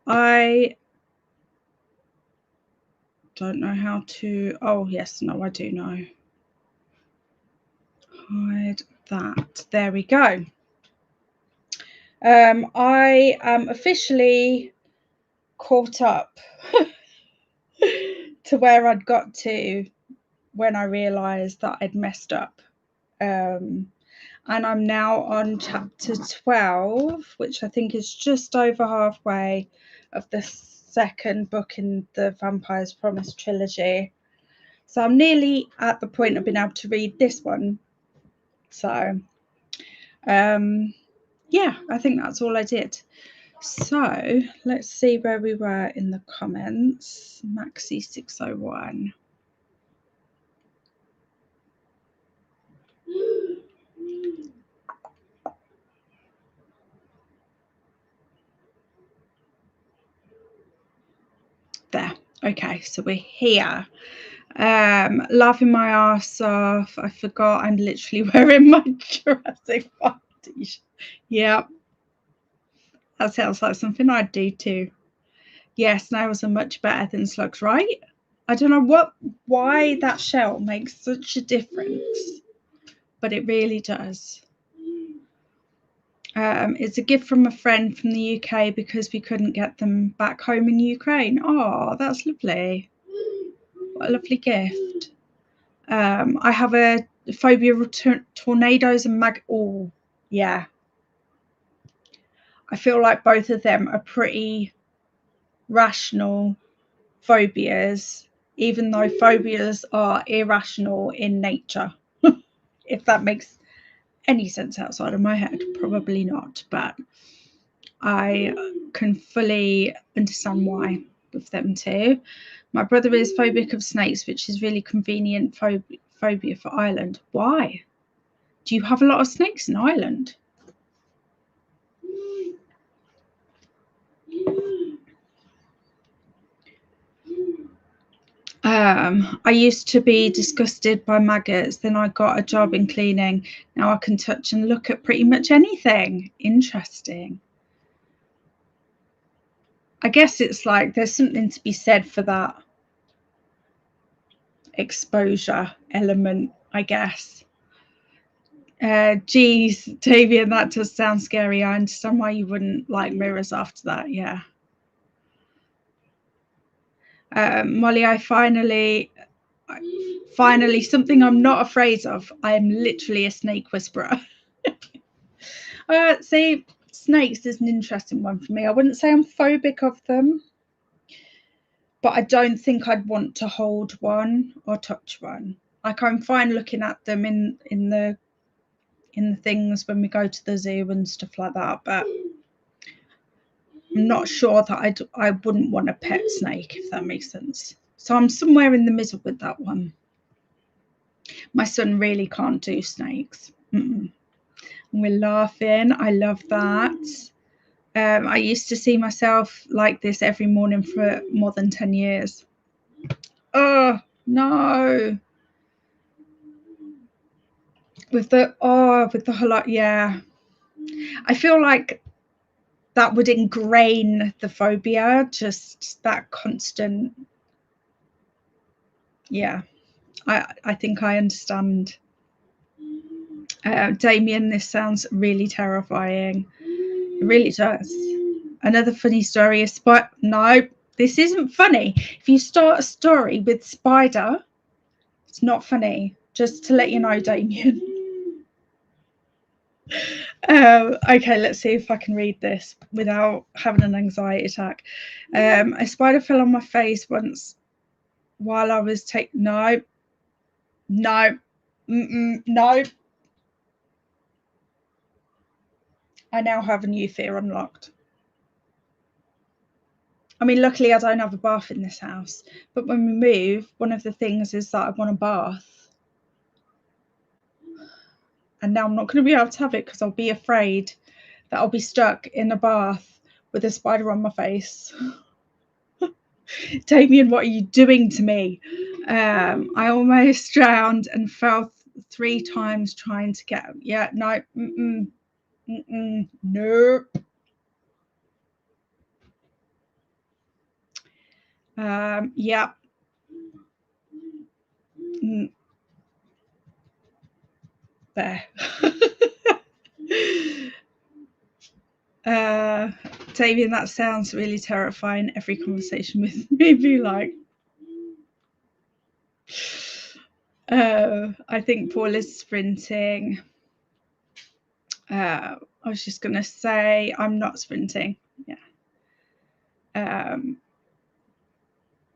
I don't know how to. Oh, yes, no, I do know. Hide that. There we go. I am officially caught up to where I'd got to when I realised that I'd messed up. And I'm now on chapter 12, which I think is just over halfway of the second book in the Vampire's Promise trilogy. So I'm nearly at the point of being able to read this one. So, yeah, I think that's all I did. So let's see where we were in the comments. Maxi601. There. Okay, so we're here. Laughing my ass off. I forgot I'm literally wearing my Jurassic Park t-shirt. Yeah, that sounds like something I'd do too. Yes, snails are much better than slugs, right? I don't know why that shell makes such a difference, but it really does. It's a gift from a friend from the UK because we couldn't get them back home in Ukraine. Oh, that's lovely. What a lovely gift. I have a phobia of tornadoes and oh, yeah. I feel like both of them are pretty rational phobias, even though phobias are irrational in nature. If that makes any sense outside of my head, probably not, but I can fully understand why with them too. My brother is phobic of snakes, which is really convenient phobia for Ireland. Why? Do you have a lot of snakes in Ireland? I used to be disgusted by maggots. Then I got a job in cleaning. Now I can touch and look at pretty much anything. Interesting. I guess it's like there's something to be said for that exposure element, I guess. Geez, Tavian, that does sound scary. I understand why you wouldn't like mirrors after that. Yeah. Molly, I finally something I'm not afraid of. I am literally a snake whisperer. See, snakes is an interesting one for me. I wouldn't say I'm phobic of them, but I don't think I'd want to hold one or touch one. Like I'm fine looking at them in the things when we go to the zoo and stuff like that, but I'm not sure that I wouldn't want a pet snake, if that makes sense. So I'm somewhere in the middle with that one. My son really can't do snakes. We're laughing. I love that. I used to see myself like this every morning for more than 10 years. Oh, no. With the whole lot, yeah. I feel like that would ingrain the phobia, just that constant. Yeah, I think I understand. Damien, this sounds really terrifying. It really does. Another funny story is no, this isn't funny. If you start a story with spider, it's not funny. Just to let you know, Damien. Okay, let's see if I can read this without having an anxiety attack. A spider fell on my face once while I was no. I now have a new fear unlocked. I mean, luckily I don't have a bath in this house, but when we move, one of the things is that I want a bath. And now I'm not going to be able to have it because I'll be afraid that I'll be stuck in a bath with a spider on my face. Damien, what are you doing to me? I almost drowned and fell 3 times trying to get. Yeah, no, nope. Yeah. There. Damien, that sounds really terrifying. Every conversation with me be like, I think Paul is sprinting. I was just gonna say I'm not sprinting. Yeah.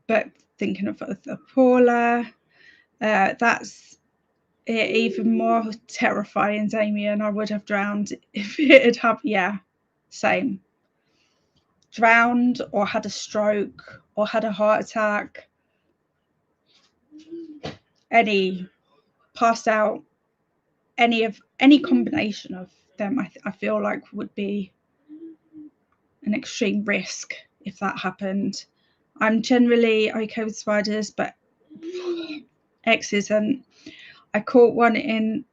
But thinking of Paula, that's it, even more terrifying, Damien. I would have drowned if it had happened. Yeah, same. Drowned or had a stroke or had a heart attack. Any passed out. Any combination of them, I feel like would be an extreme risk if that happened. I'm generally okay with spiders, but X isn't. I caught one in.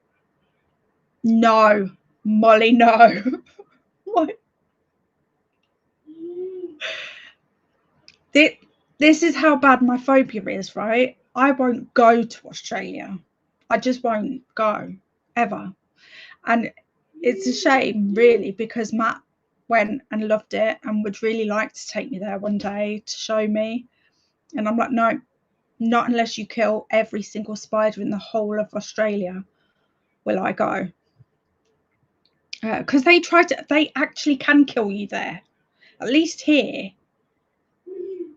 No, Molly, no. What? This is how bad my phobia is, right? I won't go to Australia. I just won't go ever. And it's a shame, really, because Matt went and loved it and would really like to take me there one day to show me. And I'm like, no, not unless you kill every single spider in the whole of Australia will I go. Because they actually can kill you there. At least here,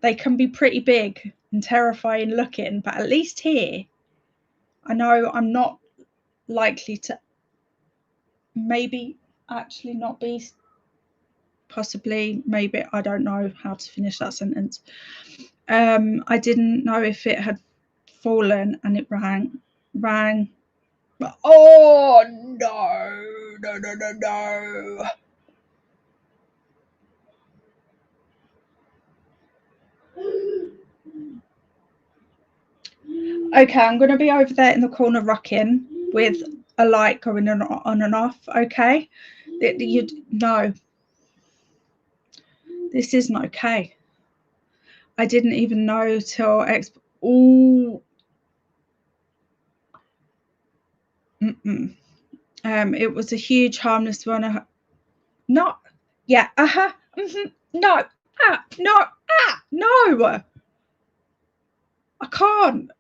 they can be pretty big and terrifying looking, but at least here, I know I'm not likely to maybe actually not be, possibly, maybe, I don't know how to finish that sentence. I didn't know if it had fallen and it rang. Oh no. Okay, I'm going to be over there in the corner rocking with a light going on and off. Okay, no, this isn't okay. I didn't even know till oh. It was a huge harmless one. Not, yeah, no, no, I can't.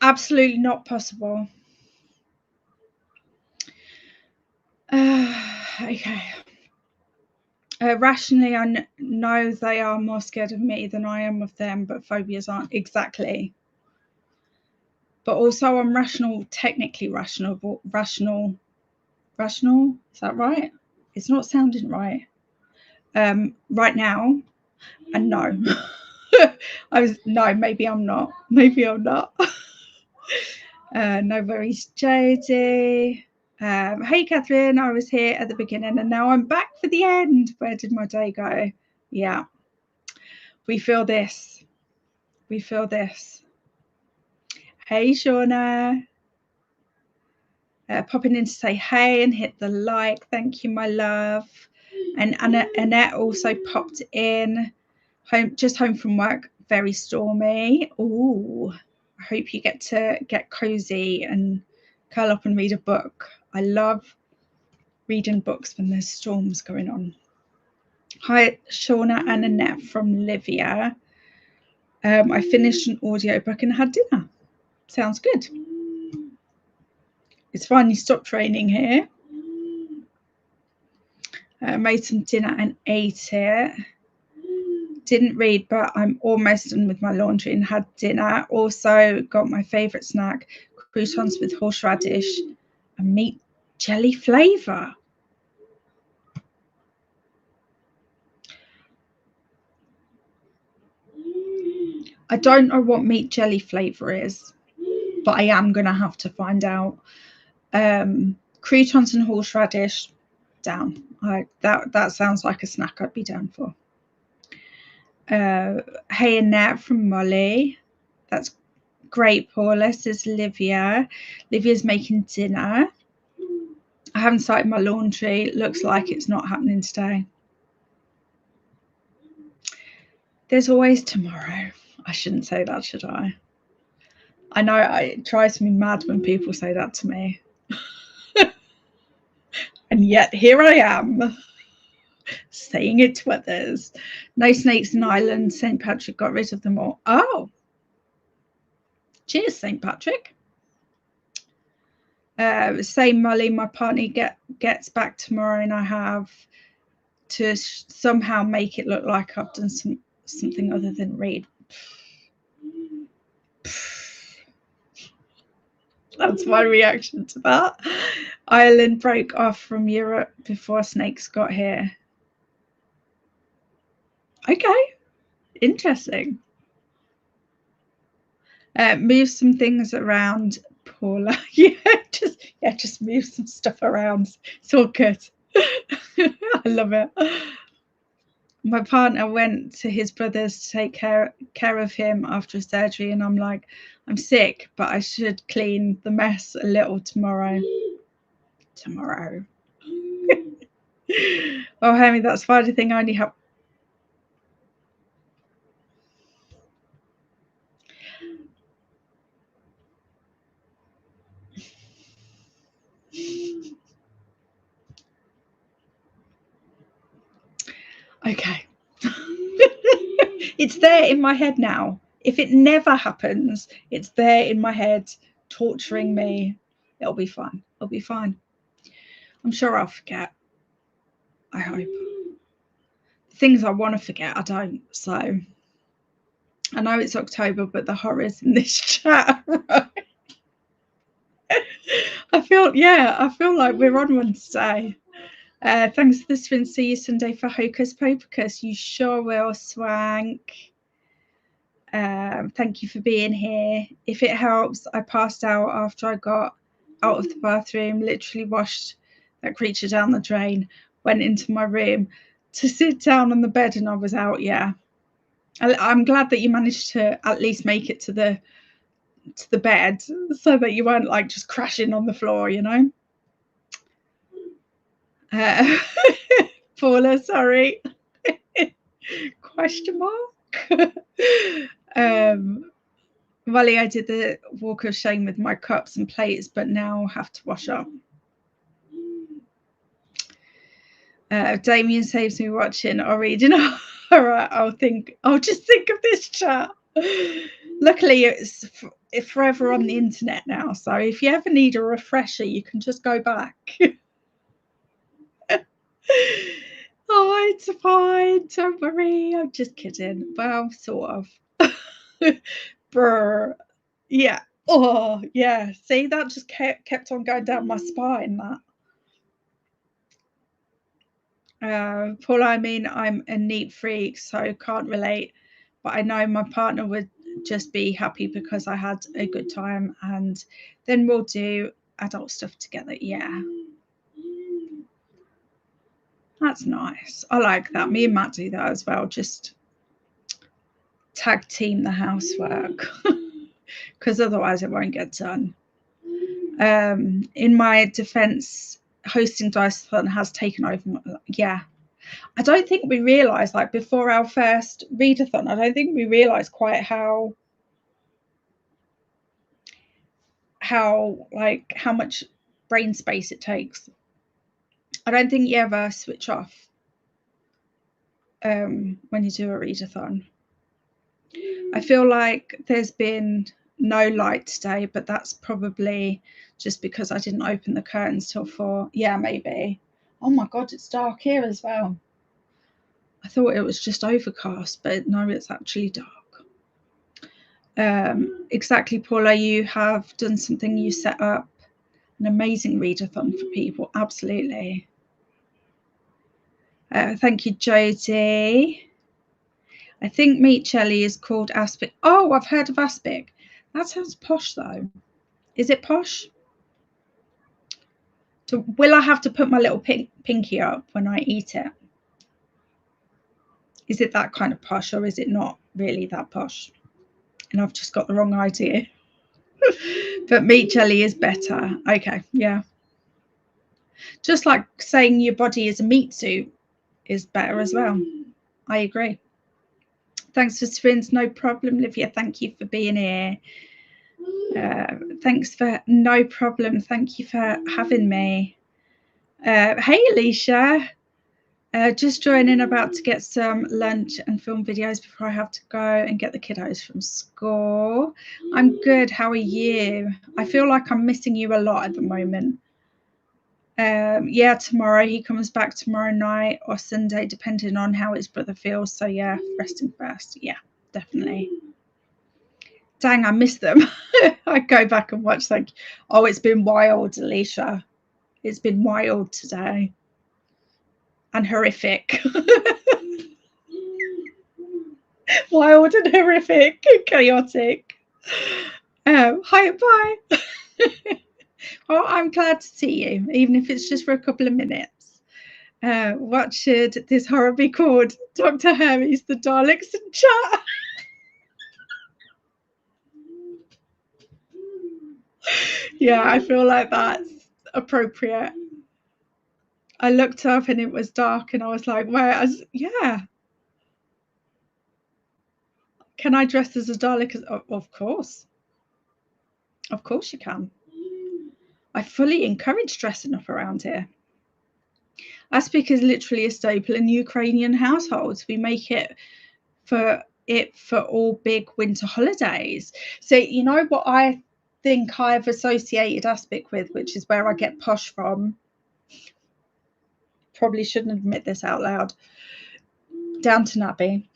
Absolutely not possible. Okay. Rationally, I know they are more scared of me than I am of them, but phobias aren't exactly. But also, I'm rational, technically rational, but rational. Is that right? It's not sounding right. Right now, and no. No, maybe I'm not. No worries, Jodie. Hey, Catherine, I was here at the beginning and now I'm back for the end. Where did my day go? Yeah. We feel this. Hey, Shauna. Popping in to say hey and hit the like. Thank you, my love. And Annette also popped in. Just home from work. Very stormy. Ooh. I hope you get to get cozy and curl up and read a book. I love reading books when there's storms going on. Hi, Shauna and Annette from Livia. I finished an audiobook and had dinner. Sounds good. It's finally stopped raining here. Made some dinner and ate it. Didn't read, but I'm almost done with my laundry and had dinner. Also got my favourite snack, croutons with horseradish and meat jelly flavour. I don't know what meat jelly flavour is, but I am going to have to find out. Croutons and horseradish, down. That sounds like a snack I'd be down for. Hey Annette from Molly. That's great, Paula, says Livia. Livia's making dinner. I haven't started my laundry. Looks like it's not happening today. There's always tomorrow. I shouldn't say that, should I? I know it drives me mad when people say that to me. And yet here I am saying it to others. No snakes in Ireland. St. Patrick got rid of them all. Oh. Cheers, St. Patrick. Same Molly, my partner gets back tomorrow and I have to somehow make it look like I've done something other than read. That's my reaction to that. Ireland broke off from Europe before snakes got here. Okay, interesting. Move some things around, Paula. just move some stuff around. It's all good. I love it. My partner went to his brother's to take care of him after surgery, and I'm like, I'm sick, but I should clean the mess a little tomorrow. Oh, Hermie, that spider thing I only have. Okay. It's there in my head now. If it never happens, it's there in my head, torturing me. It'll be fine. It'll be fine. I'm sure I'll forget. I hope. Things I want to forget, I don't. So I know it's October, but the horrors in this chat. I feel like we're on one today. Thanks for the spin. See you Sunday for Hocus Pocus. You sure will, Swank. Thank you for being here. If it helps, I passed out after I got out of the bathroom, literally washed that creature down the drain, went into my room to sit down on the bed, and I was out. Yeah, I'm glad that you managed to at least make it to the bed so that you weren't like just crashing on the floor, you know. Paula, sorry. Question mark. Molly, I did the walk of shame with my cups and plates, but now have to wash up. Damien saves me watching or reading. All right, I'll just think of this chat. Luckily, it's forever on the internet now, so if you ever need a refresher, you can just go back. Oh, it's fine. Don't worry. I'm just kidding. Well, sort of. Brr. Yeah. Oh, yeah. See, that just kept on going down my spine, that. Paul, I mean, I'm a neat freak, so can't relate. But I know my partner would just be happy because I had a good time, and then we'll do adult stuff together. Yeah. That's nice. I like that. Me and Matt do that as well. Just tag team the housework because otherwise it won't get done. In my defense, hosting Diceathon has taken over. Yeah. I don't think we realised, like before our first readathon, I don't think we realised quite how much brain space it takes. I don't think you ever switch off when you do a readathon. I feel like there's been no light today, but that's probably just because I didn't open the curtains till 4. Yeah, maybe. Oh my god, it's dark here as well. I thought it was just overcast, but no, it's actually dark. Exactly, Paula, you have done something. You set up an amazing readathon for people. Absolutely. Thank you, Jodie. I think meat jelly is called aspic. Oh, I've heard of aspic. That sounds posh, though. Is it posh? So will I have to put my little pinky up when I eat it? Is it that kind of posh, or is it not really that posh? And I've just got the wrong idea. But meat jelly is better. Okay, yeah. Just like saying your body is a meat suit is better as well. I agree. Thanks for spins, no problem, Livia. Thank you for being here. Thanks for no problem. Thank you for having me. Hey, Alicia. Just joining, about to get some lunch and film videos before I have to go and get the kiddos from school. I'm good. How are you? I feel like I'm missing you a lot at the moment. Yeah, tomorrow. He comes back tomorrow night or Sunday, depending on how his brother feels. So yeah, resting first. Yeah, definitely. Dang, I miss them. I go back and watch like, oh, it's been wild, Alicia. It's been wild today. And horrific. Wild and horrific, chaotic. Hi, bye. Well, I'm glad to see you, even if it's just for a couple of minutes. What should this horror be called? Dr. Hermes, the Daleks in chat. Yeah, I feel like that's appropriate. I looked up and it was dark and I was like, where? Yeah. Can I dress as a Dalek? Of course. Of course you can. I fully encourage dressing up around here. Aspic is literally a staple in Ukrainian households. We make it for all big winter holidays. So you know what I think I've associated aspic with, which is where I get posh from. Probably shouldn't admit this out loud. Downton Abbey.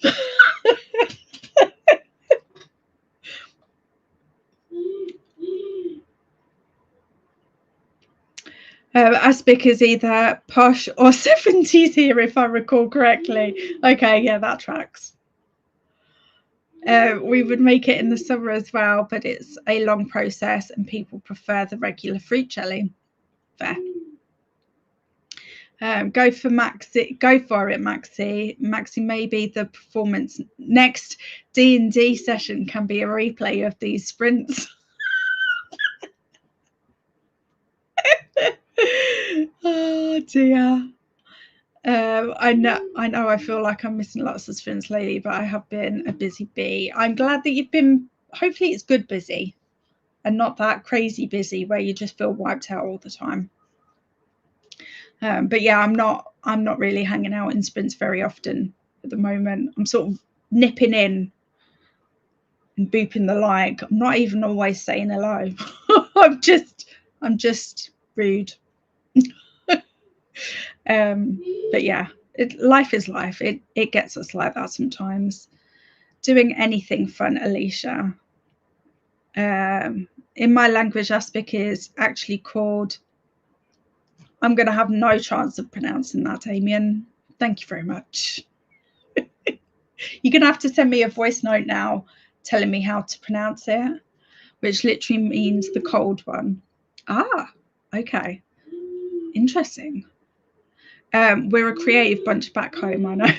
Aspic is either posh or 70s here, if I recall correctly. Okay, yeah, that tracks. We would make it in the summer as well, but it's a long process and people prefer the regular fruit jelly. Fair. Go for Maxi. Go for it, Maxi. Maxi, maybe the performance next D&D session can be a replay of these sprints. Oh dear. I know. I feel like I'm missing lots of sprints lately, but I have been a busy bee. I'm glad that you've been. Hopefully, it's good busy, and not that crazy busy where you just feel wiped out all the time. But yeah, I'm not really hanging out in sprints very often at the moment. I'm sort of nipping in and booping the like. I'm not even always saying hello. I'm just rude. But yeah, life is life. It gets us like that sometimes. Doing anything fun, Alicia. In my language, aspic is actually called. I'm going to have no chance of pronouncing that, Damien. Thank you very much. You're going to have to send me a voice note now telling me how to pronounce it, which literally means the cold one. Ah, okay. Interesting. We're a creative bunch back home, I know.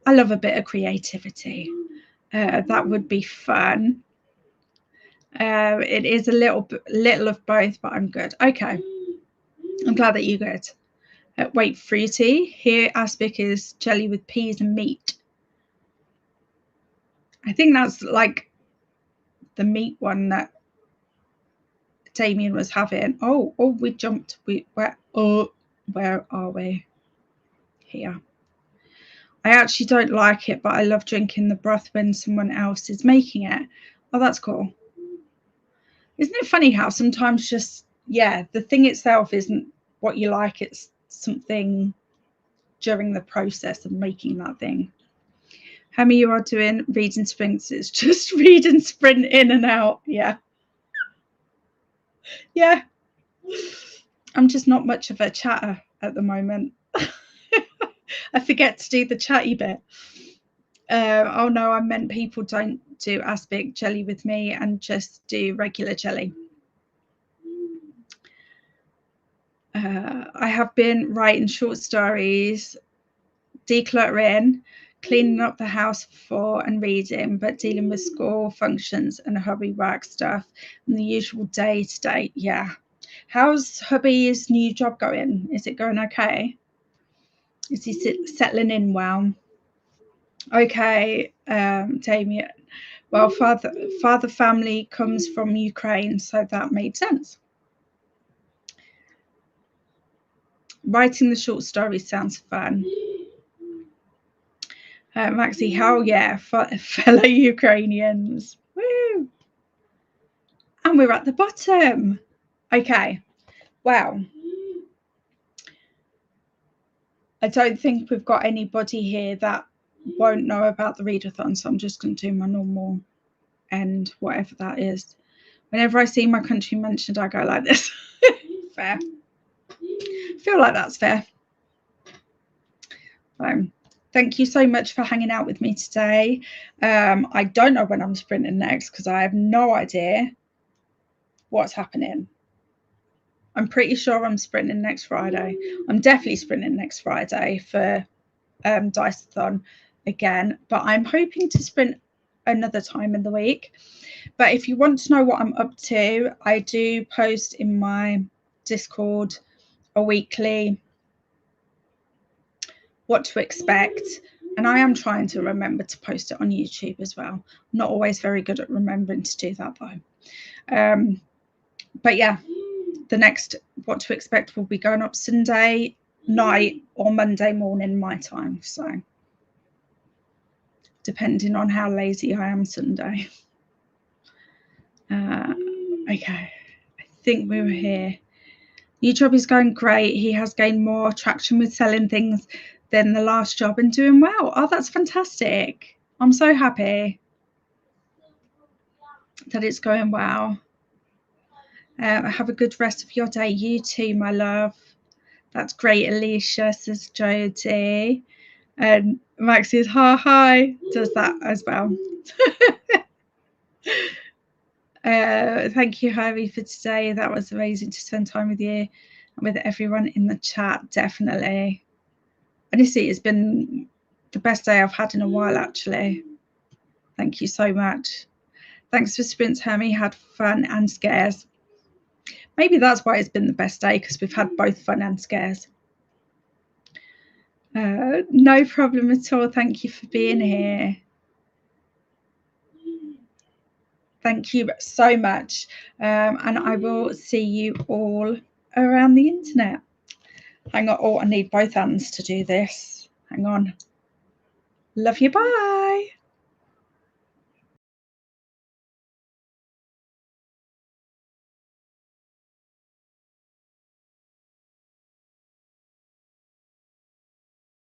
I love a bit of creativity. That would be fun. It is a little of both, but I'm good. Okay. I'm glad that you're good. Wait, fruity. Here, aspic is jelly with peas and meat. I think that's like the meat one that Damien was having. Oh, we jumped. Where are we? Here. I actually don't like it, but I love drinking the broth when someone else is making it. Oh, that's cool. Isn't it funny how sometimes just, yeah, the thing itself isn't what you like, it's something during the process of making that thing. How many you are doing read and sprints? It's just read and sprint in and out. Yeah. Yeah. I'm just not much of a chatter at the moment. I forget to do the chatty bit. Oh no, I meant people don't do aspic jelly with me and just do regular jelly. I have been writing short stories decluttering, cleaning up the house for and reading, but dealing with school functions and hubby work stuff and the usual day to day. Yeah. How's hubby's new job going? Is it going okay? Is he settling in well? Okay, Damien. Well, father family comes from Ukraine, so that made sense. Writing the short story sounds fun. Maxie, hell yeah, fellow Ukrainians. Woo! And we're at the bottom. Okay, well, I don't think we've got anybody here that won't know about the readathon, so I'm just going to do my normal end, whatever that is. Whenever I see my country mentioned, I go like this. Fair. I feel like that's fair. Thank you so much for hanging out with me today. I don't know when I'm sprinting next because I have no idea what's happening. I'm pretty sure I'm sprinting next Friday. I'm definitely sprinting next Friday for Diceathon again, but I'm hoping to sprint another time in the week. But if you want to know what I'm up to, I do post in my Discord a weekly what to expect, and I am trying to remember to post it on YouTube as well. I'm not always very good at remembering to do that though. But yeah, the next what to expect will be going up Sunday night or Monday morning my time, so depending on how lazy I am Sunday. Okay, I think we were here. Your job is going great. He has gained more traction with selling things than the last job and doing well. Oh, that's fantastic. I'm so happy that it's going well. Have a good rest of your day. You too, my love. That's great, Alicia, says Jodie. And Maxie's hi does that as well. Thank you, Harvey, for today. That was amazing to spend time with you and with everyone in the chat. Definitely. Honestly, it's been the best day I've had in a while, actually. Thank you so much. Thanks for sprints, Hermie. Had fun and scares. Maybe that's why it's been the best day, because we've had both fun and scares. No problem at all. Thank you for being here. Thank you so much. And I will see you all around the internet. Hang on. Oh, I need both hands to do this. Hang on. Love you. Bye.